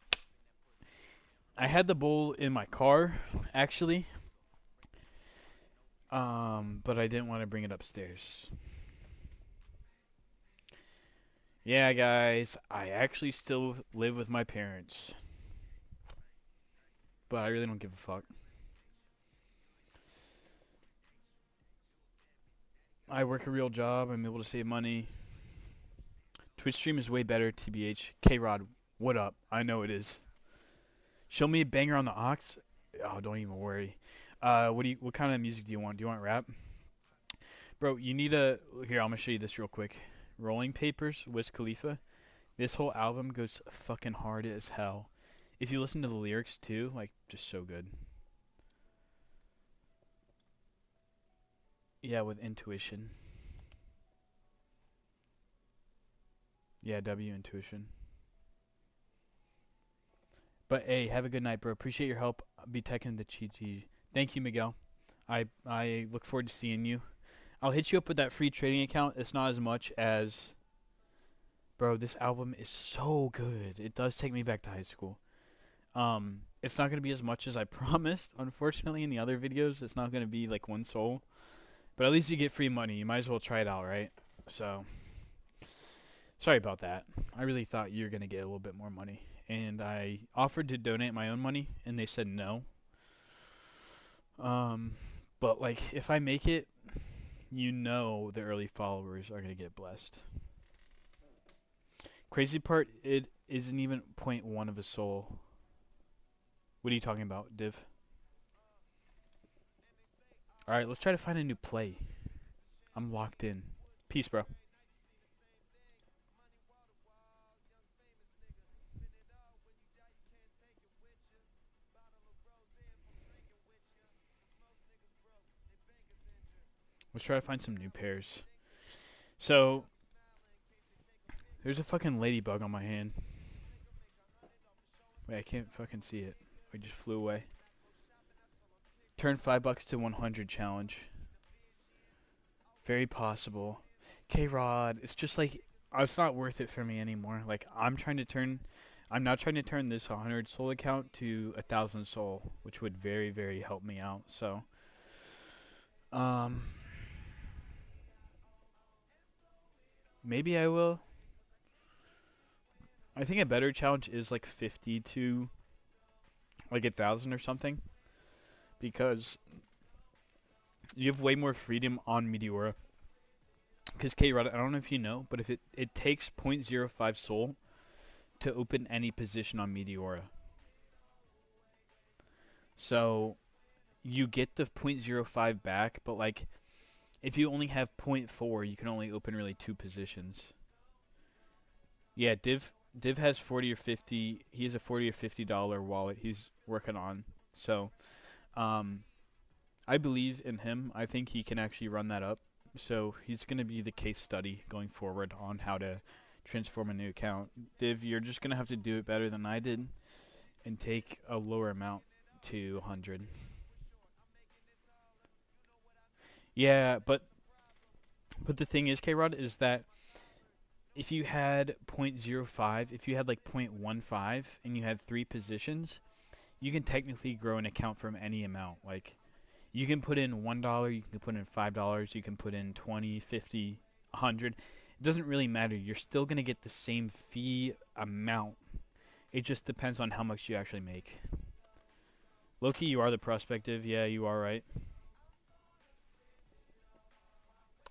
[SPEAKER 2] I had the bowl in my car, actually. But I didn't want to bring it upstairs. Yeah, guys, I actually still live with my parents. But I really don't give a fuck. I work a real job. I'm able to save money. Twitch stream is way better, TBH. K-Rod, what up? I know it is. Show me a banger on the aux. Oh, don't even worry. What kind of music do you want? Do you want rap? Bro, you need a... Here, I'm gonna show you this real quick. Rolling Papers, Wiz Khalifa. This whole album goes fucking hard as hell. If you listen to the lyrics too, like, just so good. Yeah, with Intuition. Yeah, W Intuition. But hey, have a good night, bro. Appreciate your help. I'll be taking the Chi. Thank you, Miguel. I look forward to seeing you. I'll hit you up with that free trading account. It's not as much as... Bro, this album is so good. It does take me back to high school. It's not going to be as much as I promised, unfortunately, in the other videos. It's not going to be like one soul. But at least you get free money. You might as well try it out, right? So, sorry about that. I really thought you were going to get a little bit more money. And I offered to donate my own money, and they said no. But, like, if I make it, you know the early followers are going to get blessed. Crazy part, it isn't even 0.1 of a soul. What are you talking about, Div? Alright, let's try to find a new play. I'm locked in. Peace, bro. Let's try to find some new pairs. So, there's a fucking ladybug on my hand. Wait, I can't fucking see it. It just flew away. Turn $5 to 100 challenge. Very possible. K-Rod, it's just like, it's not worth it for me anymore. Like, I'm now trying to turn this 100 soul account to 1,000 soul, which would very, very help me out. So, maybe I will. I think a better challenge is like 50 to like 1,000 or something, because you have way more freedom on Meteora. Because K-Rod, I don't know if you know, but if it takes 0.05 soul to open any position on Meteora. So you get the 0.05 back, but like if you only have 0.4, you can only open really 2 positions. Yeah, Div has 40 or 50. He has a $40 or $50 wallet he's working on. So, I believe in him. I think he can actually run that up. So he's going to be the case study going forward on how to transform a new account. Div, you're just going to have to do it better than I did and take a lower amount to 100. Yeah, but the thing is, K-Rod, is that if you had 0.05, if you had like 0.15 and you had 3 positions, you can technically grow an account from any amount. Like, you can put in $1, you can put in $5, you can put in 20, 50, 100. It doesn't really matter. You're still going to get the same fee amount. It just depends on how much you actually make. Loki, you are the prospective. Yeah, you are right.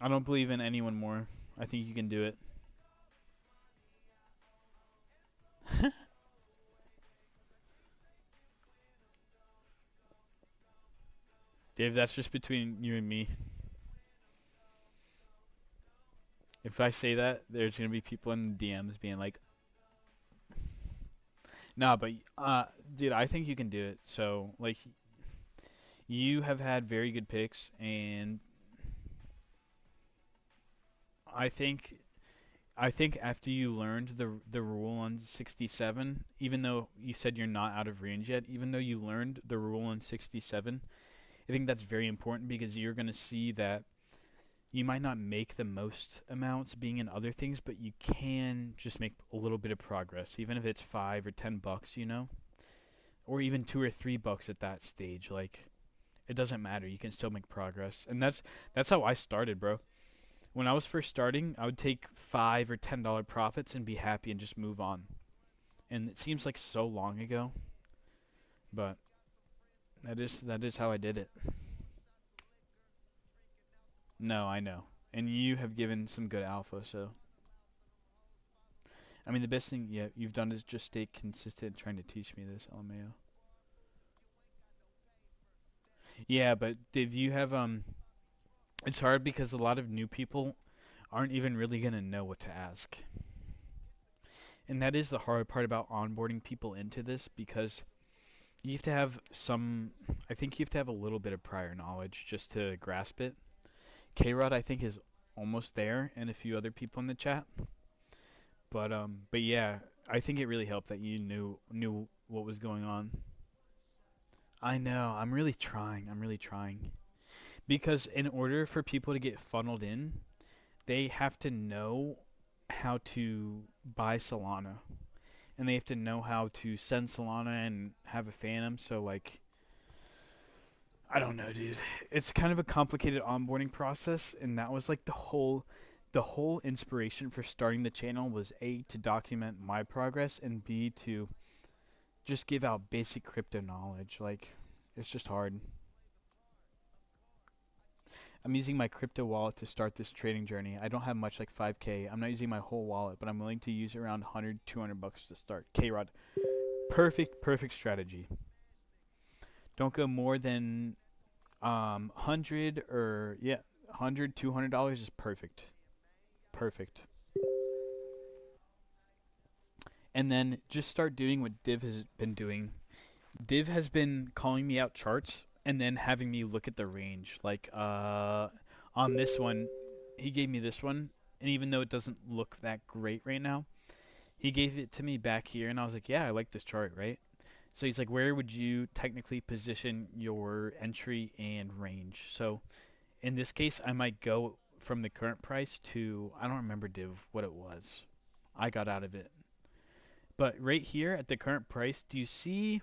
[SPEAKER 2] I don't believe in anyone more. I think you can do it. Dave, that's just between you and me. If I say that, there's going to be people in the DMs being like, Nah, but dude, I think you can do it. So like, you have had very good picks, and I think I think after you learned the rule on 67, even though you said you're not out of range yet, even though you learned the rule on 67, I think that's very important because you're going to see that you might not make the most amounts being in other things, but you can just make a little bit of progress, even if it's $5 or $10, or even $2 or $3 at that stage. Like, it doesn't matter. You can still make progress, and that's how I started, bro. When I was first starting, I would take $5 or $10 profits and be happy and just move on. And it seems like so long ago, but that is how I did it. No, I know. And you have given some good alpha, so I mean the best thing you've done is just stay consistent trying to teach me this, LMAO. Yeah, but Dave, you have it's hard because a lot of new people aren't even really gonna know what to ask. And that is the hard part about onboarding people into this because you have to have some I think you have to have a little bit of prior knowledge just to grasp it. K-Rod I think is almost there and a few other people in the chat. But yeah, I think it really helped that you knew what was going on. I know. I'm really trying. I'm really trying. Because in order for people to get funneled in, they have to know how to buy Solana. And they have to know how to send Solana and have a Phantom. So, like, I don't know, dude. It's kind of a complicated onboarding process. And that was like the whole inspiration for starting the channel was A, to document my progress, and B, to just give out basic crypto knowledge. Like, it's just hard. I'm using my crypto wallet to start this trading journey. I don't have much, like 5K. I'm not using my whole wallet, but I'm willing to use around 100, $200 to start. K-Rod, perfect strategy. Don't go more than 100 or yeah, 100, $200 is perfect. Perfect. And then just start doing what Div has been doing. Div has been calling me out charts and then having me look at the range. Like on this one, he gave me this one, and even though it doesn't look that great right now, he gave it to me back here, and I was like, yeah, I like this chart, right? So he's like, where would you technically position your entry and range? So in this case, I might go from the current price to, I don't remember, Div, what it was. I got out of it. But right here at the current price, do you see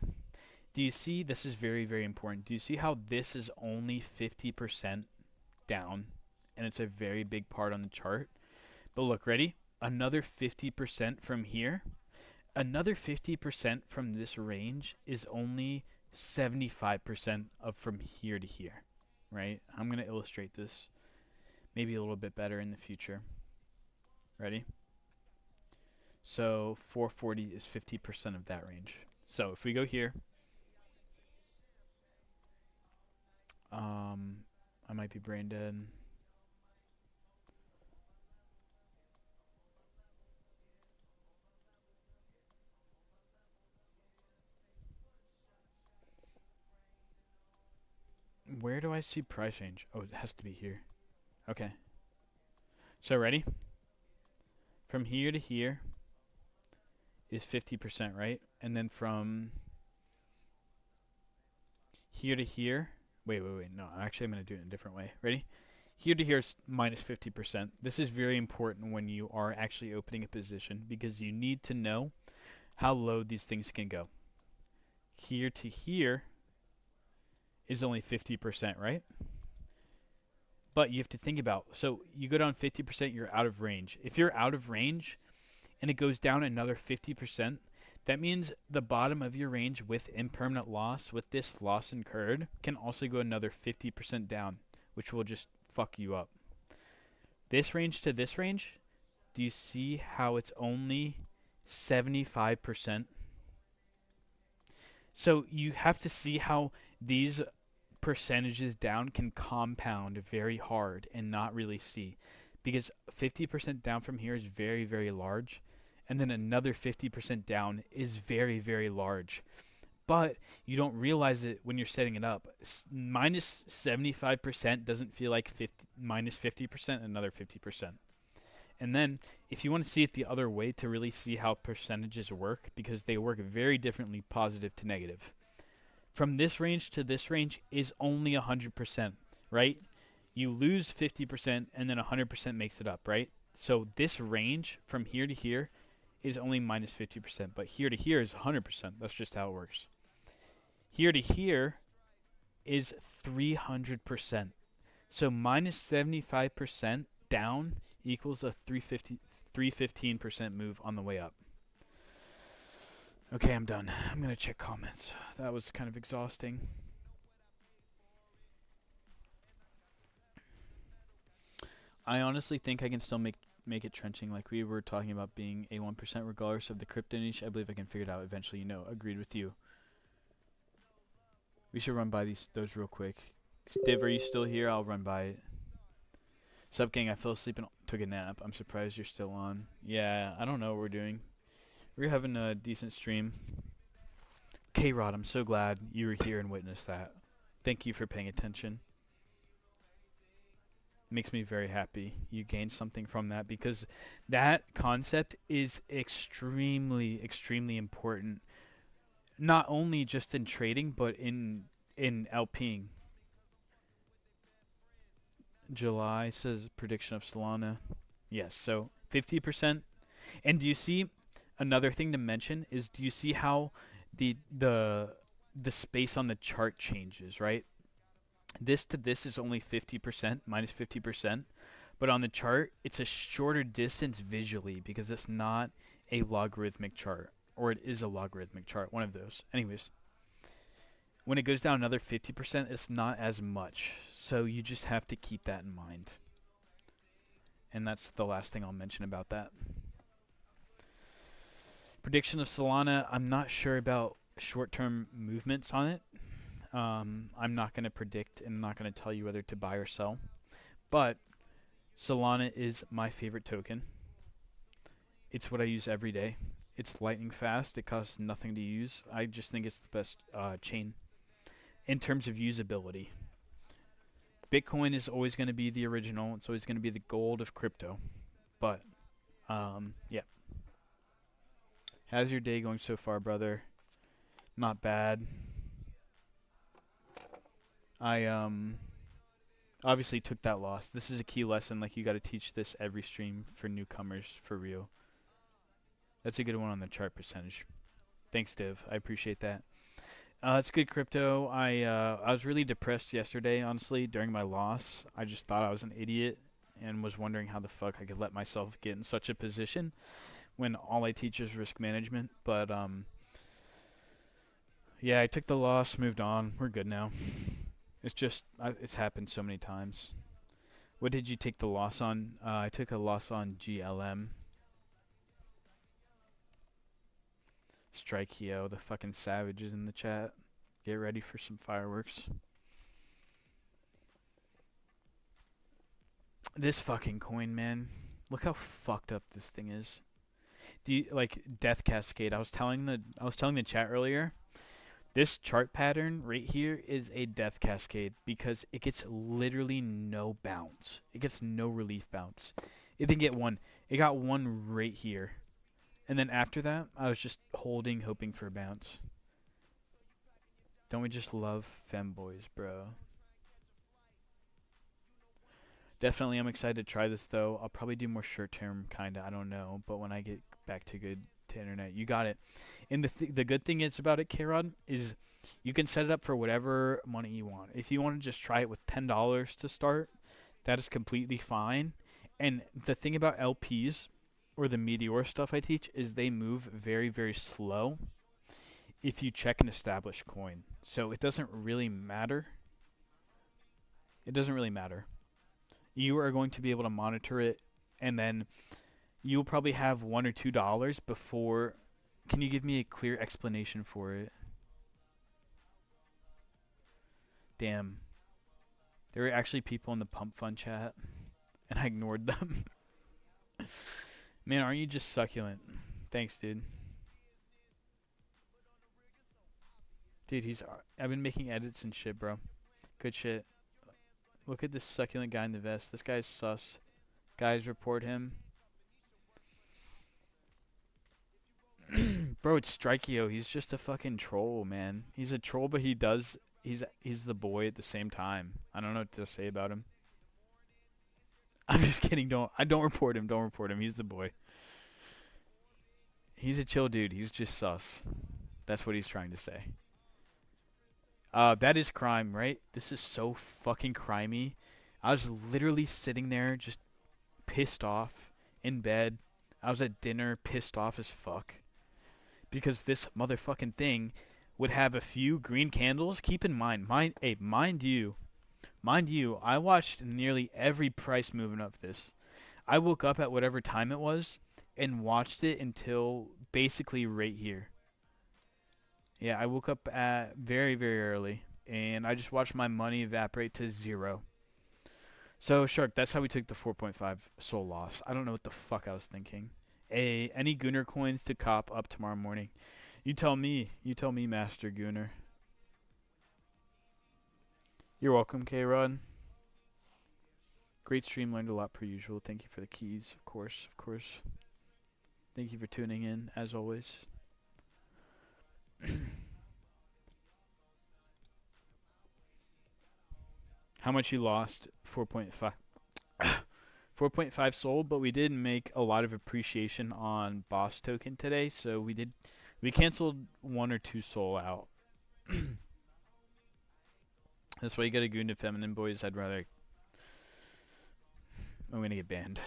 [SPEAKER 2] this is very, very important. Do you see how this is only 50% down, and it's a very big part on the chart? But look, ready? Another 50% from here. Another 50% from this range is only 75% of from here to here, right? I'm going to illustrate this maybe a little bit better in the future. Ready? So 440 is 50% of that range. So if we go here, I might be brain dead. Where do I see price range? Oh, it has to be here. Okay. So ready? From here to here is 50%, right? And then from here to here, wait. No, actually I'm going to do it in a different way. Ready? Here to here is minus 50%. This is very important when you are actually opening a position because you need to know how low these things can go. Here to here is only 50%, right? But you have to think about, so you go down 50%, you're out of range. If you're out of range and it goes down another 50%, that means the bottom of your range with impermanent loss, with this loss incurred, can also go another 50% down, which will just fuck you up. This range to this range, do you see how it's only 75%? So you have to see how these percentages down can compound very hard and not really see, because 50% down from here is very, very large, and then another 50% down is very, very large. But you don't realize it when you're setting it up. Minus 75% doesn't feel like 50%, another 50%. And then if you want to see it the other way to really see how percentages work, because they work very differently, positive to negative. From this range to this range is only 100%, right? You lose 50% and then 100% makes it up, right? So this range from here to here is only minus 50%, but here to here is 100%. That's just how it works. Here to here is 300%. So minus 75% down equals a 315% move on the way up. Okay, I'm done. I'm going to check comments. That was kind of exhausting. I honestly think I can still make it trenching, like we were talking about being a 1% regardless of the crypto niche. I believe I can figure it out eventually. Agreed with you. We should run by those real quick. Div, are you still here? I'll run by it. Sup, gang? I fell asleep and took a nap. I'm surprised you're still on. Yeah, I don't know what we're doing. We're having a decent stream. K-Rod, I'm so glad you were here and witnessed that. Thank you for paying attention. Makes me very happy you gained something from that, because that concept is extremely, extremely important. Not only just in trading, but in LPing. July says prediction of Solana. Yes, so 50%. And do you see another thing to mention is, do you see how the space on the chart changes, right? This to this is only 50%, minus 50%, but on the chart it's a shorter distance visually because it's not a logarithmic chart, or it is a logarithmic chart, one of those. Anyways, when it goes down another 50%, it's not as much. So you just have to keep that in mind. And that's the last thing I'll mention about that. Prediction of Solana, I'm not sure about short-term movements on it. I'm not going to predict and I'm not going to tell you whether to buy or sell. But Solana is my favorite token. It's what I use every day. It's lightning fast. It costs nothing to use. I just think it's the best chain in terms of usability. Bitcoin is always going to be the original. It's always going to be the gold of crypto. But, yeah. How's your day going so far, brother? Not bad. I obviously took that loss. This is a key lesson. Like, you got to teach this every stream for newcomers, for real. That's a good one on the chart percentage. Thanks, Div. I appreciate that. It's good crypto. I was really depressed yesterday, honestly, during my loss. I just thought I was an idiot and was wondering how the fuck I could let myself get in such a position when all I teach is risk management. But, yeah, I took the loss, moved on. We're good now. It's just, it's happened so many times. What did you take the loss on? I took a loss on GLM. Strikeo, the fucking savages in the chat. Get ready for some fireworks. This fucking coin, man. Look how fucked up this thing is. Do you like Death Cascade? I was telling the chat earlier. This chart pattern right here is a Death Cascade because it gets literally no bounce. It gets no relief bounce. It didn't get one. It got one right here. And then after that, I was just holding, hoping for a bounce. Don't we just love femboys, bro? Definitely, I'm excited to try this, though. I'll probably do more short-term, kind of. I don't know. But when I get back to internet, you got it. And the good thing is about it, K-Rod, is you can set it up for whatever money you want. If you want to just try it with $10 to start, that is completely fine. And the thing about LPs, or the Meteor stuff I teach, is they move very, very slow if you check an established coin. So it doesn't really matter. It doesn't really matter. You are going to be able to monitor it, and then you'll probably have $1 or $2 before. Can you give me a clear explanation for it? Damn. There were actually people in the Pump Fund chat, and I ignored them. Man, aren't you just succulent? Thanks, dude. Dude, I've been making edits and shit, bro. Good shit. Look at this succulent guy in the vest. This guy's sus. Guys, report him. Bro, it's Strikio. He's just a fucking troll, man. He's a troll, but he's the boy at the same time. I don't know what to say about him. I'm just kidding. Don't report him. Don't report him. He's the boy. He's a chill dude. He's just sus. That's what he's trying to say. That is crime, right? This is so fucking crimey. I was literally sitting there just pissed off in bed. I was at dinner pissed off as fuck. Because this motherfucking thing would have a few green candles. Keep in mind, mind you, I watched nearly every price movement of this. I woke up at whatever time it was and watched it until basically right here. Yeah, I woke up at very, very early, and I just watched my money evaporate to 0. So, Shark, that's how we took the 4.5 soul loss. I don't know what the fuck I was thinking. Any Gooner coins to cop up tomorrow morning? You tell me, Master Gooner. You're welcome, K-Rod. Great stream, learned a lot per usual. Thank you for the keys, of course. Thank you for tuning in, as always. How much you lost? 4.5. 4.5 sold, but we did make a lot of appreciation on boss token today, so we canceled 1 or 2 soul out. That's why you gotta goon to feminine boys. I'm gonna get banned.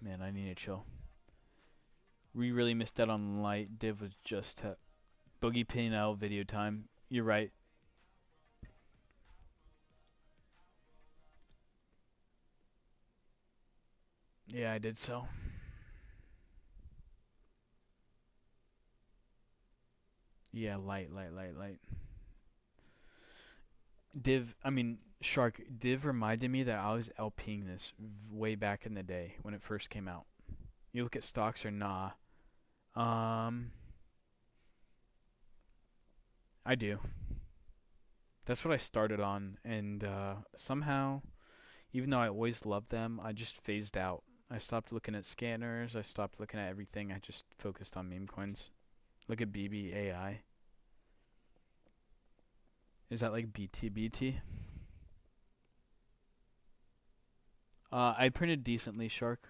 [SPEAKER 2] Man, I need to chill. We really missed out on light. Div was just Boogie P&L video time. You're right. Yeah, I did so. Yeah, light. Shark, Div reminded me that I was LPing this way back in the day when it first came out. You look at stocks or nah. I do. That's what I started on, and somehow, even though I always loved them, I just phased out. I stopped looking at scanners. I stopped looking at everything. I just focused on meme coins. Look at BBAI. Is that like BTBT? I printed decently, Shark.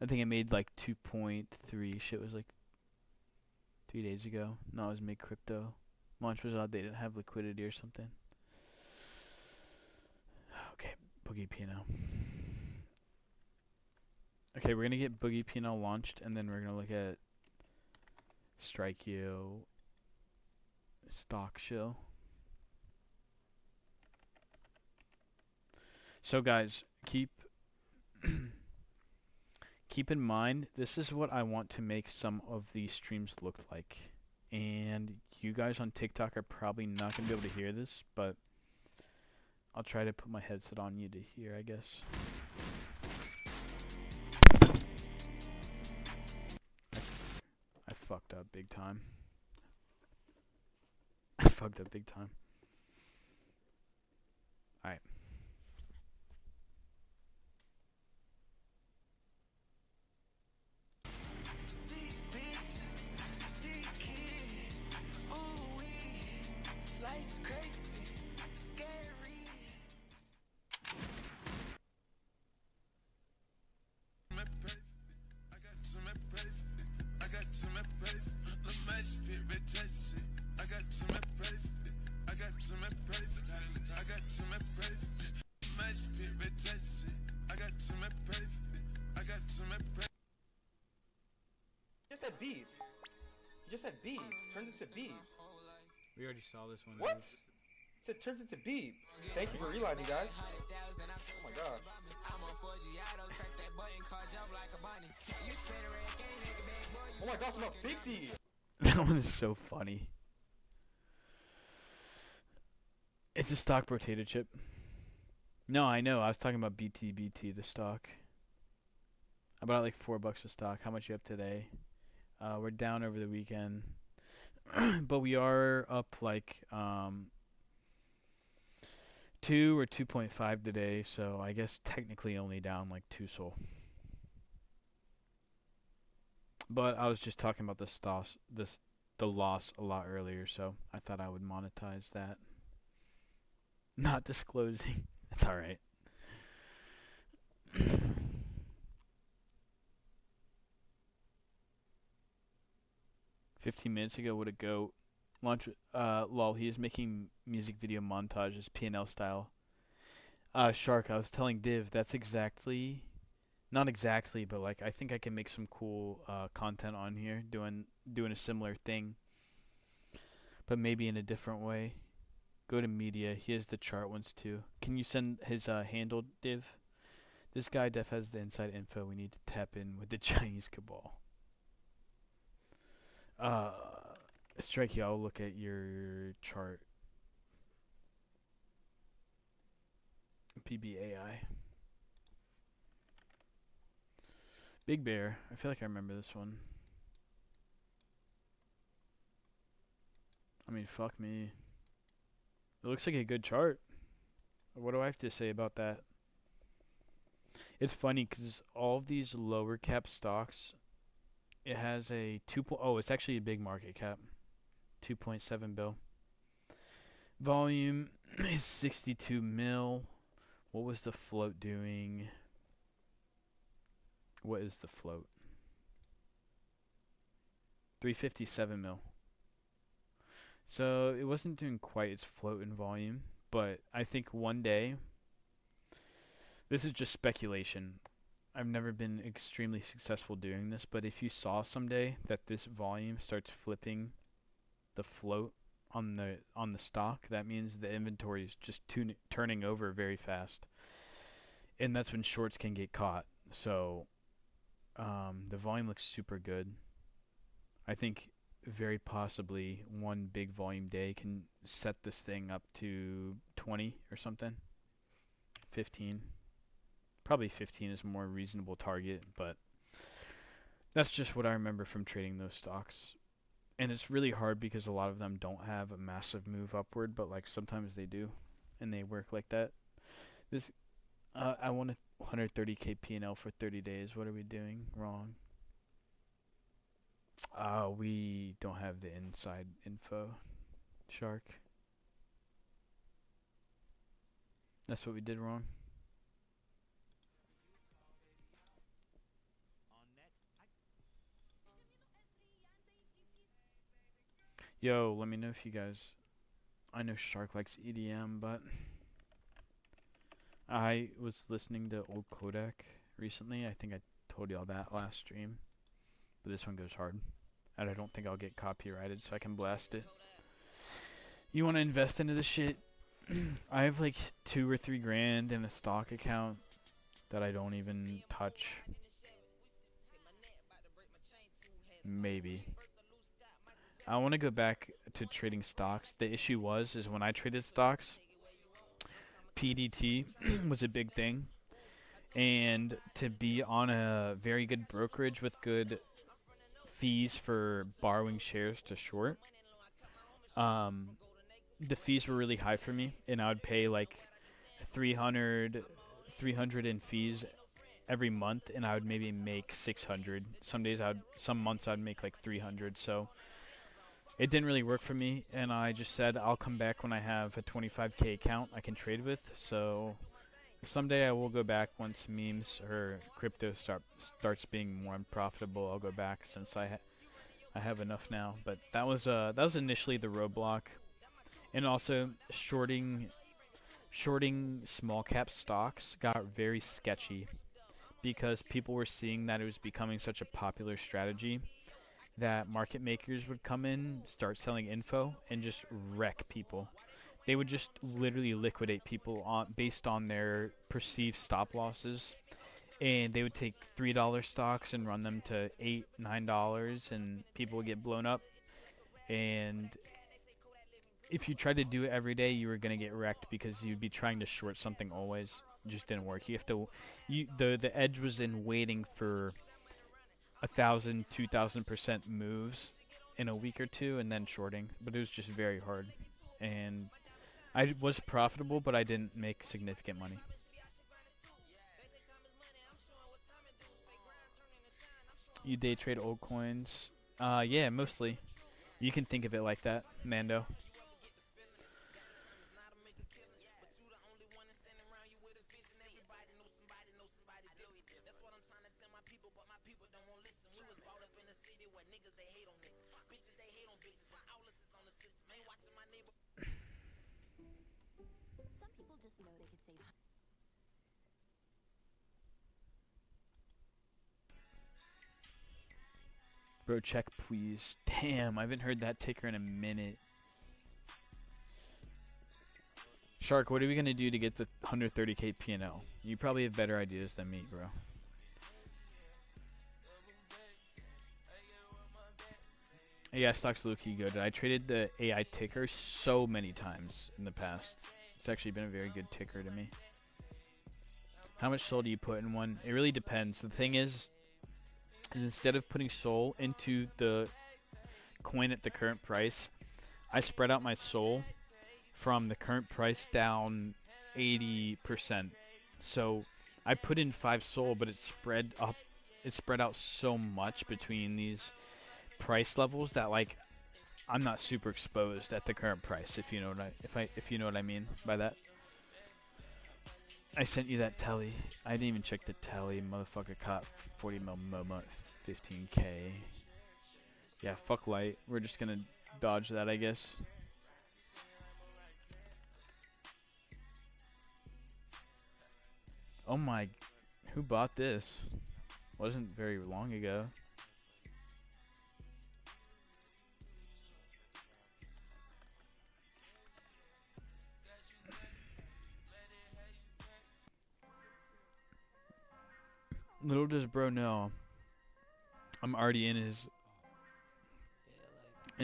[SPEAKER 2] I think I made like 2.3. Shit was like 3 days ago. No, it was Make Crypto. Launch was odd. They didn't have liquidity or something. Okay, Boogie P&L. Okay, we're gonna get Boogie P&L launched, and then we're gonna look at Strikio stock show. So guys, keep in mind, this is what I want to make some of these streams look like. And you guys on TikTok are probably not going to be able to hear this, but I'll try to put my headset on you to hear, I guess. I fucked up big time. Alright.
[SPEAKER 3] B. You just said B. Turns into B.
[SPEAKER 2] We already saw this one.
[SPEAKER 3] What? It turns into B. Thank you for realizing, guys. Oh my god. Oh my gosh, I'm up 50.
[SPEAKER 2] That one is so funny. It's a stock potato chip. No, I know. I was talking about BTBT, the stock. I bought like $4 a stock. How much you up today? We're down over the weekend, but we are up like 2 or 2.5 today. So I guess technically only down like 2 SOL. But I was just talking about the loss a lot earlier, so I thought I would monetize that. Not disclosing. It's all right. 15 minutes ago, would it go? Launch. Lol. He is making music video montages, P&L style. Shark. I was telling Div that's exactly, not exactly, but like I think I can make some cool content on here, doing a similar thing, but maybe in a different way. Go to media. He has the chart ones too. Can you send his handle, Div? This guy def has the inside info. We need to tap in with the Chinese cabal. Strikey, I'll look at your chart. PBAI. Big Bear. I feel like I remember this one. I mean, fuck me. It looks like a good chart. What do I have to say about that? It's funny because all of these lower cap stocks, it has a oh, it's actually a big market cap. 2.7 bill. Volume is 62 mil. What was the float doing? What is the float? 357 mil. So it wasn't doing quite its float in volume, but I think one day, this is just speculation. I've never been extremely successful doing this, but if you saw someday that this volume starts flipping the float on the stock, that means the inventory is just turning over very fast, and that's when shorts can get caught. So the volume looks super good. I think very possibly one big volume day can set this thing up to 20 or something. 15. Probably 15 is a more reasonable target, but that's just what I remember from trading those stocks. And it's really hard because a lot of them don't have a massive move upward, but like sometimes they do, and they work like that. This, I want a 130k P&L for 30 days. What are we doing wrong? We don't have the inside info, Shark. That's what we did wrong. Yo, let me know if you guys... I know Shark likes EDM, but... I was listening to old Kodak recently. I think I told y'all that last stream. But this one goes hard. And I don't think I'll get copyrighted, so I can blast it. You want to invest into this shit? I have like 2 or 3 grand in a stock account that I don't even touch. Maybe. I want to go back to trading stocks. The issue is when I traded stocks, PDT was a big thing. And to be on a very good brokerage with good fees for borrowing shares to short, the fees were really high for me, and I would pay like 300 in fees every month, and I would maybe make 600. Some months I'd make like 300. So it didn't really work for me, and I just said I'll come back when I have a 25k account I can trade with. So someday I will go back once memes or crypto starts being more unprofitable. I'll go back since I have enough now. But that was initially the roadblock, and also shorting small cap stocks got very sketchy because people were seeing that it was becoming such a popular strategy that market makers would come in, start selling info, and just wreck people. They would just literally liquidate people based on their perceived stop losses, and they would take $3 stocks and run them to $8, $9, and people would get blown up. And if you tried to do it every day, you were gonna get wrecked because you'd be trying to short something always. It just didn't work. The edge was in waiting for 1,000, 2,000% moves in a week or two, and then shorting. But it was just very hard, and I was profitable, but I didn't make significant money. You day trade old coins? Yeah, mostly. You can think of it like that, Mando.
[SPEAKER 4] Some people just know they could save.
[SPEAKER 2] Bro, check please. Damn, I haven't heard that ticker in a minute. Shark, what are we gonna do to get the 130k P&L? You probably have better ideas than me, bro. AI stocks low-key good. I traded the AI ticker so many times in the past. It's actually been a very good ticker to me. How much soul do you put in one? It really depends. The thing is instead of putting soul into the coin at the current price, I spread out my soul from the current price down 80%. So I put in 5 soul, but it spread out so much between these price levels that like I'm not super exposed at the current price, if you know what I mean by that. I sent you that telly. I didn't even check the telly. Motherfucker caught 40 mil MoMA at 15k. Yeah, fuck light. We're just gonna dodge that, I guess. Oh my, who bought this? Wasn't very long ago. Little does bro know, I'm already in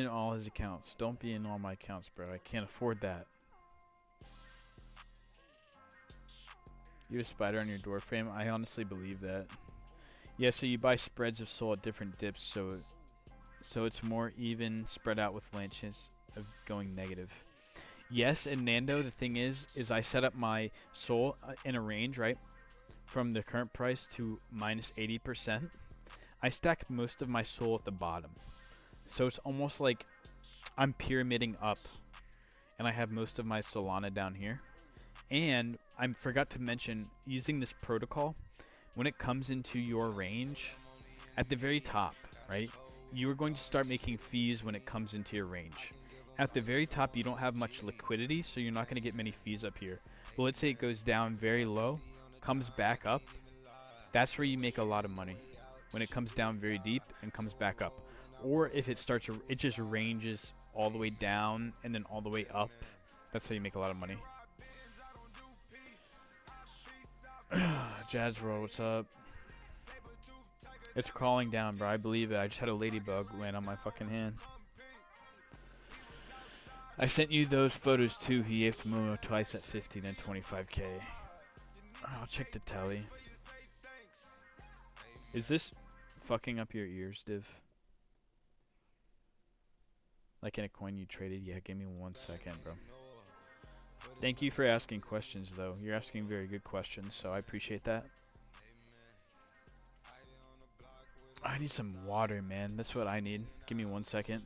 [SPEAKER 2] all his accounts. Don't be in all my accounts, bro. I can't afford that. You have a spider on your door frame? I honestly believe that. Yeah, so you buy spreads of soul at different dips, so it's more even, spread out with lances of going negative. Yes, and Nando, the thing is I set up my soul in a range, right? From the current price to minus 80%. I stack most of my soul at the bottom. So it's almost like I'm pyramiding up, and I have most of my Solana down here. And I forgot to mention, using this protocol, when it comes into your range, at the very top, right, you are going to start making fees when it comes into your range. At the very top, you don't have much liquidity, so you're not going to get many fees up here. But let's say it goes down very low, comes back up, that's where you make a lot of money. When it comes down very deep and comes back up. Or if it starts, it just ranges all the way down and then all the way up. That's how you make a lot of money. Jazz World, what's up? It's crawling down, bro. I believe it. I just had a ladybug land on my fucking hand. I sent you those photos too. He gave to Momo twice at 15 and 25k. I'll check the tally. Is this fucking up your ears, Div? Like in a coin you traded? Yeah, give me 1 second, bro. Thank you for asking questions, though. You're asking very good questions, so I appreciate that. I need some water, man. That's what I need. Give me 1 second.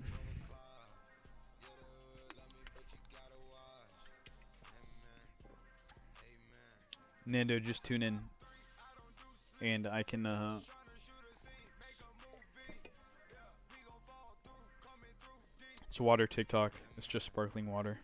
[SPEAKER 2] Nando, just tune in. And I can, It's water TikTok. It's just sparkling water.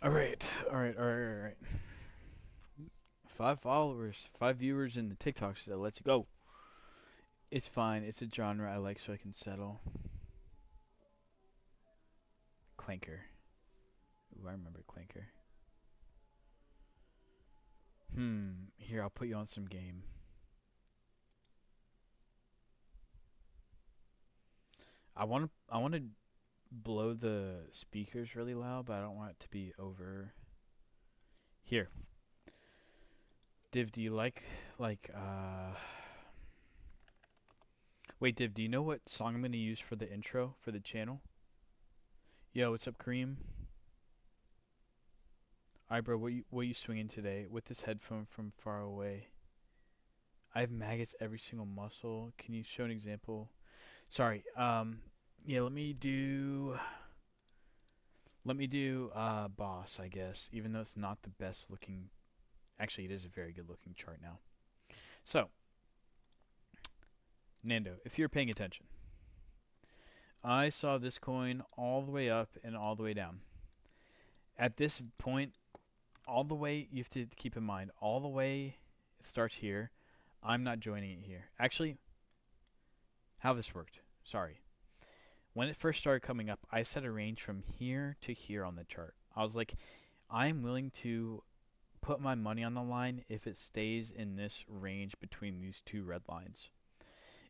[SPEAKER 2] All right, all right, all right, all right. 5 followers, 5 viewers in the TikToks. So let's go. It's fine. It's a genre I like, so I can settle. Clanker. Ooh, I remember Clanker. Here, I'll put you on some game. I want to blow the speakers really loud, but I don't want it to be over. Here. Div, do you like Wait, Div, do you know what song I'm going to use for the intro for the channel? Yo, what's up, Kareem? Alright, bro, what you swinging today? With this headphone from far away. I have maggots every single muscle. Can you show an example? Sorry. Yeah, let me do boss, I guess, even though it's not the best looking. Actually, it is a very good looking chart now. So, Nando, if you're paying attention, I saw this coin all the way up and all the way down. At this point, all the way, you have to keep in mind, all the way it starts here. I'm not joining it here. Actually, how this worked. Sorry. When it first started coming up, I set a range from here to here on the chart. I was like, I'm willing to put my money on the line if it stays in this range between these two red lines.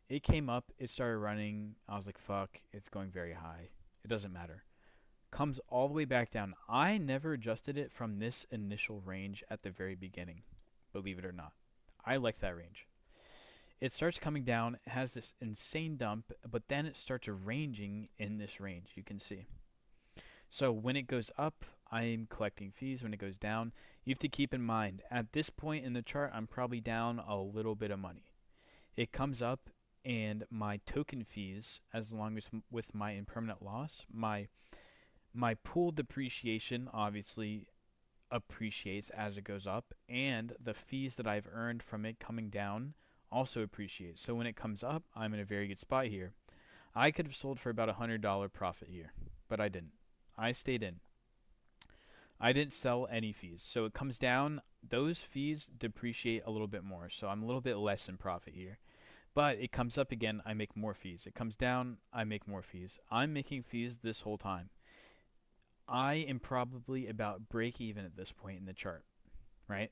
[SPEAKER 2] It came up, it started running. I was like, fuck, it's going very high. It doesn't matter. Comes all the way back down. I never adjusted it from this initial range at the very beginning, believe it or not. I liked that range. It starts coming down, it has this insane dump, but then it starts ranging in this range, you can see. So when it goes up, I'm collecting fees. When it goes down, you have to keep in mind, at this point in the chart, I'm probably down a little bit of money. It comes up, and my token fees, as long as with my impermanent loss, my pool depreciation obviously appreciates as it goes up, and the fees that I've earned from it coming down also appreciate. So when it comes up, I'm in a very good spot here. I could have sold for about $100 profit here, but I didn't. I stayed in. I didn't sell any fees. So it comes down, those fees depreciate a little bit more. So I'm a little bit less in profit here. But it comes up again, I make more fees. It comes down, I make more fees. I'm making fees this whole time. I am probably about break even at this point in the chart, right?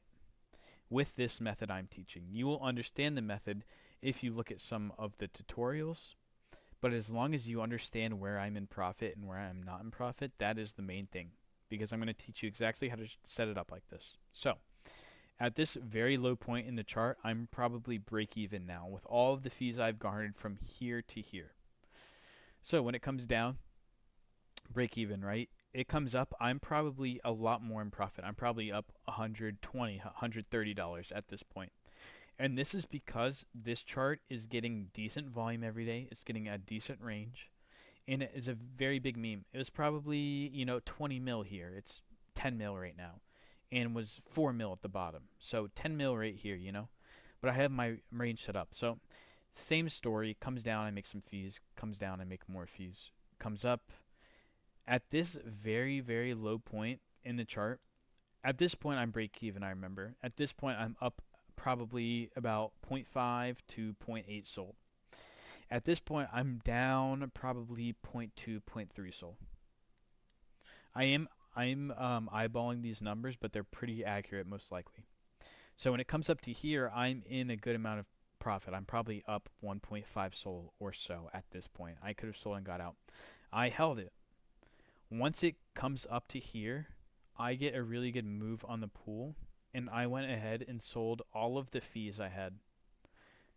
[SPEAKER 2] With this method I'm teaching. You will understand the method if you look at some of the tutorials, but as long as you understand where I'm in profit and where I'm not in profit, that is the main thing, because I'm going to teach you exactly how to set it up like this. So, at this very low point in the chart, I'm probably break even now with all of the fees I've garnered from here to here. So when it comes down, break even, right? It comes up, I'm probably a lot more in profit. I'm probably up $120, $130 at this point. And this is because this chart is getting decent volume every day. It's getting a decent range. And it is a very big meme. It was probably, 20 mil here. It's 10 mil right now. And was 4 mil at the bottom. So 10 mil right here, But I have my range set up. So same story. Comes down, I make some fees. Comes down, I make more fees. Comes up. At this very, very low point in the chart, at this point I'm break even, I remember. At this point I'm up probably about 0.5 to 0.8 sold. At this point I'm down probably 0.2, 0.3 sold. I'm eyeballing these numbers, but they're pretty accurate most likely. So when it comes up to here, I'm in a good amount of profit. I'm probably up 1.5 sold or so at this point. I could have sold and got out. I held it. Once it comes up to here, I get a really good move on the pool, and I went ahead and sold all of the fees I had.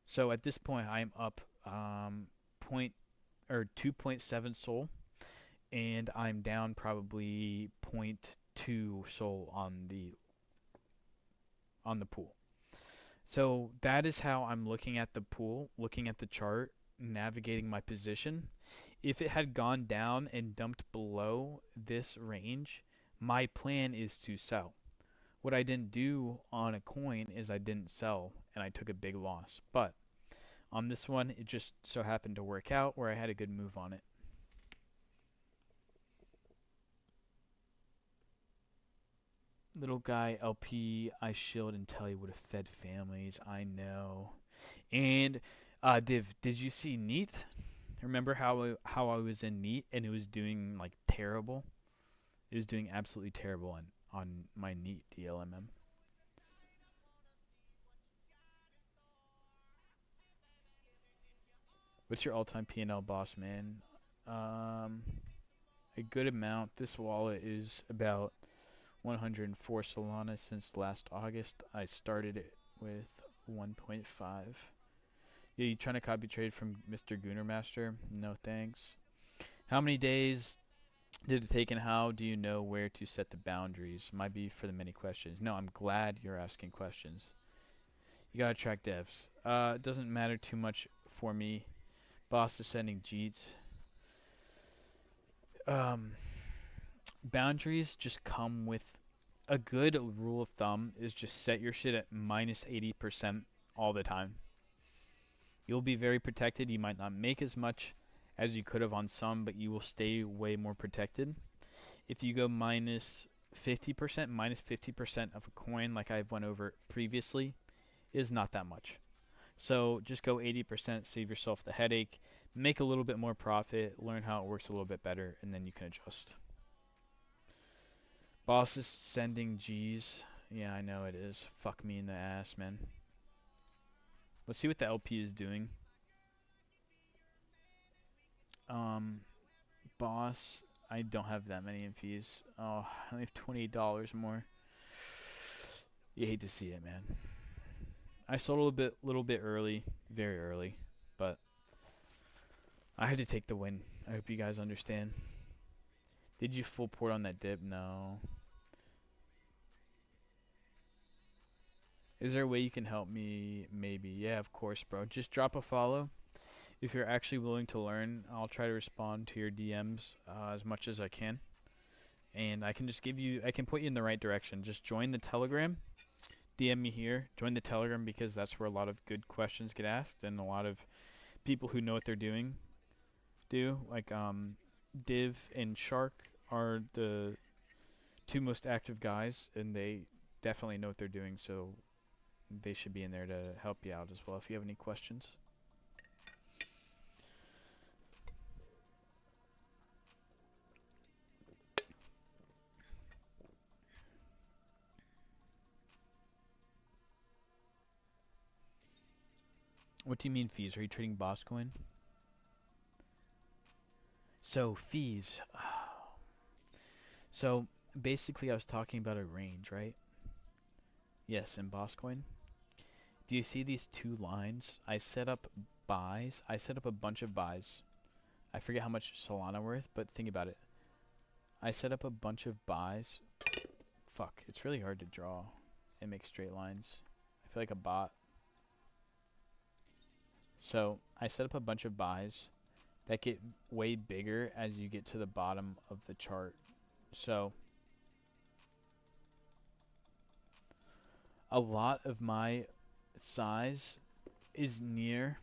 [SPEAKER 2] So at this point, I'm up 2.7 sol, and I'm down probably 0.2 sol on the pool. So that is how I'm looking at the pool, looking at the chart, navigating my position. If it had gone down and dumped below this range, my plan is to sell. What I didn't do on a coin is I didn't sell, and I took a big loss. But on this one, it just so happened to work out where I had a good move on it. Little guy LP, I shield and tell you would have fed families. I know. And Div, did you see Neat? Remember how I was in Neat and it was doing like terrible? It was doing absolutely terrible on my Neat DLMM. What's your all-time P&L boss, man? Um, a good amount. This wallet is about 104 Solana since last August. I started it with 1.5. Yeah, you trying to copy trade from Mr. Goonermaster? No thanks. How many days did it take and how do you know where to set the boundaries? Might be for the many questions. No, I'm glad you're asking questions. You gotta track devs. It doesn't matter too much for me. Boss is sending Jeets. Boundaries just come with a good rule of thumb is just set your shit at minus 80% all the time. You'll be very protected. You might not make as much as you could have on some, but you will stay way more protected. If you go minus 50% of a coin, like I've went over previously, is not that much. So just go 80%, save yourself the headache, make a little bit more profit, learn how it works a little bit better, and then you can adjust. Boss is sending G's. Yeah, I know it is. Fuck me in the ass, man. Let's see what the LP is doing. Boss, I don't have that many in fees. Oh, I only have $28 more. You hate to see it, man. I sold a little bit early, very early, but I had to take the win. I hope you guys understand. Did you full port on that dip? No. Is there a way you can help me? Maybe. Yeah, of course, bro. Just drop a follow. If you're actually willing to learn, I'll try to respond to your DMs as much as I can. And I can just I can point you in the right direction. Just join the Telegram. DM me here. Join the Telegram because that's where a lot of good questions get asked and a lot of people who know what they're doing do. Like Div and Shark are the two most active guys, and they definitely know what they're doing, so they should be in there to help you out as well if you have any questions. What do you mean fees? Are you trading Boss Coin? So fees. So basically I was talking about a range, right? Yes, in Boss Coin. Do you see these two lines? I set up buys. I set up a bunch of buys. I forget how much Solana worth, but think about it. I set up a bunch of buys. Fuck, it's really hard to draw and make straight lines. I feel like a bot. So I set up a bunch of buys that get way bigger as you get to the bottom of the chart. So a lot of my size is near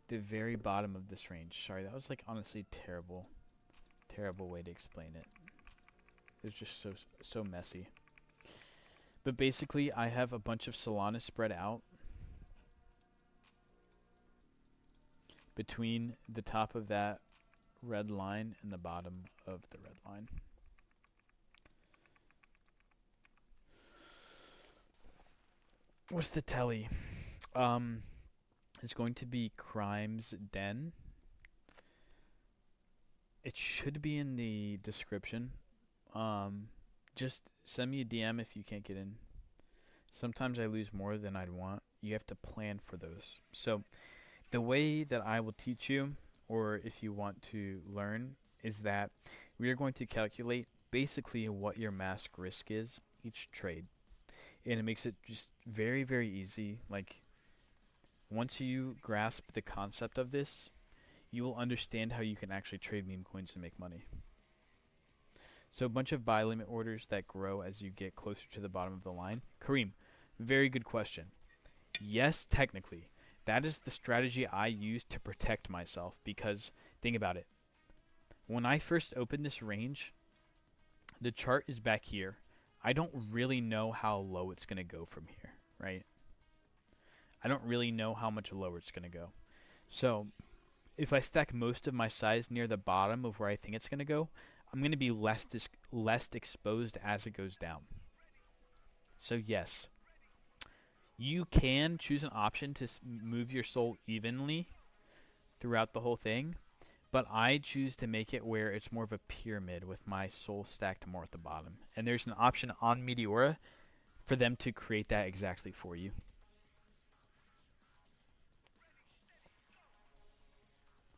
[SPEAKER 2] the very bottom of this range. Sorry, that was like honestly terrible way to explain it. It's just so messy. But basically I have a bunch of Solana spread out between the top of that red line and the bottom of the red line. What's the telly? It's going to be Crimes Den. It should be in the description. Just send me a DM if you can't get in. Sometimes I lose more than I'd want. You have to plan for those. So the way that I will teach you, or if you want to learn, is that we are going to calculate basically what your mask risk is each trade. And it makes it just very, very easy. Like, once you grasp the concept of this, you will understand how you can actually trade meme coins and make money. So a bunch of buy limit orders that grow as you get closer to the bottom of the line. Kareem, very good question. Yes, technically. That is the strategy I use to protect myself because, think about it. When I first opened this range, the chart is back here. I don't really know how low it's going to go from here, right? I don't really know how much lower it's going to go. So if I stack most of my size near the bottom of where I think it's going to go, I'm going to be less exposed as it goes down. So yes, you can choose an option to move your SOL evenly throughout the whole thing, but I choose to make it where it's more of a pyramid with my SOL stacked more at the bottom. And there's an option on Meteora for them to create that exactly for you.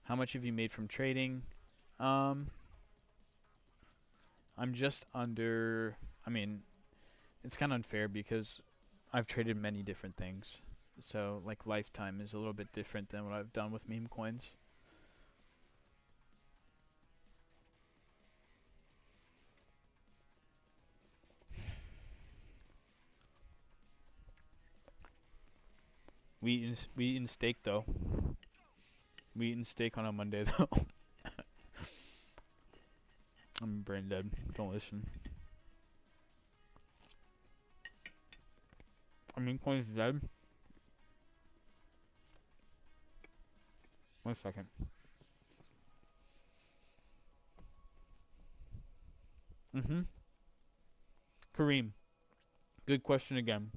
[SPEAKER 2] How much have you made from trading? I'm just under, I mean, it's kind of unfair because I've traded many different things. So, like, lifetime is a little bit different than what I've done with meme coins. We eating steak though. We eating steak on a Monday though. I'm brain dead. Don't listen. I mean, coin's dead. 1 second. Kareem, good question again.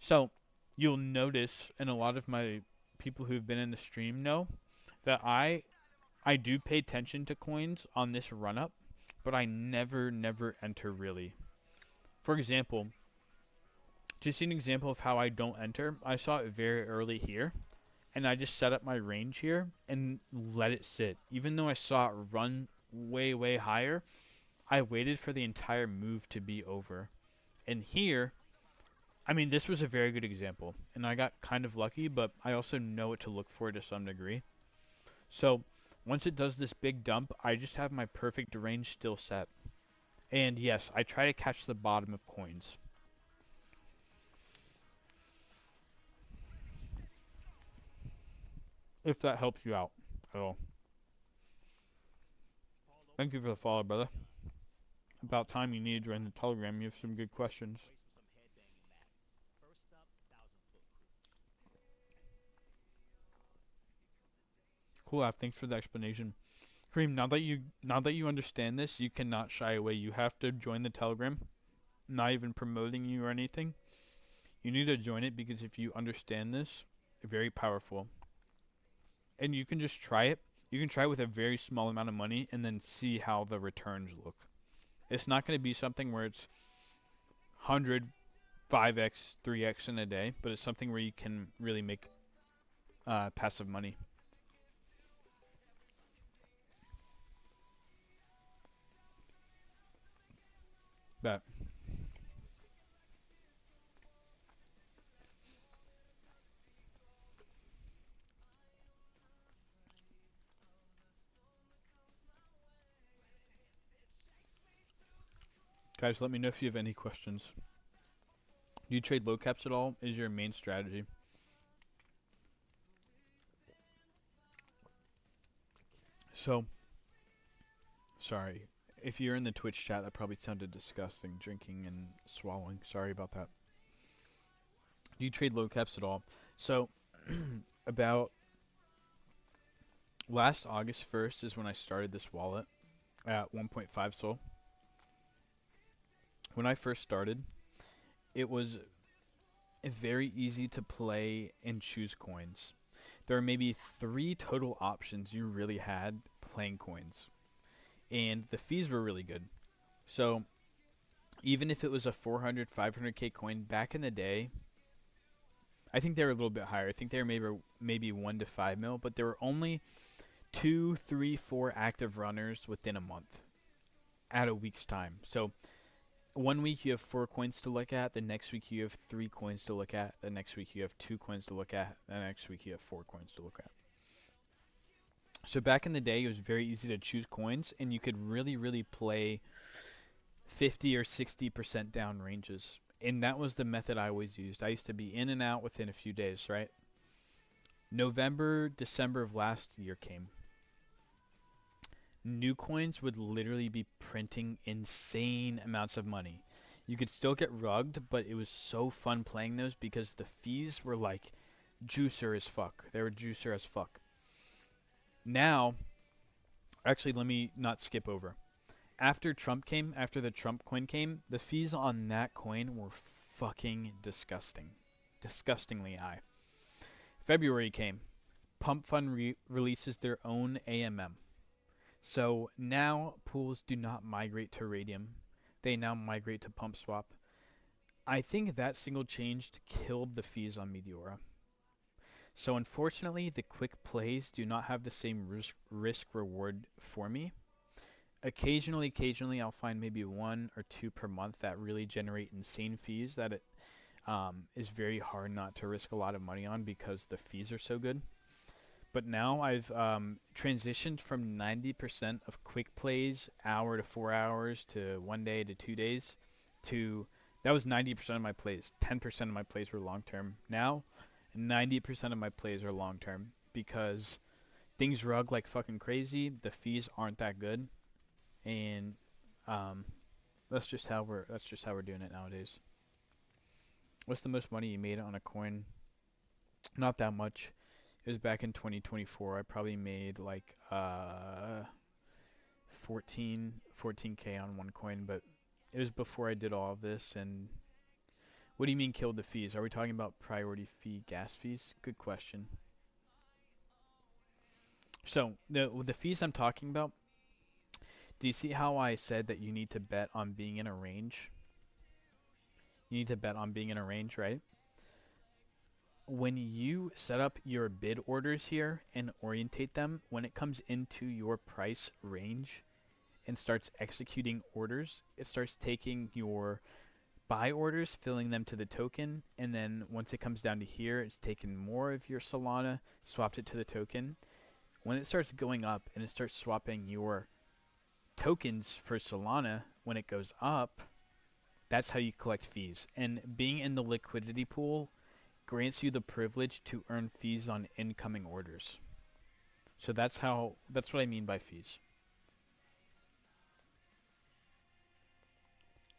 [SPEAKER 2] So, you'll notice, and a lot of my people who've been in the stream know, that I do pay attention to coins on this run up, but I never enter really. For example, to see an example of how I don't enter, I saw it very early here, and I just set up my range here and let it sit. Even though I saw it run way higher, I waited for the entire move to be over. And here, I mean, this was a very good example, and I got kind of lucky, but I also know what to look for to some degree. So, once it does this big dump, I just have my perfect range still set. And yes, I try to catch the bottom of coins. If that helps you out at all. Thank you for the follow, brother. About time you need to join the Telegram. You have some good questions. Cool, thanks for the explanation. Kareem, now that you understand this, you cannot shy away. You have to join the Telegram. Not even promoting you or anything. You need to join it because if you understand this, very powerful. And you can just try it. You can try it with a very small amount of money and then see how the returns look. It's not going to be something where it's 100, 5x, 3x in a day, but it's something where you can really make passive money. Bet. Guys, let me know if you have any questions. Do you trade low caps at all? Is your main strategy? So, sorry. If you're in the Twitch chat, that probably sounded disgusting, drinking and swallowing. Sorry about that. Do you trade low caps at all? So, about last August 1st is when I started this wallet at 1.5 SOL. When I first started, it was very easy to play and choose coins. There are maybe 3 total options you really had playing coins. And the fees were really good. So even if it was a 400, 500k coin back in the day, I think they were a little bit higher. I think they were maybe 1 to 5 mil, but there were only 2, 3, 4 active runners within a month at a week's time. So 1 week you have 4 coins to look at, the next week you have 3 coins to look at, the next week you have 2 coins to look at, the next week you have 4 coins to look at. So back in the day, it was very easy to choose coins, and you could really play 50 or 60% down ranges. And that was the method I always used. I used to be in and out within a few days, right? November, December of last year came. new coins would literally be printing insane amounts of money. You could still get rugged, but it was so fun playing those because the fees were like juicer as fuck. They were juicer as fuck. Now, actually, let me not skip over. After the Trump coin came, the fees on that coin were fucking disgusting. Disgustingly high. February came. Pump Fund releases their own AMM. So now pools do not migrate to Radium. They now migrate to PumpSwap. I think that single change killed the fees on Meteora. So unfortunately, the quick plays do not have the same risk reward for me. Occasionally, I'll find maybe 1 or 2 per month that really generate insane fees that it is very hard not to risk a lot of money on because the fees are so good. But now I've transitioned from 90% of quick plays, hour to 4 hours, to 1 day to 2 days, to that was 90% of my plays. 10% of my plays were long term. Now, 90% of my plays are long term because things rug like fucking crazy. The fees aren't that good, and that's just how we're doing it nowadays. What's the most money you made on a coin? Not that much. It was back in 2024. I probably made like 14K on one coin, but it was before I did all of this. And what do you mean killed the fees? Are we talking about priority fee gas fees? Good question. So the fees I'm talking about, do you see how I said that you need to bet on being in a range? You need to bet on being in a range, right? When you set up your bid orders here and orientate them, when it comes into your price range and starts executing orders, it starts taking your buy orders, filling them to the token, and then once it comes down to here, it's taken more of your Solana, swapped it to the token. When it starts going up and it starts swapping your tokens for Solana, when it goes up, that's how you collect fees. And being in the liquidity pool grants you the privilege to earn fees on incoming orders. So that's what I mean by fees.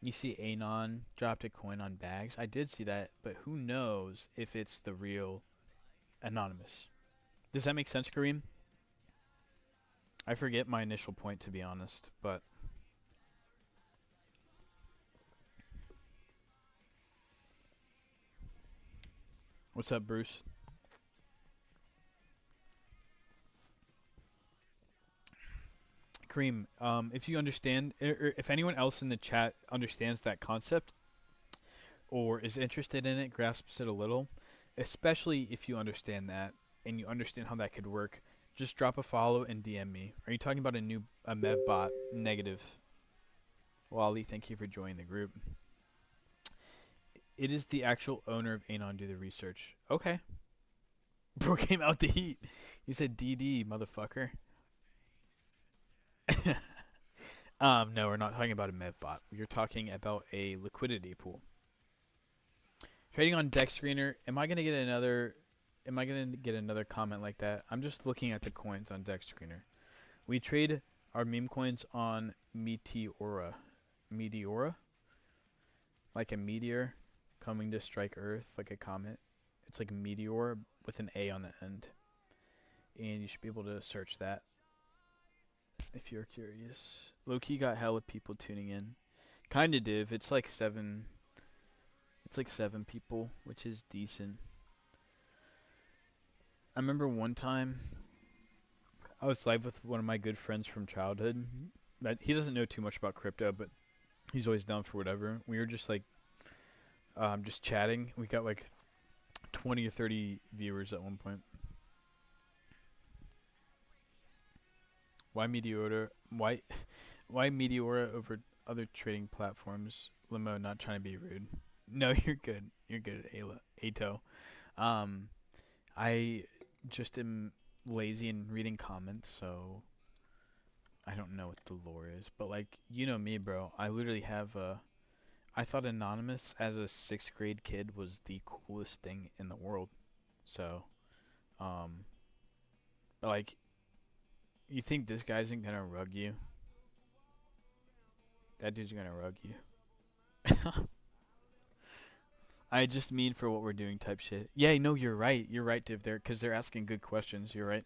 [SPEAKER 2] You see Anon dropped a coin on bags. I did see that, but who knows if it's the real Anonymous. Does that make sense, Kareem? I forget my initial point, to be honest, but what's up, Bruce? Kareem, if you understand, or if anyone else in the chat understands that concept or is interested in it, grasps it a little, especially if you understand that and you understand how that could work, just drop a follow and DM me. Are you talking about a Mevbot? Negative. Wally, thank you for joining the group. It is the actual owner of Anon. Do the research. Okay. Bro came out the heat. He said DD, motherfucker. No, we're not talking about a Mevbot. We're talking about a liquidity pool. Trading on Dex Screener. Am I gonna get another comment like that? I'm just looking at the coins on Dex Screener. We trade our meme coins on Meteora. Meteora? Like a meteor coming to strike Earth, like a comet. It's like meteor with an A on the end. And you should be able to search that if you're curious. Low-key got hella people tuning in. Kinda div. It's like 7 people, which is decent. I remember one time I was live with one of my good friends from childhood. He doesn't know too much about crypto, but he's always down for whatever. We were just like just chatting. We got like 20 or 30 viewers at one point. Why Meteora? Why Meteora over other trading platforms? Limo, not trying to be rude. No, you're good. You're good, Ato. I just am lazy in reading comments, so I don't know what the lore is. But like, you know me, bro. I literally have I thought Anonymous as a 6th grade kid was the coolest thing in the world. So, like, You think this guy isn't gonna rug you? That dude's gonna rug you. I just mean for what we're doing type shit. Yeah, no, you're right. You're right, Div. Because they're asking good questions. You're right.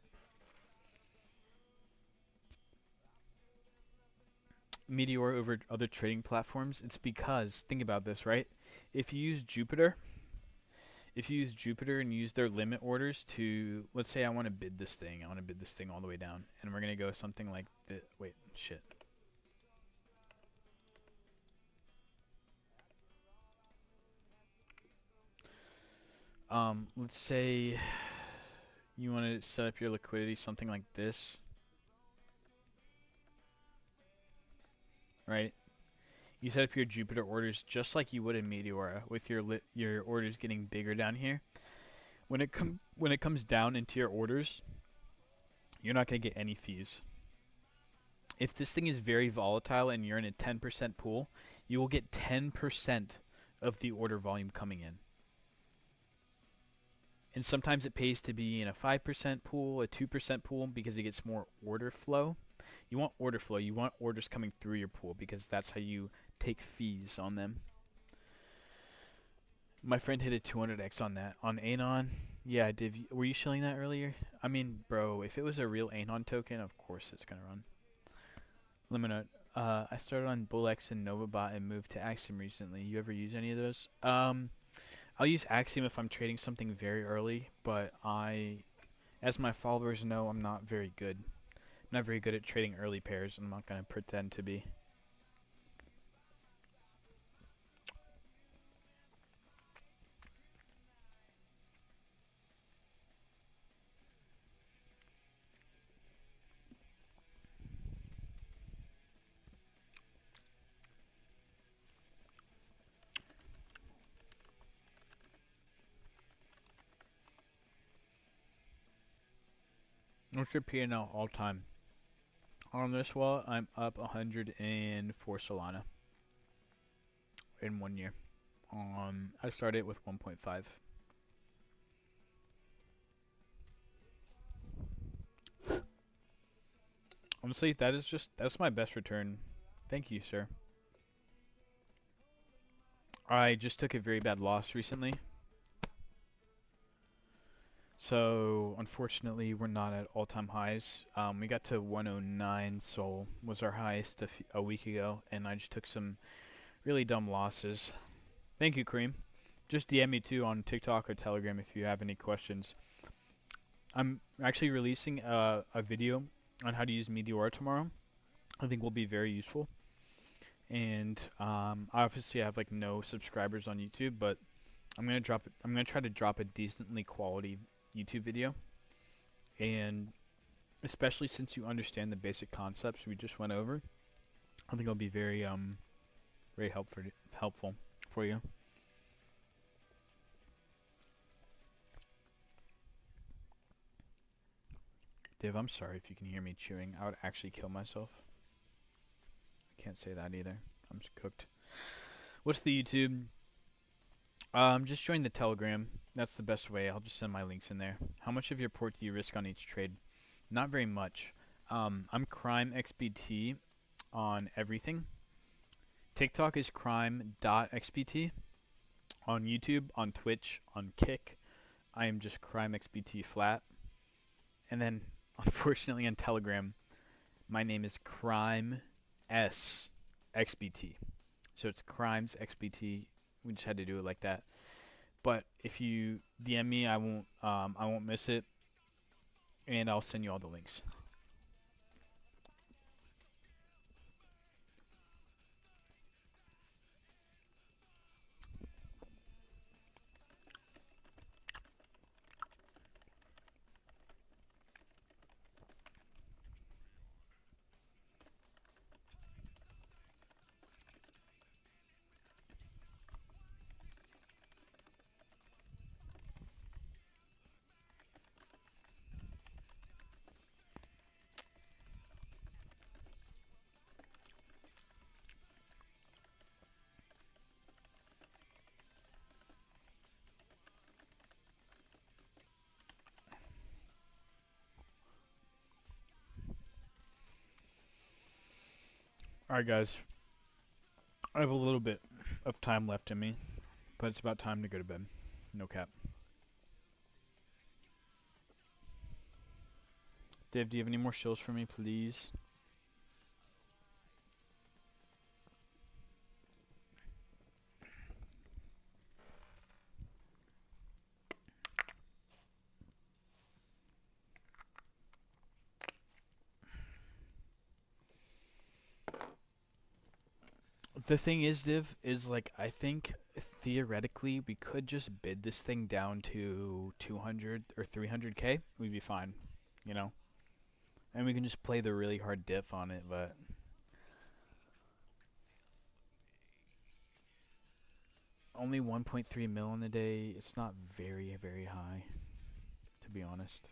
[SPEAKER 2] Meteor over other trading platforms. It's because, think about this, right? If you use Jupiter and use their limit orders to, let's say I want to bid this thing. I want to bid this thing all the way down. And we're going to go something like this. Wait, shit. Let's say you want to set up your liquidity something like this. Right? You set up your Jupiter orders just like you would in Meteora with your orders getting bigger down here. When it comes down into your orders, you're not going to get any fees. If this thing is very volatile and you're in a 10% pool, you will get 10% of the order volume coming in. And sometimes it pays to be in a 5% pool, a 2% pool, because it gets more order flow. You want order flow. You want orders coming through your pool because that's how you take fees on them. My friend hit a 200x on that. On Anon, yeah, were you shilling that earlier? I mean, bro, if it was a real Anon token, of course it's going to run. Liminote. I started on BullX and NovaBot and moved to Axiom recently. You ever use any of those? I'll use Axiom if I'm trading something very early, but as my followers know, I'm not very good. I'm not very good at trading early pairs. I'm not going to pretend to be. What's your P&L all time? On this wallet, I'm up 104 Solana in 1 year. I started with 1.5. Honestly, that's my best return. Thank you, sir. I just took a very bad loss recently. So, unfortunately, we're not at all-time highs. We got to 109 Sol was our highest a week ago, and I just took some really dumb losses. Thank you, Kareem. Just DM me, too, on TikTok or Telegram if you have any questions. I'm actually releasing a video on how to use Meteora tomorrow. I think will be very useful. And obviously, I have like no subscribers on YouTube, but I'm gonna try to drop a decently quality YouTube video, and especially since you understand the basic concepts we just went over, I think it'll be very very helpful for you. Div, I'm sorry if you can hear me chewing. I would actually kill myself. I can't say that either. I'm just cooked. What's the YouTube? Just join the Telegram. That's the best way. I'll just send my links in there. How much of your port do you risk on each trade? Not very much. I'm CrimeXBT on everything. TikTok is crime.xbt. On YouTube, on Twitch, on Kick, I am just CrimeXBT flat. And then, unfortunately, on Telegram, my name is CrimeSXBT. So it's CrimesXBT. We just had to do it like that. But if you DM me, I won't miss it, and I'll send you all the links. Alright, guys. I have a little bit of time left in me, but it's about time to go to bed. No cap. Dave, do you have any more shills for me, please? The thing is, Div, is like I think theoretically we could just bid this thing down to 200 or 300k. We'd be fine, you know? And we can just play the really hard diff on it, but only 1.3 mil in the day. It's not very, very high, to be honest.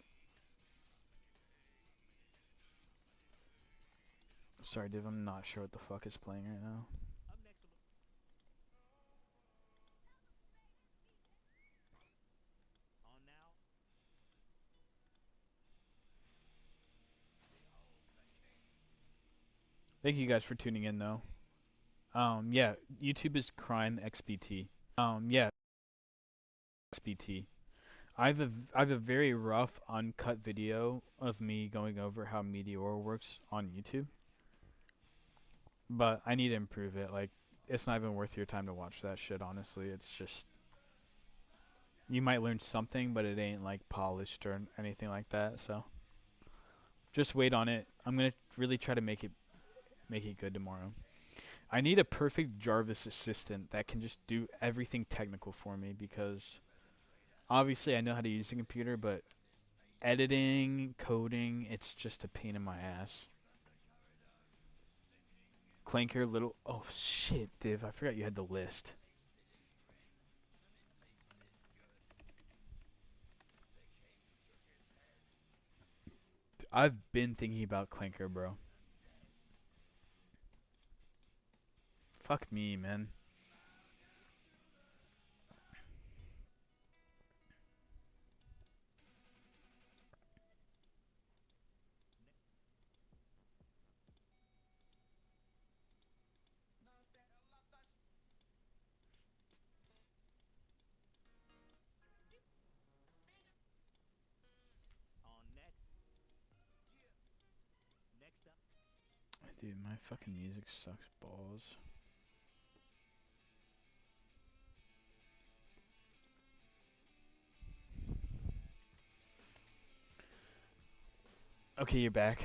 [SPEAKER 2] Sorry, Div, I'm not sure what the fuck is playing right now. Thank you guys for tuning in, though. Yeah, YouTube is Crime XBT. Yeah, XBT. I have a very rough, uncut video of me going over how Meteor works on YouTube. But I need to improve it. Like, it's not even worth your time to watch that shit, honestly. It's just... You might learn something, but it ain't, like, polished or anything like that, so... Just wait on it. I'm gonna really try to make it good tomorrow. I need a perfect Jarvis assistant that can just do everything technical for me, because... Obviously, I know how to use a computer, but... Editing, coding, it's just a pain in my ass. Clanker, little... Oh, shit, Div. I forgot you had the list. I've been thinking about Clanker, bro. Fuck me, man. Dude, my fucking music sucks balls. Okay, you're back.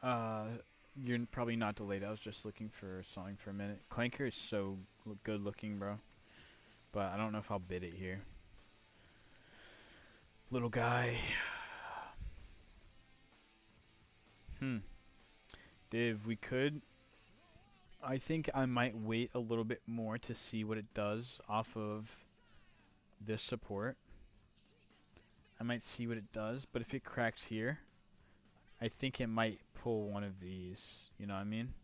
[SPEAKER 2] You're probably not delayed. I was just looking for a song for a minute. Clanker is so good looking, bro. But I don't know if I'll bid it here. Little guy. Div, we could... I think I might wait a little bit more to see what it does off of this support. I might see what it does, but if it cracks here, I think it might pull one of these, you know what I mean?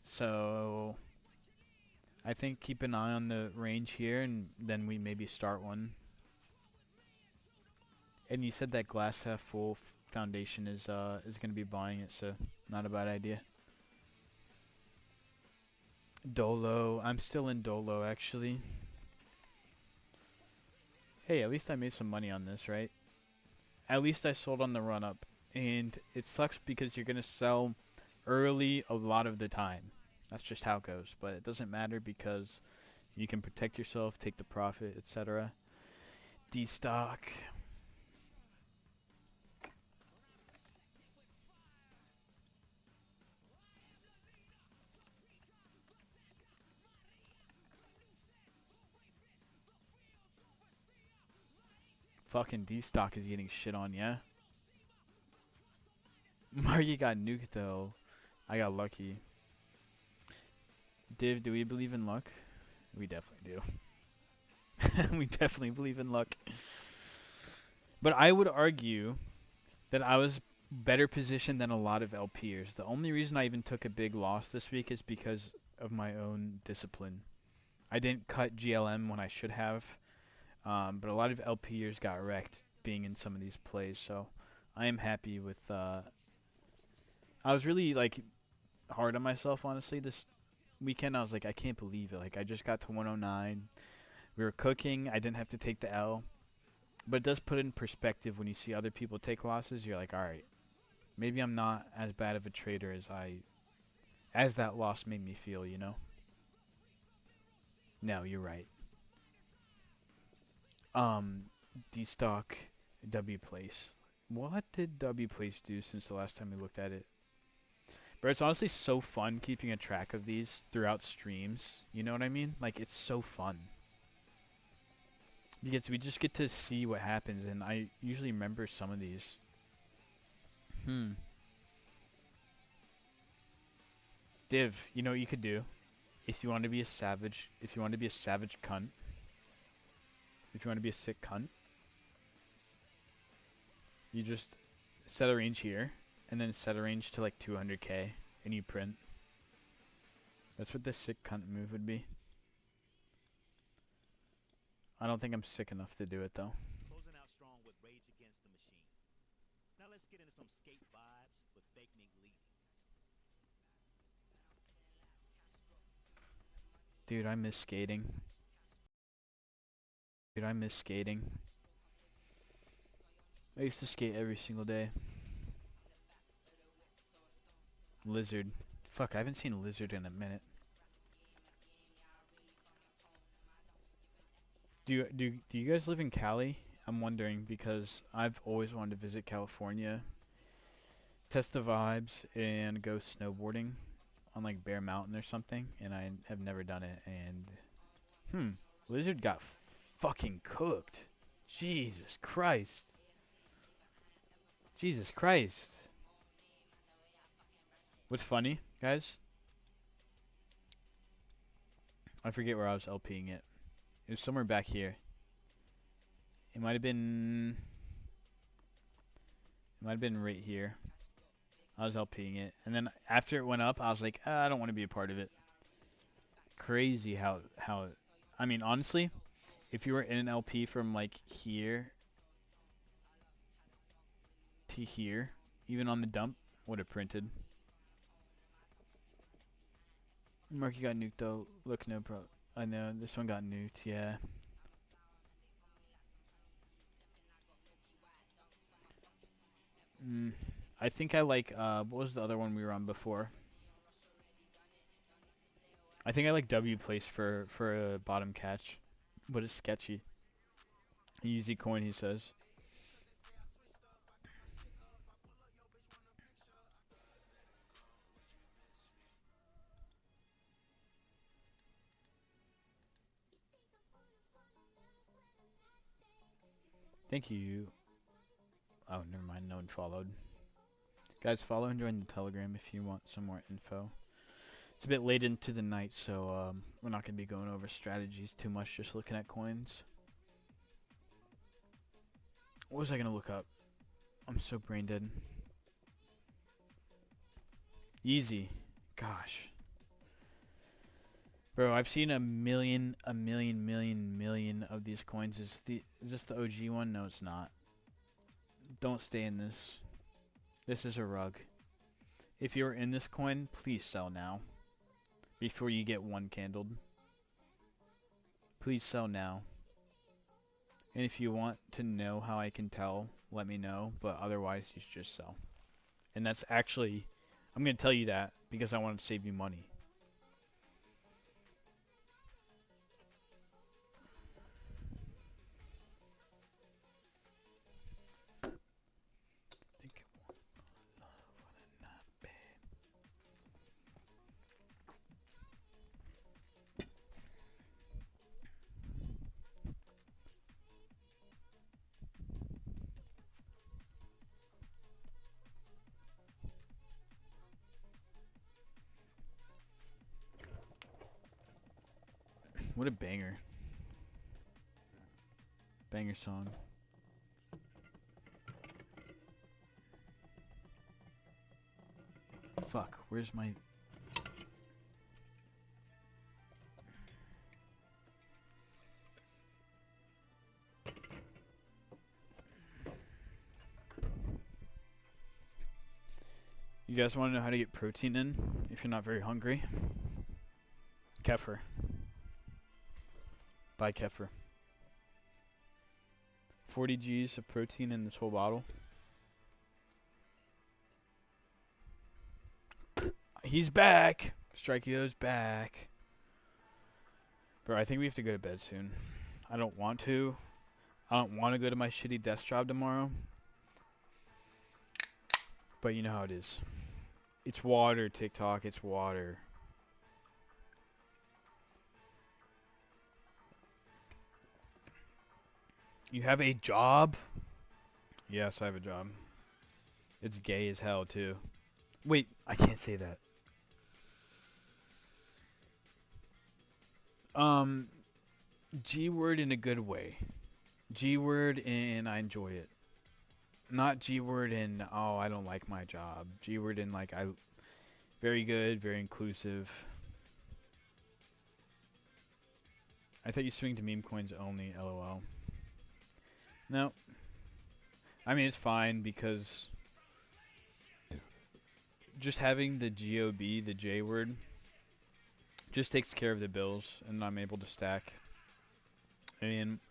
[SPEAKER 2] So, I think keep an eye on the range here, and then we maybe start one. And you said that glass half full foundation is going to be buying it, so not a bad idea. Dolo, I'm still in Dolo actually. Hey, at least I made some money on this, right? At least I sold on the run up, and it sucks because you're going to sell early a lot of the time. That's just how it goes, but it doesn't matter because you can protect yourself, take the profit, etc. Destock. Fucking D-Stock is getting shit on, yeah? Margie got nuked, though. I got lucky. Div, do we believe in luck? We definitely do. We definitely believe in luck. But I would argue that I was better positioned than a lot of LPers. The only reason I even took a big loss this week is because of my own discipline. I didn't cut GLM when I should have. But a lot of LPers got wrecked being in some of these plays, so I am happy with I was really like hard on myself honestly this weekend. I was like, I can't believe it. Like I just got to 109. We were cooking. I didn't have to take the L. But it does put in perspective when you see other people take losses. You're like, all right, maybe I'm not as bad of a trader as that loss made me feel, you know? No, you're right. D-Stock, W Place. What did W Place do since the last time we looked at it? But it's honestly so fun keeping a track of these throughout streams. You know what I mean? Like, it's so fun. Because we just get to see what happens, and I usually remember some of these. Div, you know what you could do? If you want to be a savage, if you want to be a savage cunt, if you want to be a sick cunt, you just set a range here, and then set a range to like 200k, and you print. That's what the sick cunt move would be. I don't think I'm sick enough to do it though.
[SPEAKER 4] Closing out strong with Rage Against the Machine. Now let's get into some skate vibes with Fake Mink leading.
[SPEAKER 2] Dude, I miss skating. Dude, I miss skating. I used to skate every single day. Lizard. Fuck, I haven't seen Lizard in a minute. Do you guys live in Cali? I'm wondering because I've always wanted to visit California, test the vibes, and go snowboarding on like Bear Mountain or something, and I have never done it. And Lizard got fucking cooked. Jesus Christ. Jesus Christ. What's funny, guys? I forget where I was LPing it. It was somewhere back here. It might have been right here. I was LPing it. And then after it went up, I was like, I don't want to be a part of it. Crazy how I mean, honestly, if you were in an LP from like here to here, even on the dump, would have printed. Marky got nuked though. Look, no pro. I know this one got nuked. Yeah. I think I like. What was the other one we were on before? I think I like W Place for a bottom catch, but it's sketchy. Easy coin, he says. Thank you. Oh, never mind. No one followed. Guys, follow and join the Telegram if you want some more info. It's a bit late into the night, so we're not going to be going over strategies too much, just looking at coins. What was I going to look up? I'm so brain dead. Easy. Gosh. Bro, I've seen a million of these coins. Is this the OG one? No, it's not. Don't stay in this. This is a rug. If you're in this coin, please sell now. Before you get one candled. Please sell now. And if you want to know how I can tell, let me know. But otherwise, you should just sell. And that's actually... I'm going to tell you that because I want to save you money. What a banger. Banger song. Fuck, where's my... You You guys want to know how to get protein in if you're not very hungry? Kefir. Buy kefir. 40 G's of protein in this whole bottle. He's back! Strikeo's back. Bro, I think we have to go to bed soon. I don't want to. I don't want to go to my shitty desk job tomorrow. But you know how it is. It's water, TikTok. It's water. You have a job? Yes, I have a job. It's gay as hell, too. Wait, I can't say that. G word in a good way. G word and I enjoy it. Not G word in, oh, I don't like my job. G word in like, very good, very inclusive. I thought you swing to meme coins only, LOL. No. I mean, it's fine because just having the GOB, the J word, just takes care of the bills, and I'm able to stack. I mean,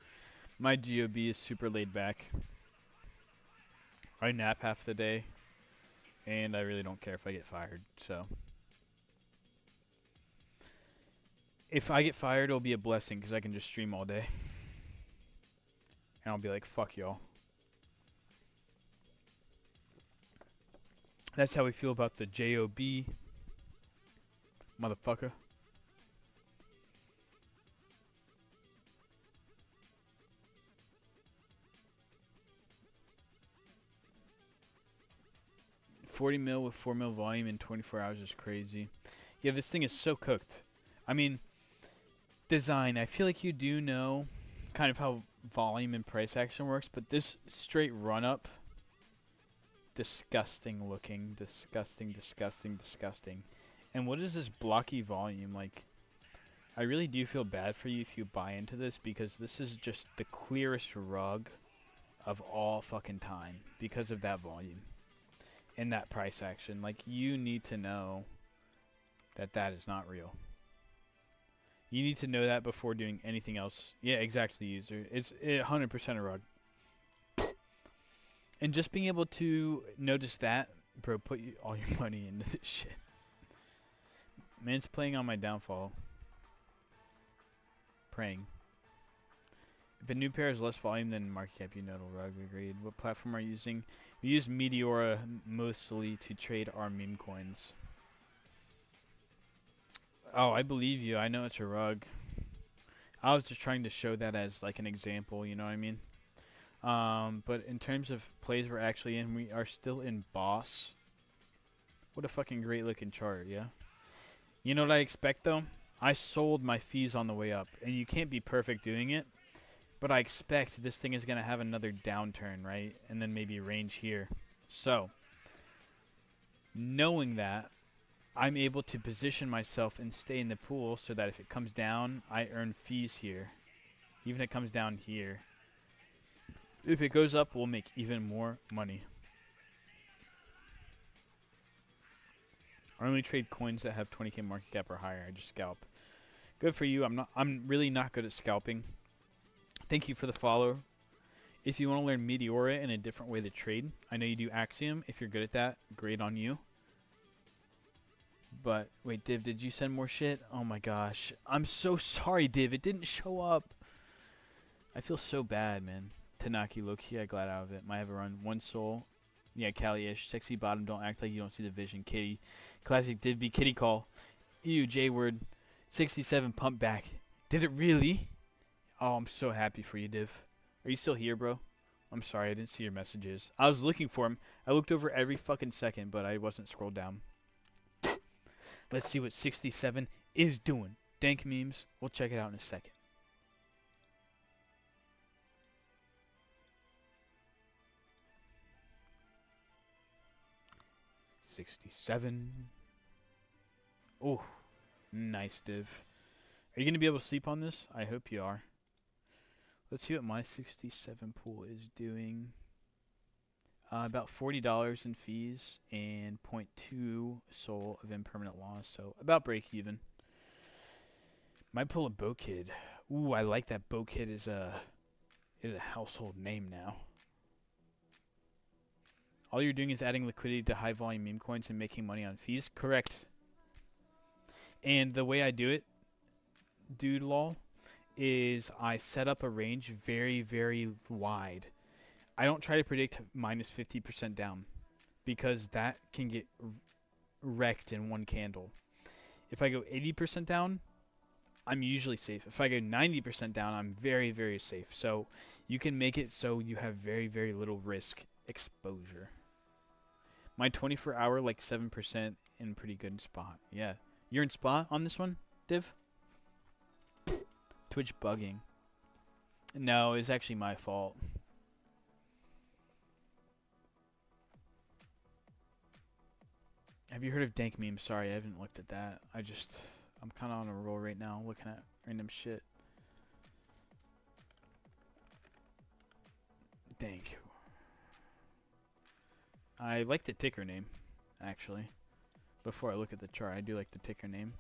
[SPEAKER 2] my GOB is super laid back. I nap half the day, and I really don't care if I get fired, so. If I get fired, it'll be a blessing, because I can just stream all day. And I'll be like, fuck y'all. That's how we feel about the JOB. Motherfucker. $40 mil with 4 mil volume in 24 hours is crazy. Yeah, this thing is so cooked. I mean, design. I feel like you do know kind of how volume and price action works, but this straight run up, disgusting looking, disgusting. And what is this blocky volume? Like, I really do feel bad for you if you buy into this, because this is just the clearest rug of all fucking time because of that volume and that price action. Like, you need to know that that is not real. You need to know that before doing anything else. Yeah, exactly, user. It's 100% a rug. And just being able to notice that, bro, put all your money into this shit. Man's playing on my downfall. Praying. If a new pair has less volume than market cap, you know it'll rug. Agreed. What platform are you using? We use Meteora mostly to trade our meme coins. Oh, I believe you. I know it's a rug. I was just trying to show that as like an example, you know what I mean? But in terms of plays we're actually in, we are still in boss. What a fucking great looking chart, yeah? You know what I expect though? I sold my fees on the way up, and you can't be perfect doing it, but I expect this thing is going to have another downturn, right? And then maybe range here. So, knowing that, I'm able to position myself and stay in the pool so that if it comes down, I earn fees here. Even if it comes down here. If it goes up, we'll make even more money. I only trade coins that have 20k market cap or higher. I just scalp. Good for you. I'm really not good at scalping. Thank you for the follow. If you want to learn Meteora and a different way to trade, I know you do Axiom. If you're good at that, great on you. But, wait, Div, did you send more shit? Oh my gosh. I'm so sorry, Div. It didn't show up. I feel so bad, man. Tanaki, low-key, I glad out of it. Might have a run. One soul. Yeah, Cali-ish. Sexy bottom, don't act like you don't see the vision. Kitty. Classic Div B kitty call. Ew, J-word. 67 pump back. Did it really? Oh, I'm so happy for you, Div. Are you still here, bro? I'm sorry, I didn't see your messages. I was looking for him. I looked over every fucking second, but I wasn't scrolled down. Let's see what 67 is doing. Dank memes. We'll check it out in a second. $67. Oh, nice, Div. Are you going to be able to sleep on this? I hope you are. Let's see what my 67 pool is doing. About $40 in fees and point 0.2 soul of impermanent loss, so about break even. Might pull a Boat Kid. Ooh, I like that. Boat Kid is a household name now. All you're doing is adding liquidity to high volume meme coins and making money on fees. Correct. And the way I do it, dude lol, is I set up a range very, very wide. I don't try to predict minus 50% down because that can get wrecked in one candle. If I go 80% down, I'm usually safe. If I go 90% down, I'm very, very safe. So you can make it so you have very, very little risk exposure. My 24-hour, like 7% in pretty good spot. Yeah. You're in spot on this one, Div? Twitch bugging. No, it's actually my fault. Have you heard of dank memes? Sorry, I haven't looked at that. I'm kind of on a roll right now looking at random shit. Dank. I like the ticker name, actually. Before I look at the chart, I do like the ticker name.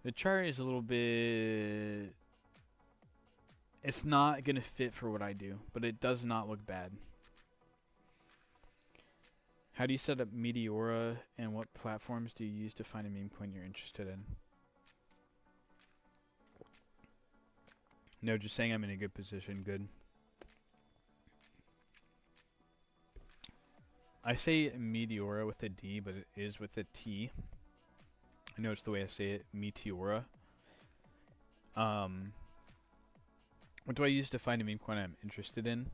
[SPEAKER 2] The chart is a little bit... It's not going to fit for what I do, but it does not look bad. How do you set up Meteora, and what platforms do you use to find a meme coin you're interested in? No, just saying I'm in a good position. Good. I say Meteora with a D, but it is with a T. I know it's the way I say it, Meteora. What do I use to find a meme coin I'm interested in?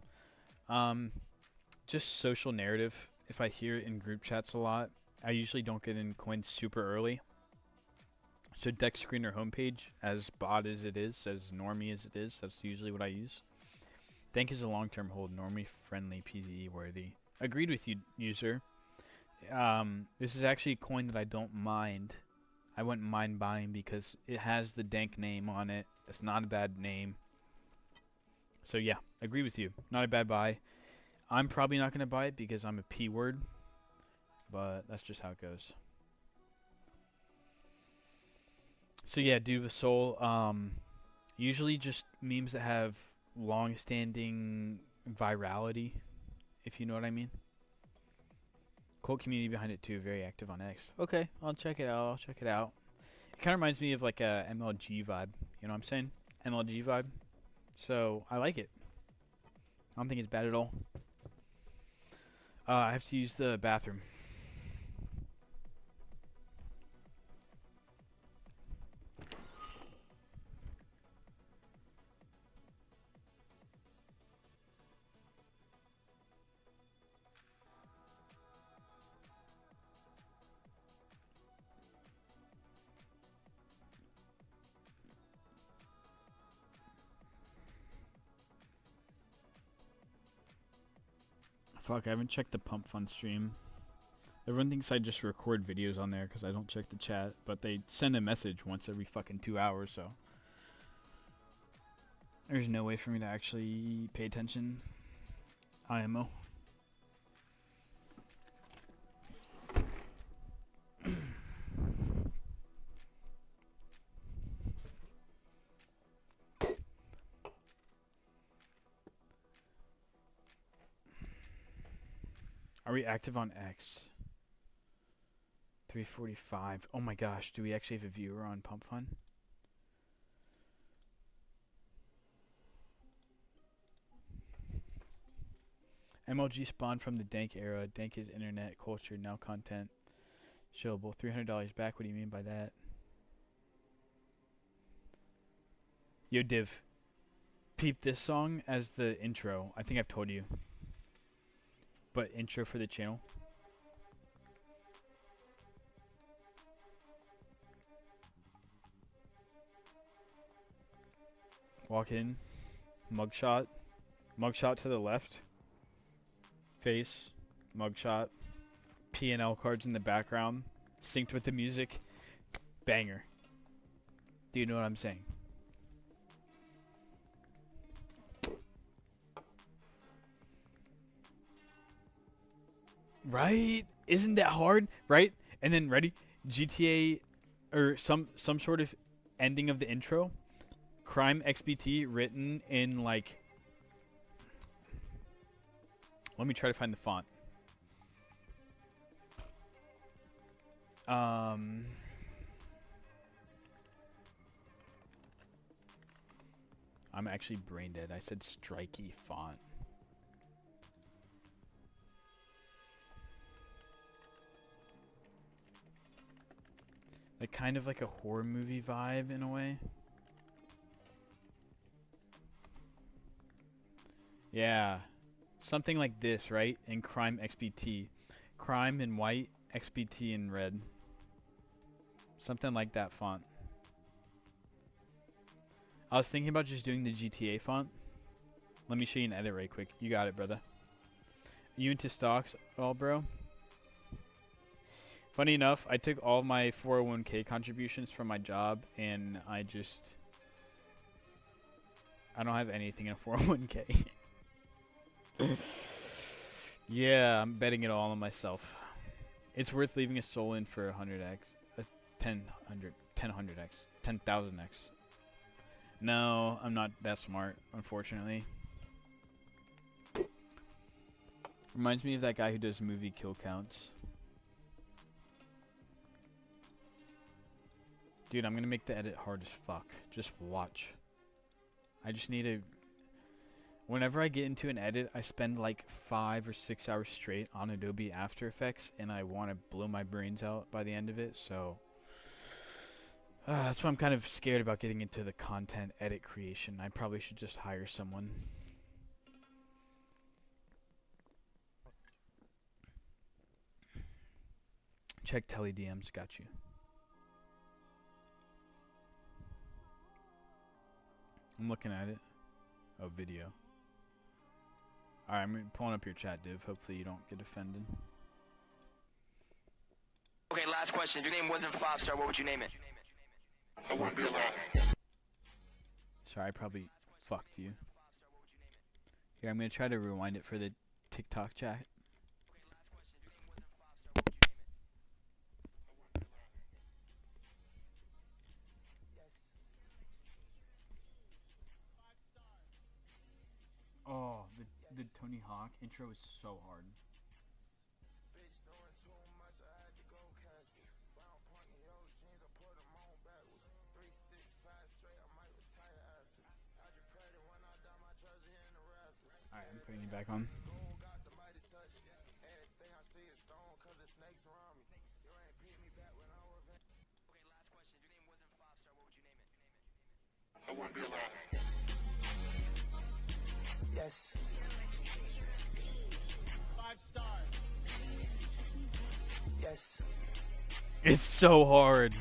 [SPEAKER 2] Just social narrative. If I hear it in group chats a lot, I usually don't get in coins super early. So deck screen or homepage, as bot as it is, as normie as it is, that's usually what I use. Dank is a long-term hold, normie friendly, PvE worthy. Agreed with you, user. This is actually a coin that I don't mind. I wouldn't mind buying because it has the dank name on it. It's not a bad name. So yeah, agree with you. Not a bad buy. I'm probably not going to buy it because I'm a P word. But that's just how it goes. So yeah, dude with soul. Usually just memes that have long-standing virality, if you know what I mean. Cool community behind it too, very active on X. Okay, I'll check it out. It kind of reminds me of like a MLG vibe. You know what I'm saying? MLG vibe. So I like it. I don't think it's bad at all. I have to use the bathroom. Fuck, I haven't checked the Pump Fun stream. Everyone thinks I just record videos on there because I don't check the chat, but they send a message once every fucking 2 hours, so there's no way for me to actually pay attention. IMO. Are we active on X? 345. Oh my gosh, do we actually have a viewer on Pump Fun? MLG spawned from the Dank era. Dank is internet culture, now content. Showable. $300 back. What do you mean by that? Yo, Div. Peep this song as the intro. I think I've told you. But intro for the channel. Walk in. Mugshot. Mugshot to the left. Face. Mugshot. P&L cards in the background. Synced with the music. Banger. Do you know what I'm saying? Right? Isn't that hard? Right? And then ready? GTA or some sort of ending of the intro. Crime XBT written in like, let me try to find the font. I'm actually brain dead. I said strikey font. Like kind of like a horror movie vibe in a way. Yeah. Something like this, right? In Crime XBT. Crime in white, XBT in red. Something like that font. I was thinking about just doing the GTA font. Let me show you an edit right quick. You got it, brother. You into stocks at all, bro? Funny enough, I took all my 401k contributions from my job, and I don't have anything in a 401k. Yeah, I'm betting it all on myself. It's worth leaving a soul in for 100x. 1000x. 10,000x. No, I'm not that smart, unfortunately. Reminds me of that guy who does movie kill counts. Dude, I'm gonna make the edit hard as fuck. Just watch. I just need to... Whenever I get into an edit, I spend like 5 or 6 hours straight on Adobe After Effects, and I want to blow my brains out by the end of it, so... that's why I'm kind of scared about getting into the content edit creation. I probably should just hire someone. Check Telly DMs, got you. I'm looking at it. Oh, video. Alright, I'm pulling up your chat, Div. Hopefully you don't get offended.
[SPEAKER 5] Okay, last question. If your name wasn't 5-star, what would you name it?
[SPEAKER 6] I wouldn't be alive.
[SPEAKER 2] Sorry, I probably fucked you. Here, I'm gonna try to rewind it for the TikTok chat. Oh, the Tony Hawk intro is so hard. Alright, I'm putting you back on.
[SPEAKER 6] I wouldn't be alive.
[SPEAKER 5] Yes.
[SPEAKER 7] 5-star.
[SPEAKER 5] Yes.
[SPEAKER 2] It's so hard.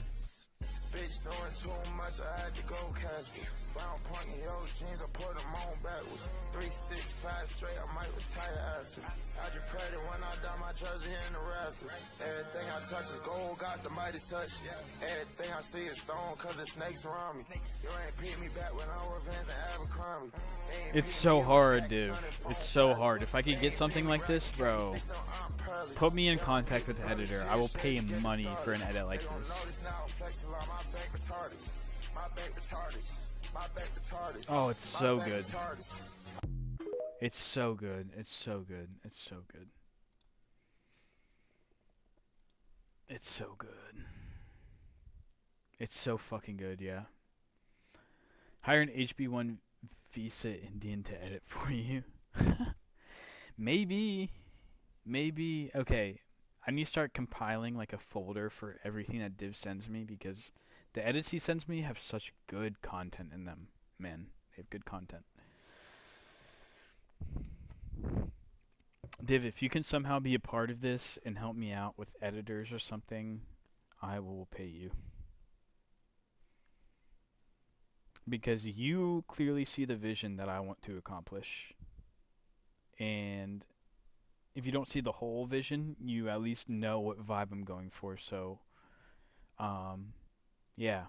[SPEAKER 5] Bitch doing too much, I had to go cash me. Brown punk in your jeans, I put them on backwards. 3, 6, 5 straight, I might retire after. I just prayed it when I done my jersey in the rafters. Everything I touch is gold, got the mighty touch. Everything I see is stone, cause it's snakes around me. You ain't pick me back when I was Vans and Abercrombie.
[SPEAKER 2] It's so hard, dude. It's so hard. If I could get something like this, bro, put me in contact with the editor. I will pay him money for an edit like this. Oh, it's so good. It's so good. It's so good. It's so good. It's so good. It's so fucking good, yeah. Hire an HB1 Visa Indian to edit for you. Maybe. Maybe. Okay. I need to start compiling like a folder for everything that Div sends me, because the edits he sends me have such good content in them. Man, they have good content. Div, if you can somehow be a part of this and help me out with editors or something, I will pay you. Because you clearly see the vision that I want to accomplish. And if you don't see the whole vision, you at least know what vibe I'm going for. So, yeah.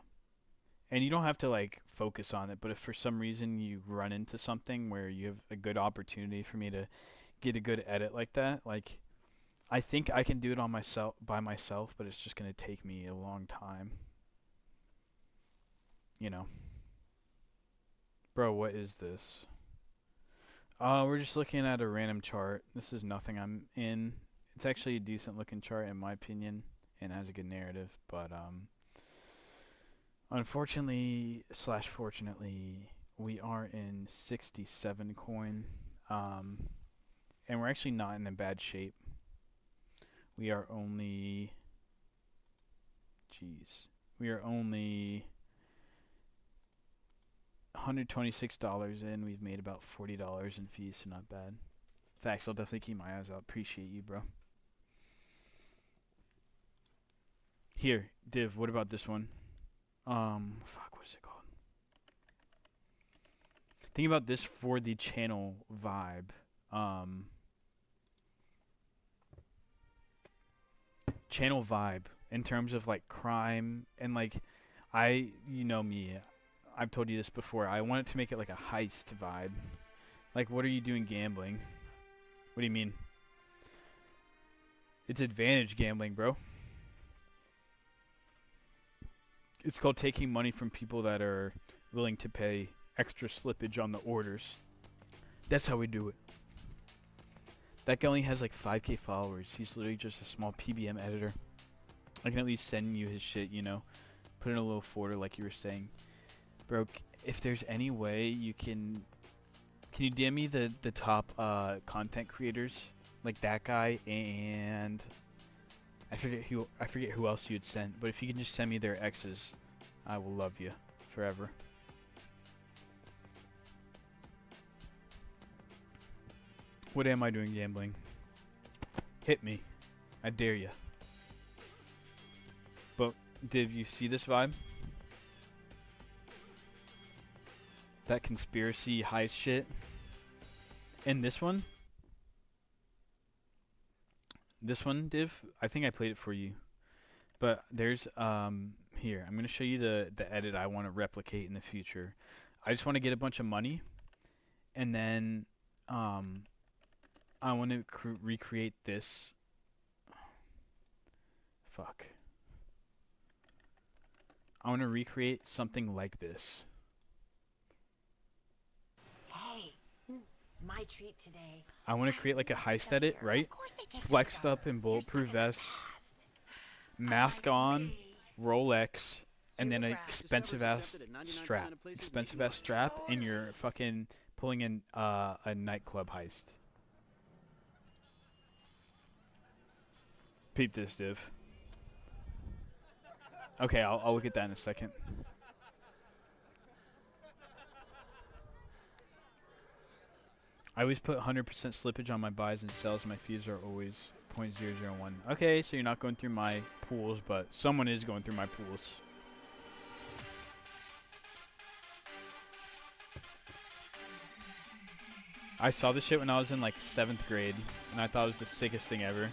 [SPEAKER 2] And you don't have to like focus on it, but if for some reason you run into something where you have a good opportunity for me to get a good edit like that, like I think I can do it on myself by myself, but it's just gonna take me a long time. You know. Bro, what is this? We're just looking at a random chart. This is nothing I'm in. It's actually a decent looking chart in my opinion and has a good narrative, but unfortunately slash fortunately we are in 67 coin. And we're actually not in a bad shape. We are only $126 in. We've made about $40 in fees, so not bad. Facts, I'll definitely keep my eyes out. Appreciate you, bro. Here, Div, what about this one? Fuck, what is it called? Think about this for the channel vibe. Channel vibe in terms of like crime and like you know me, I've told you this before, I wanted to make it like a heist vibe. Like, what are you doing gambling? What do you mean? It's advantage gambling, bro. It's called taking money from people that are willing to pay extra slippage on the orders. That's how we do it. That guy only has like 5K followers. He's literally just a small PBM editor. I can at least send you his shit, you know. Put in a little folder like you were saying. Bro, if there's any way you can you DM me the top content creators? Like that guy and I forget who else you had sent, but if you can just send me their exes, I will love you forever. What am I doing gambling? Hit me. I dare you. But, Div, you see this vibe? That conspiracy heist shit? And this one? This one, Div, I think I played it for you. But there's, here, I'm going to show you the edit I want to replicate in the future. I just want to get a bunch of money. And then, I want to recreate this. Fuck. I want to recreate something like this.
[SPEAKER 7] Hey, my treat today.
[SPEAKER 2] I want to create like a heist edit, right? Flexed up in bulletproof vests, mask on, Rolex, and then an expensive ass strap. Expensive ass strap, and you're fucking pulling in a nightclub heist. Peep this, Div. Okay, I'll look at that in a second. I always put 100% slippage on my buys and sells. My fees are always 0.001. Okay, so you're not going through my pools, but someone is going through my pools. I saw this shit when I was in like 7th grade, and I thought it was the sickest thing ever.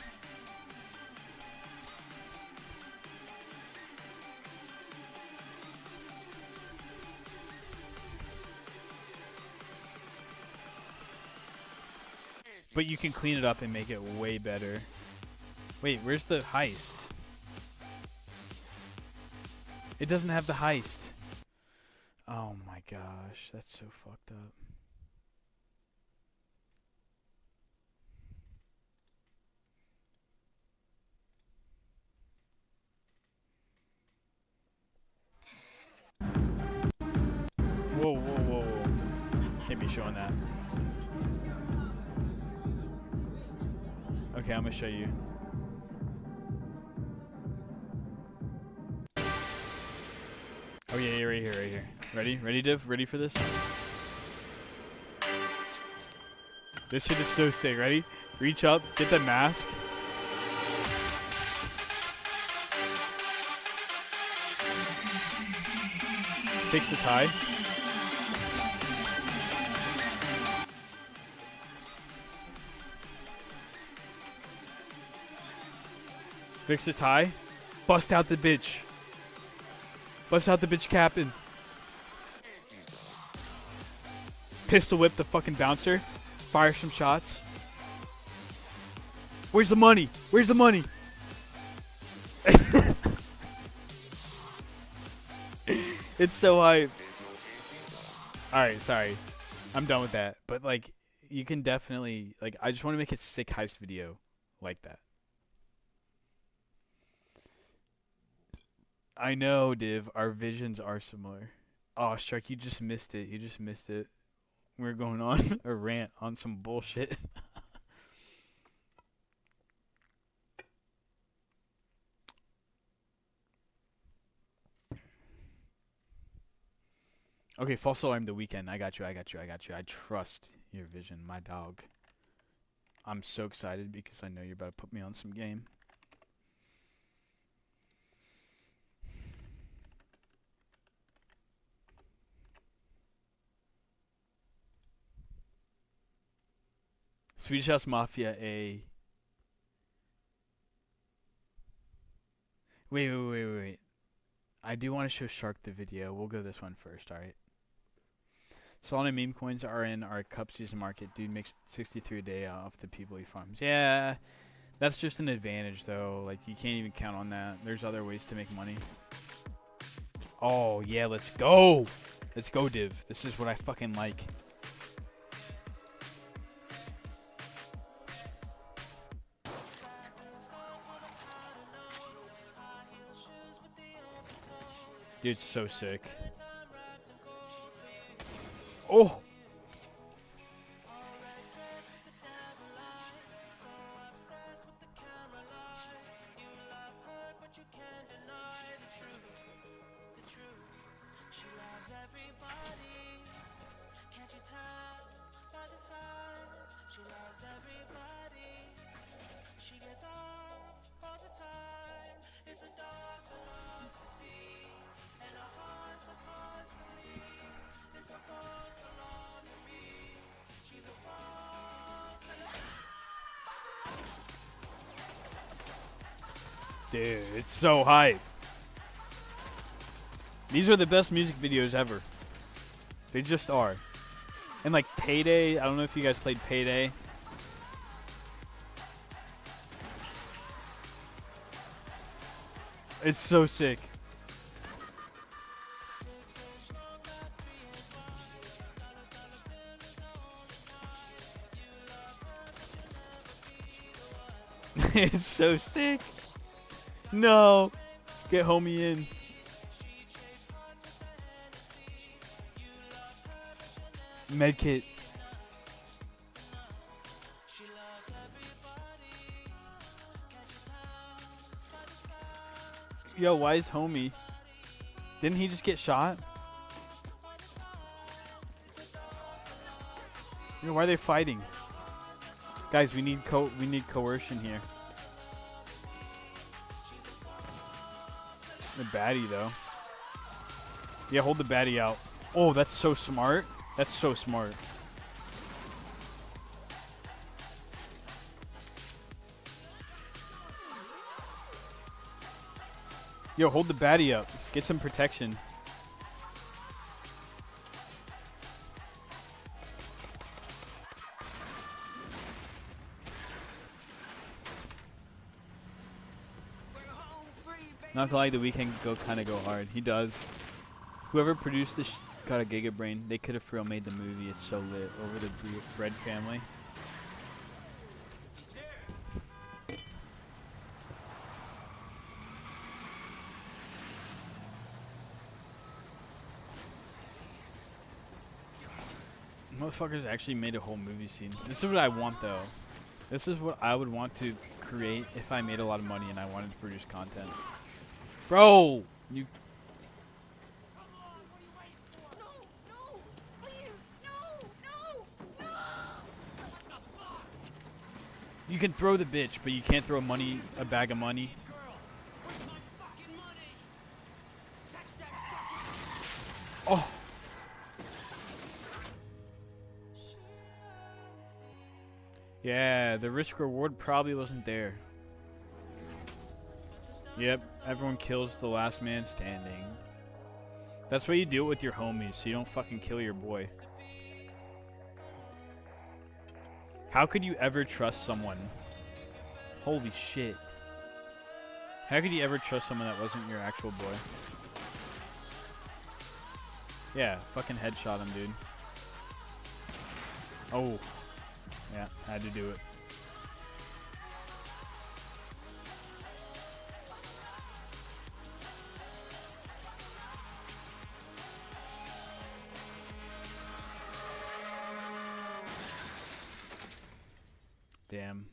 [SPEAKER 2] But you can clean it up and make it way better. Wait, where's the heist? It doesn't have the heist. Oh my gosh, that's so fucked up. Whoa, whoa, whoa, whoa. Can't be showing that. Okay, I'm gonna show you. Oh yeah, right here, right here. Ready? Ready, Div? Ready for this? This shit is so sick. Ready? Reach up, get the mask. Fix the tie. Fix the tie. Bust out the bitch. Bust out the bitch captain. Pistol whip the fucking bouncer. Fire some shots. Where's the money? Where's the money? It's so hype. Alright, sorry. I'm done with that. But, like, you can definitely... Like, I just want to make a sick heist video like that. I know, Div. Our visions are similar. Oh, Shark, you just missed it. You just missed it. We're going on a rant on some bullshit. Okay, false alarm the weekend. I got you. I trust your vision, my dog. I'm so excited because I know you're about to put me on some game. Swedish House Mafia A. Wait. I do want to show Shark the video. We'll go this one first, alright? Solana meme coins are in our cup season market. Dude makes 63 a day off the people he farms. Yeah, that's just an advantage, though. Like, you can't even count on that. There's other ways to make money. Oh, yeah, let's go! Let's go, Div. This is what I fucking like. Dude, it's so sick. Oh! Dude, it's so hype. These are the best music videos ever. They just are. And like Payday, I don't know if you guys played Payday. It's so sick. It's so sick. No. Get homie in. Medkit. Yo, why is homie? Didn't he just get shot? Yo, why are they fighting? Guys, we need coercion here. The baddie, though. Yeah, hold the baddie out. Oh, that's so smart. That's so smart. Yo, hold the baddie up. Get some protection. Not gonna lie, the weekend go hard. He does. Whoever produced this got a giga brain. They could have for real made the movie. It's so lit. Over the Bread family. Motherfuckers actually made a whole movie scene. This is what I want, though. This is what I would want to create if I made a lot of money and I wanted to produce content. Bro, you. You can throw the bitch, but you can't throw a bag of money. Oh. Yeah, the risk reward probably wasn't there. Yep, everyone kills the last man standing. That's why you do it with your homies, so you don't fucking kill your boy. How could you ever trust someone Holy shit. How could you ever trust someone that wasn't your actual boy? Yeah, fucking headshot him, dude. Oh. Yeah, had to do it. Damn.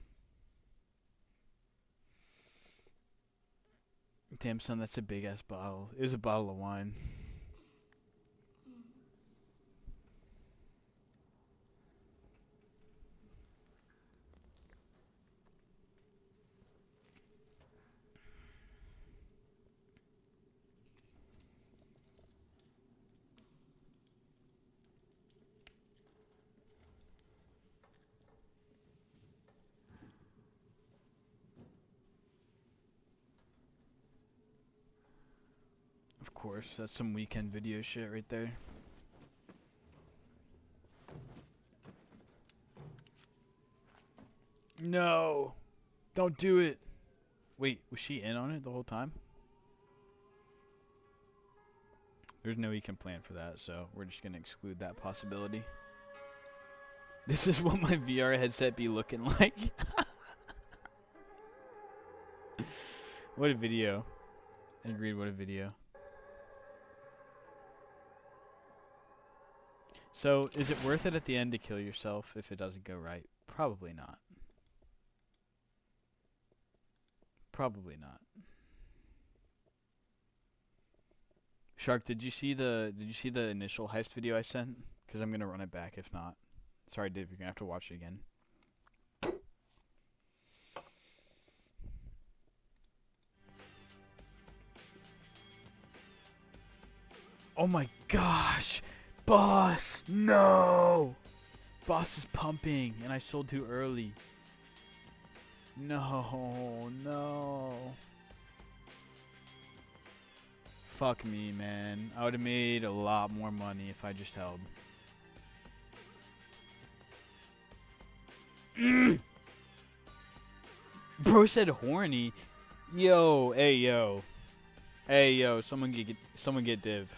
[SPEAKER 2] Damn, son, that's a big ass bottle. It was a bottle of wine. Of course, that's some weekend video shit right there. No! Don't do it! Wait, was she in on it the whole time? There's no weekend plan for that, so we're just gonna exclude that possibility. This is what my VR headset be looking like. What a video. Agreed, what a video. So, is it worth it at the end to kill yourself if it doesn't go right? Probably not. Probably not. Shark, did you see the initial heist video I sent? Because I'm gonna run it back if not. Sorry, Dave, you're gonna have to watch it again. Oh my gosh! Boss! No! Boss is pumping, and I sold too early. No, no. Fuck me, man. I would have made a lot more money if I just held. Bro said horny. Yo, hey yo. Hey yo, someone get div.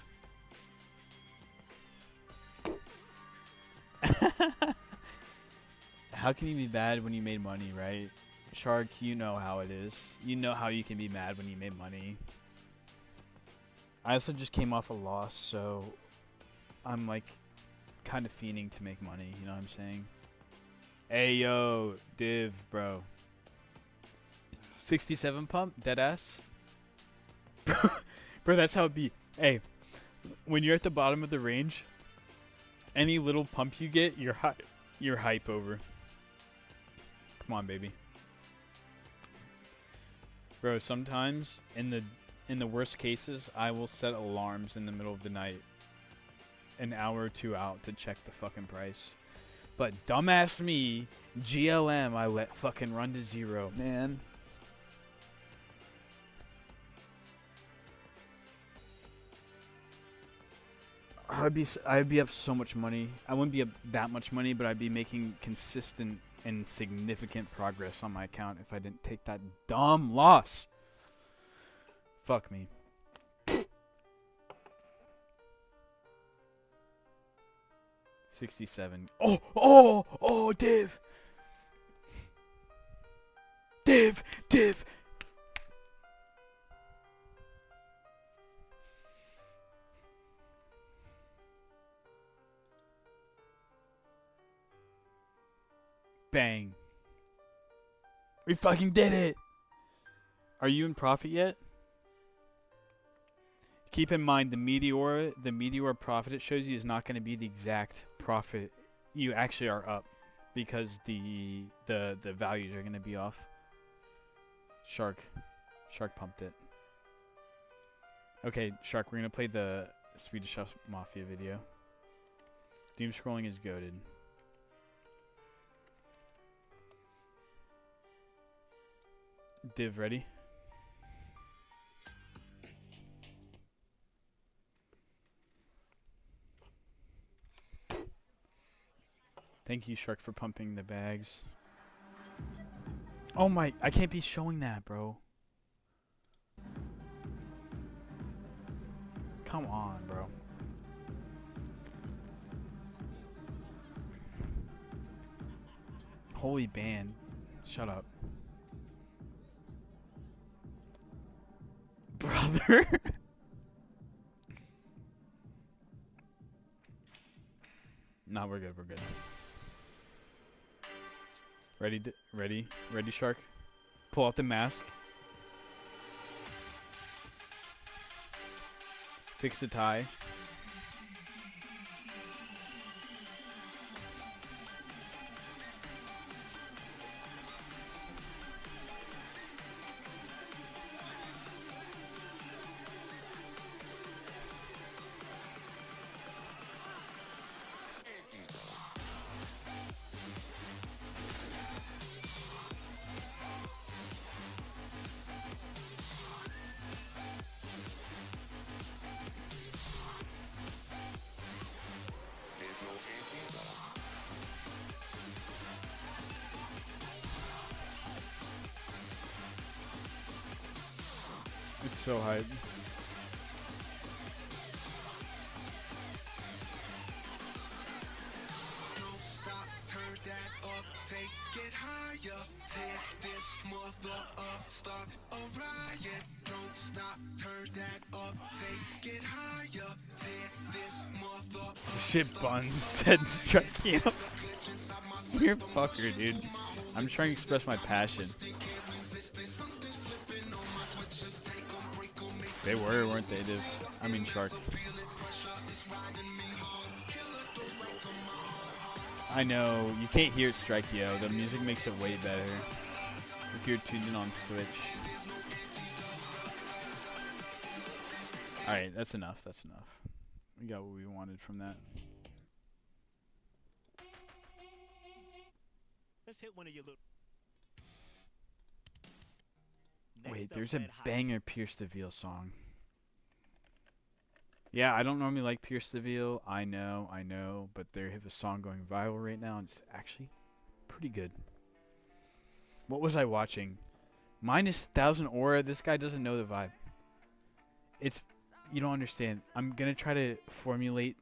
[SPEAKER 2] How can you be bad when you made money, right? Shark, you know how it is. You know how you can be mad when you made money. I also just came off a loss, so I'm like kind of fiending to make money, you know what I'm saying? Hey yo, div, bro. 67 pump, deadass. Bro, that's how it be. Hey, when you're at the bottom of the range, any little pump you get, you're hype over. Come on, baby. Bro, sometimes in the worst cases, I will set alarms in the middle of the night, an hour or two out, to check the fucking price. But dumbass me, GLM, I let fucking run to zero, man. I'd be up so much money. I wouldn't be up that much money, but I'd be making consistent and significant progress on my account if I didn't take that dumb loss. Fuck me. 67. Oh, div. Div. Bang. We fucking did it. Are you in profit yet? Keep in mind the meteor profit it shows you is not going to be the exact profit you actually are up, because the values are going to be off. Shark pumped it. Okay, Shark, we're going to play the Swedish House Mafia video. Doom scrolling is goated. Div ready? Thank you, Shark, for pumping the bags. Oh my, I can't be showing that, bro. Come on, bro. Holy band. Shut up. Brother. Nah, we're good, we're good. Ready, Shark? Pull out the mask. Fix the tie. It's so hype.
[SPEAKER 5] Don't stop, turn that up, take it higher. Tear this mother up, start a riot. Don't stop, turn that up, take it higher. Tear this mother up.
[SPEAKER 2] Shit buns said striking up. You're a fucker, dude. I'm trying to express my passion. They were, weren't they, Div? I mean, Shark. I know, you can't hear it strike yo. The music makes it way better if you're tuned in on Twitch. Alright, that's enough, that's enough. We got what we wanted from that.
[SPEAKER 4] Let's hit one of your little.
[SPEAKER 2] Wait,
[SPEAKER 4] Next up,
[SPEAKER 2] there's a
[SPEAKER 4] Red Hot
[SPEAKER 2] banger Pierce the Veil song. Yeah, I don't normally like Pierce the Veil. I know, but they have a song going viral right now, and it's actually pretty good. What was I watching? Minus 1,000 Aura. This guy doesn't know the vibe. It's, you don't understand. I'm gonna try to formulate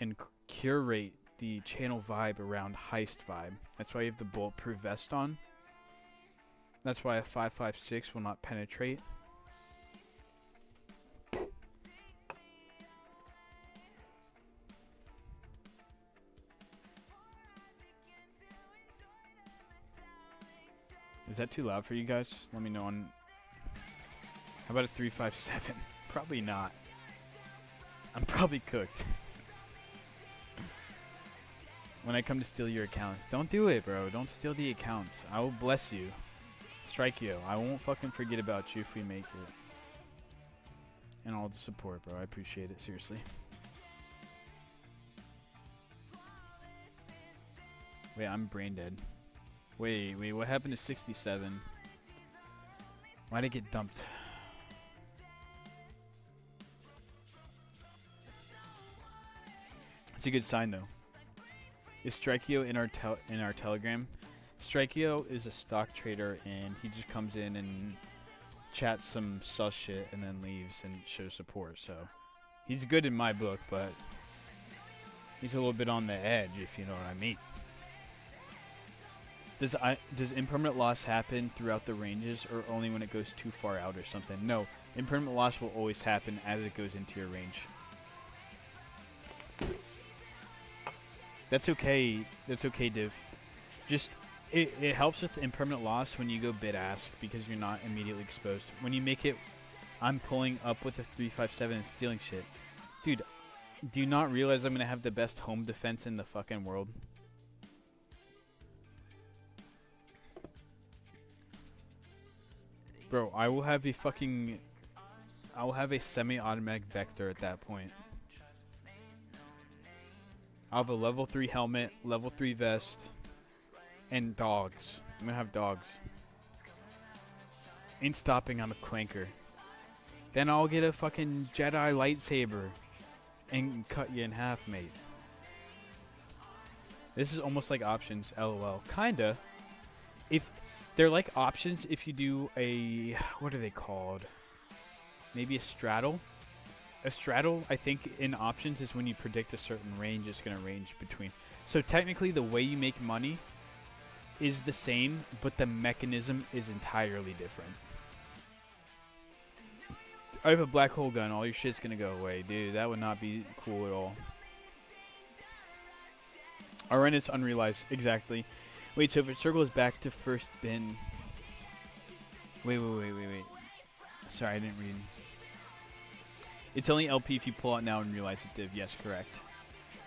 [SPEAKER 2] and curate the channel vibe around Heist vibe. That's why you have the bulletproof vest on. That's why a 5.56 will not penetrate. Is that too loud for you guys? Let me know on... How about a 3.57? Probably not. I'm probably cooked. When I come to steal your accounts. Don't do it, bro. Don't steal the accounts. I will bless you. Strike you. I won't fucking forget about you if we make it. And all the support, bro. I appreciate it. Seriously. Wait, I'm brain dead. Wait, what happened to 67? Why'd it get dumped? It's a good sign, though. Is Strikeo in our Telegram? Strikeo is a stock trader, and he just comes in and chats some sus shit and then leaves and shows support. So he's good in my book, but he's a little bit on the edge, if you know what I mean. Does impermanent loss happen throughout the ranges, or only when it goes too far out or something? No, impermanent loss will always happen as it goes into your range. That's okay. That's okay, Div. Just it helps with impermanent loss when you go bid ask because you're not immediately exposed. When you make it, I'm pulling up with a 3.57 and stealing shit, dude. Do you not realize I'm gonna have the best home defense in the fucking world? Bro, I will have a semi-automatic Vector at that point. I'll have a level 3 helmet, level 3 vest, and dogs. I'm gonna have dogs. Ain't stopping on a clanker. Then I'll get a fucking Jedi lightsaber and cut you in half, mate. This is almost like options, lol. Kinda. If They're like options if you do a, what are they called? Maybe a straddle. A straddle, I think, in options is when you predict a certain range it's going to range between. So technically, the way you make money is the same, but the mechanism is entirely different. I have a black hole gun. All your shit's going to go away. Dude, that would not be cool at all. Our run is unrealized. Exactly. Wait, so if it circles back to first bin... Wait. Sorry, I didn't read. It's only LP if you pull out now and realize it div. Yes, correct.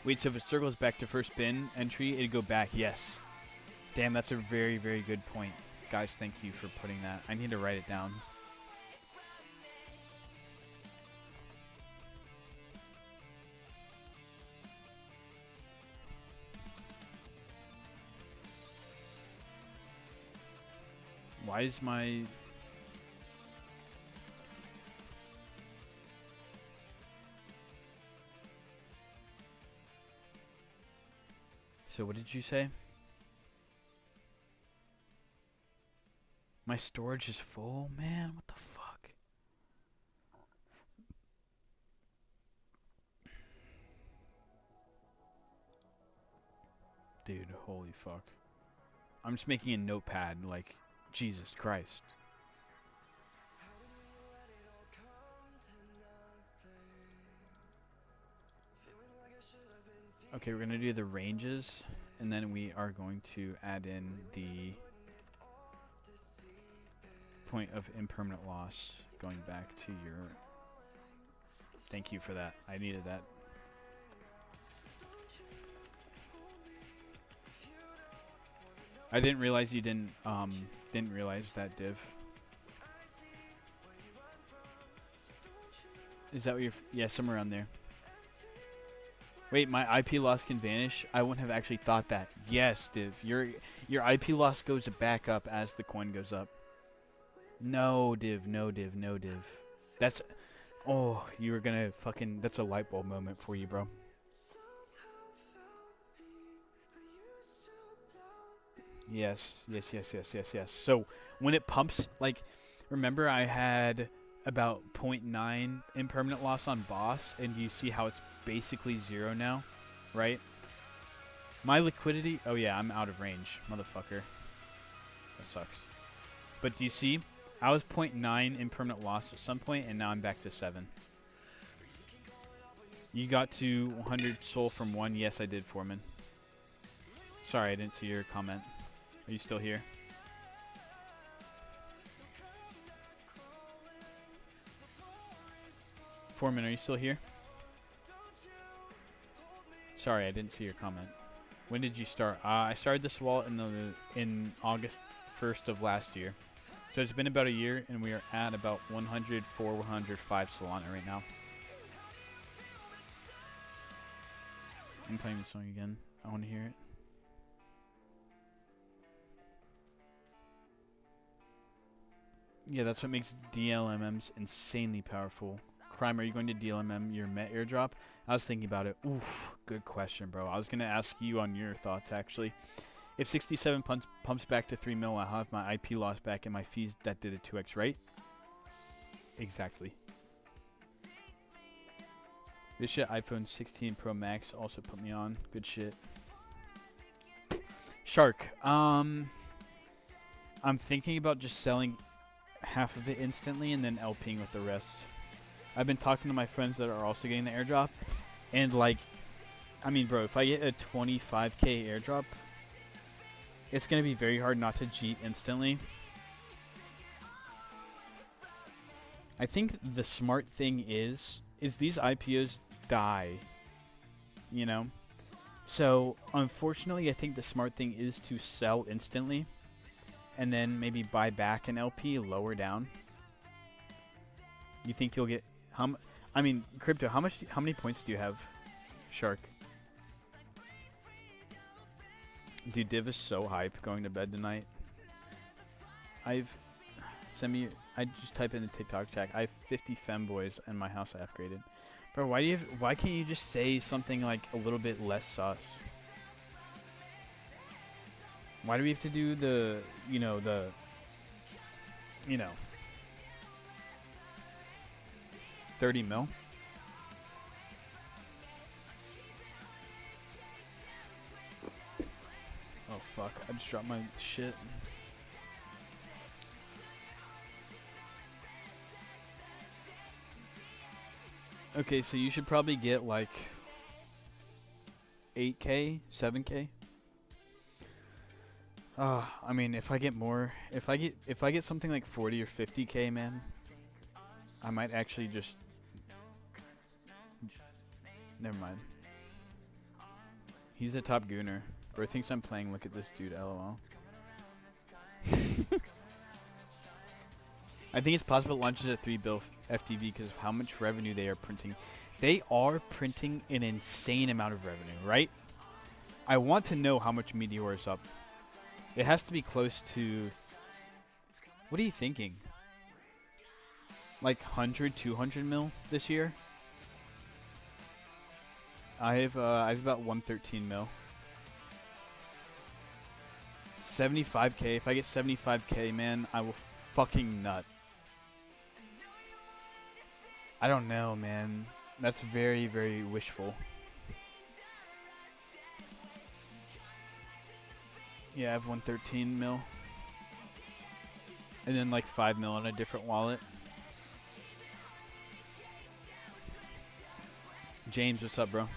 [SPEAKER 2] Wait, so if it circles back to first bin entry, it'd go back. Yes. Damn, that's a very, very good point. Guys, thank you for putting that. I need to write it down. Why is my... So what did you say? My storage is full? Man, what the fuck? Dude, holy fuck. I'm just making a notepad, like, Jesus Christ. Okay, we're going to do the ranges, and then we are going to add in the point of impermanent loss, going back to your... Thank you for that. I needed that. I didn't realize you didn't realize that div. Is that what you're... Yeah, somewhere around there. Wait, my IP loss can vanish? I wouldn't have actually thought that. Yes, div. Your IP loss goes back up as the coin goes up. No, div. No, div. No, div. That's... Oh, you were gonna fucking... That's a light bulb moment for you, bro. Yes. So, when it pumps... Like, remember I had about 0.9 impermanent loss on boss, and you see how it's basically 0 now, right? My liquidity... Oh, yeah, I'm out of range, motherfucker. That sucks. But do you see... I was 0.9 impermanent loss at some point, and now I'm back to 7. You got to 100 soul from 1. Yes, I did, Foreman. Sorry, I didn't see your comment. Are you still here? Foreman, are you still here? Sorry, I didn't see your comment. When did you start? I started this wallet in August 1st of last year. So it's been about a year, and we are at about 104, 105 Solana right now. I'm playing the song again. I want to hear it. Yeah, that's what makes DLMMs insanely powerful. Crime, are you going to DLMM your Met airdrop? I was thinking about it. Oof, good question, bro. I was going to ask you on your thoughts, actually. If 67 pumps back to 3 mil, I'll have my IP loss back and my fees that did a 2x, right? Exactly. This shit, iPhone 16 Pro Max also put me on. Good shit. Shark. I'm thinking about just selling half of it instantly and then LPing with the rest. I've been talking to my friends that are also getting the airdrop, and like, I mean, bro, if I get a 25k airdrop, it's gonna be very hard not to cheat instantly. I think the smart thing is these IPOs die, you know? So, unfortunately, I think the smart thing is to sell instantly and then maybe buy back an LP lower down. You think you'll get... I mean, Crypto, how many points do you have, Shark? Dude, Div is so hype going to bed tonight. I just type in the TikTok chat. I have 50 femboys in my house I upgraded. Bro, why can't you just say something like a little bit less sus? Why do we have to do the, you know, the you know, 30 mil. Oh fuck, I just dropped my shit. Okay, so you should probably get like 8K, 7K. I mean, if I get more, if I get something like 40 or 50K, man, I might actually just. Never mind. He's a top gooner. Bro thinks I'm playing. Look at this dude. LOL. I think it's possible it launches at 3 bill FTV because of how much revenue they are printing. They are printing an insane amount of revenue, right? I want to know how much Meteor is up. It has to be close to. What are you thinking? Like 100, 200 mil this year? I have about 113 mil. 75K. If I get 75K, man, I will fucking nut. I don't know, man. That's very, very wishful. Yeah, I have 113 mil. And then like 5 mil on a different wallet. James, what's up, bro?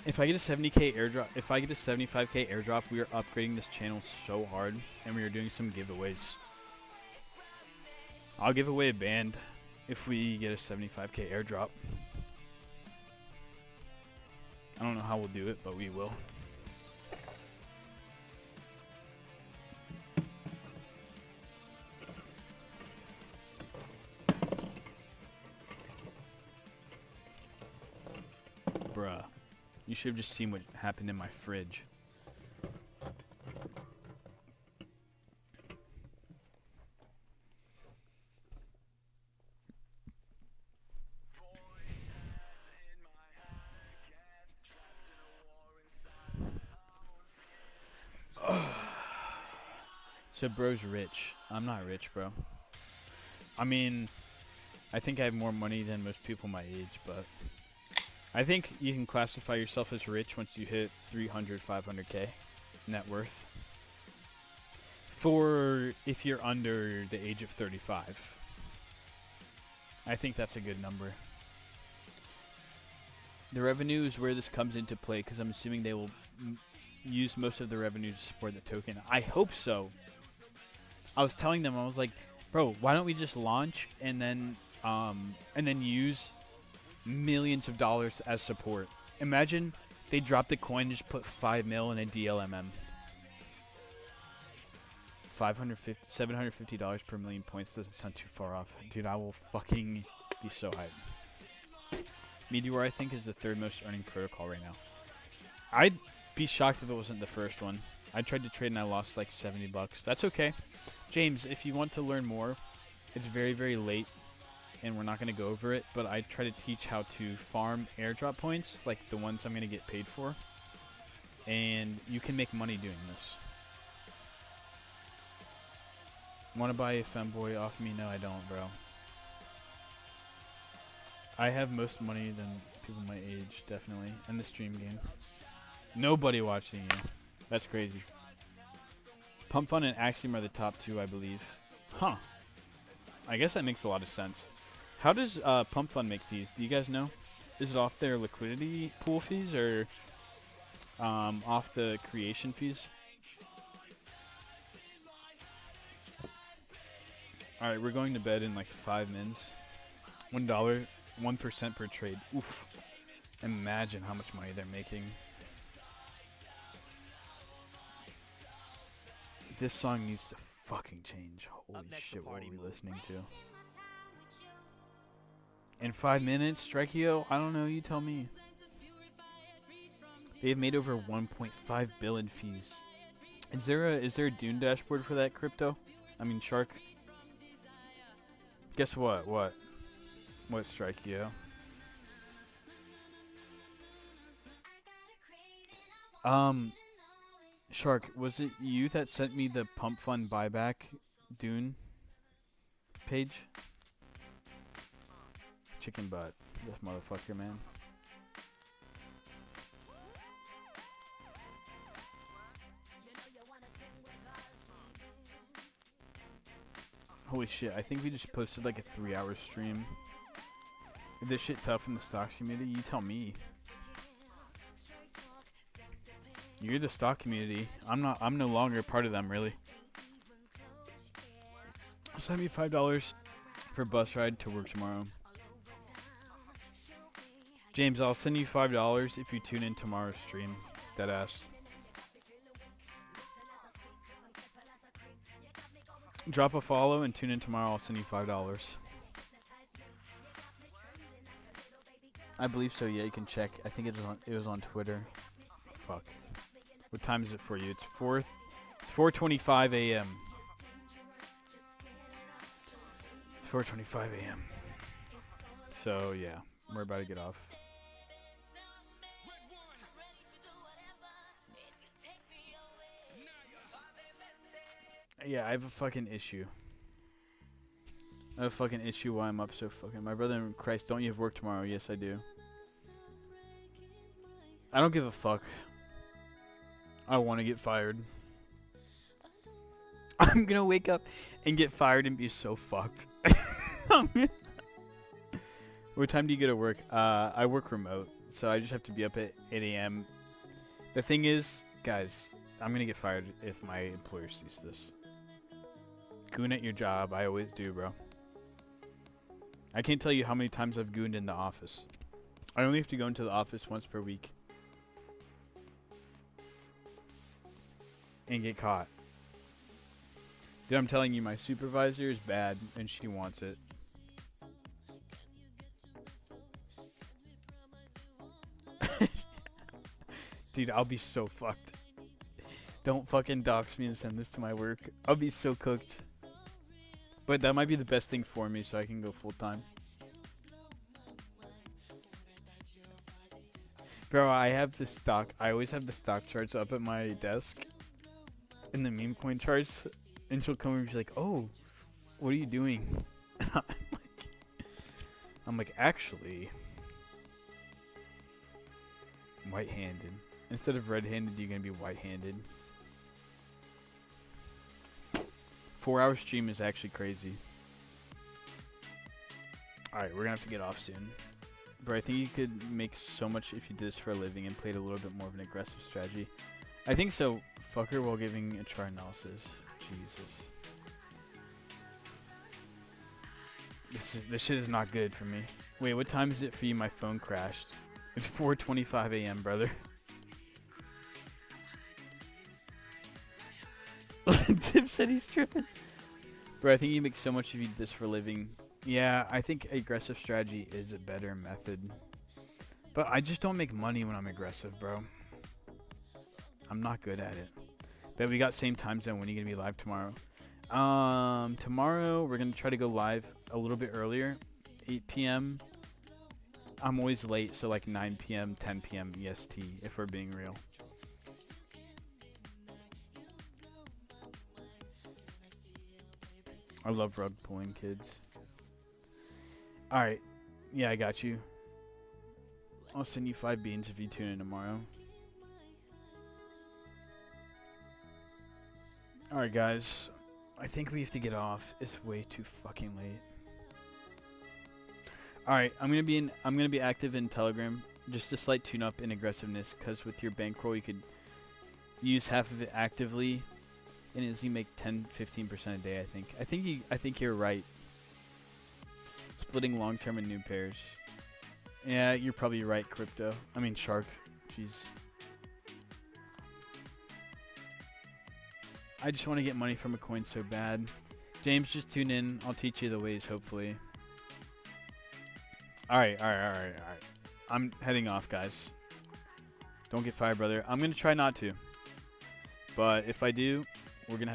[SPEAKER 2] If I get a 70K airdrop, if I get a 75K airdrop, we are upgrading this channel so hard, and we are doing some giveaways. I'll give away a band if we get a 75K airdrop. I don't know how we'll do it, but we will. Bruh. You should have just seen what happened in my fridge. So bro's rich. I'm not rich, bro. I mean, I think I have more money than most people my age, but I think you can classify yourself as rich once you hit 300, 500K net worth. For if you're under the age of 35. I think that's a good number. The revenue is where this comes into play because I'm assuming they will use most of the revenue to support the token. I hope so. I was telling them, I was like, bro, why don't we just launch and then use millions of dollars as support. Imagine they drop the coin and just put 5 mil in a DLMM. $750 per million points doesn't sound too far off. Dude, I will fucking be so hyped. Meteor, I think, is the third most earning protocol right now. I'd be shocked if it wasn't the first one. I tried to trade and I lost like 70 bucks. That's okay. James, if you want to learn more, it's very, very late. And we're not going to go over it, but I try to teach how to farm airdrop points, like the ones I'm going to get paid for. And you can make money doing this. Want to buy a femboy off me? No, I don't, bro. I have most money than people my age, definitely, in the stream game. Nobody watching you. That's crazy. Pump Fun and Axiom are the top 2, I believe. Huh. I guess that makes a lot of sense. How does Pump Fund make fees? Do you guys know? Is it off their liquidity pool fees or off the creation fees? Alright, we're going to bed in like 5 mins. $1, 1% per trade. Oof. Imagine how much money they're making. This song needs to fucking change. Holy shit, what are we listening to? In 5 minutes, Strikio? I don't know, you tell me. They have made over 1.5 billion fees. Is there a Dune dashboard for that, Crypto? I mean, Shark. Guess what? What Strikio? Shark, was it you that sent me the Pump Fund buyback Dune page. Chicken butt. This motherfucker, man. Holy shit, I think we just posted like a 3-hour stream. If this shit tough in the stocks community, you tell me. You're the stock community. I'm no longer a part of them, really. Send me $5 for a bus ride to work tomorrow. James, I'll send you $5 if you tune in tomorrow's stream. Deadass. Drop a follow and tune in tomorrow. I'll send you $5. I believe so. Yeah, you can check. I think it was on Twitter. Fuck. What time is it for you? It's 4:25 a.m. 4:25 a.m. So yeah, we're about to get off. Yeah, I have a fucking issue. I have a fucking issue why I'm up so fucking... My brother in Christ, don't you have work tomorrow? Yes, I do. I don't give a fuck. I want to get fired. I'm gonna wake up and get fired and be so fucked. What time do you get to work? I work remote, so I just have to be up at 8 a.m. The thing is, guys, I'm gonna get fired if my employer sees this. Goon at your job, I always do, bro. I can't tell you how many times I've gooned in the office. I only have to go into the office once per week. And get caught. Dude, I'm telling you, my supervisor is bad, and she wants it. Dude, I'll be so fucked. Don't fucking dox me and send this to my work. I'll be so cooked. But that might be the best thing for me, so I can go full time. Bro, I always have the stock charts up at my desk. In the meme coin charts. And she'll come and be like, oh, what are you doing? I'm like, actually, white-handed. Instead of red-handed, you're going to be white-handed. 4-hour stream is actually crazy. Alright, we're going to have to get off soon. Bro, I think you could make so much if you did this for a living and played a little bit more of an aggressive strategy. I think so. Fucker while giving a chart analysis. Jesus. This shit is not good for me. Wait, what time is it for you? My phone crashed. It's 4:25 a.m., brother. Tip said he's tripping. Bro, I think you make so much if you do this for a living. Yeah, I think aggressive strategy is a better method. But I just don't make money when I'm aggressive, bro. I'm not good at it. But we got same time zone. When are you going to be live tomorrow? Tomorrow we're going to try to go live a little bit earlier. 8 p.m. I'm always late, so like 9 p.m., 10 p.m. EST, if we're being real. I love rug pulling, kids. Alright. Yeah, I got you. I'll send you 5 beans if you tune in tomorrow. Alright, guys. I think we have to get off. It's way too fucking late. Alright, I'm gonna be active in Telegram. Just a slight tune up in aggressiveness, because with your bankroll you could use half of it actively. And it's you make 10-15% a day, I think. I think you're right. Splitting long term and new pairs. Yeah, you're probably right, Crypto. I mean Shark. Jeez. I just want to get money from a coin so bad. James, just tune in. I'll teach you the ways, hopefully. Alright. I'm heading off, guys. Don't get fired, brother. I'm going to try not to. But if I do, we're going to have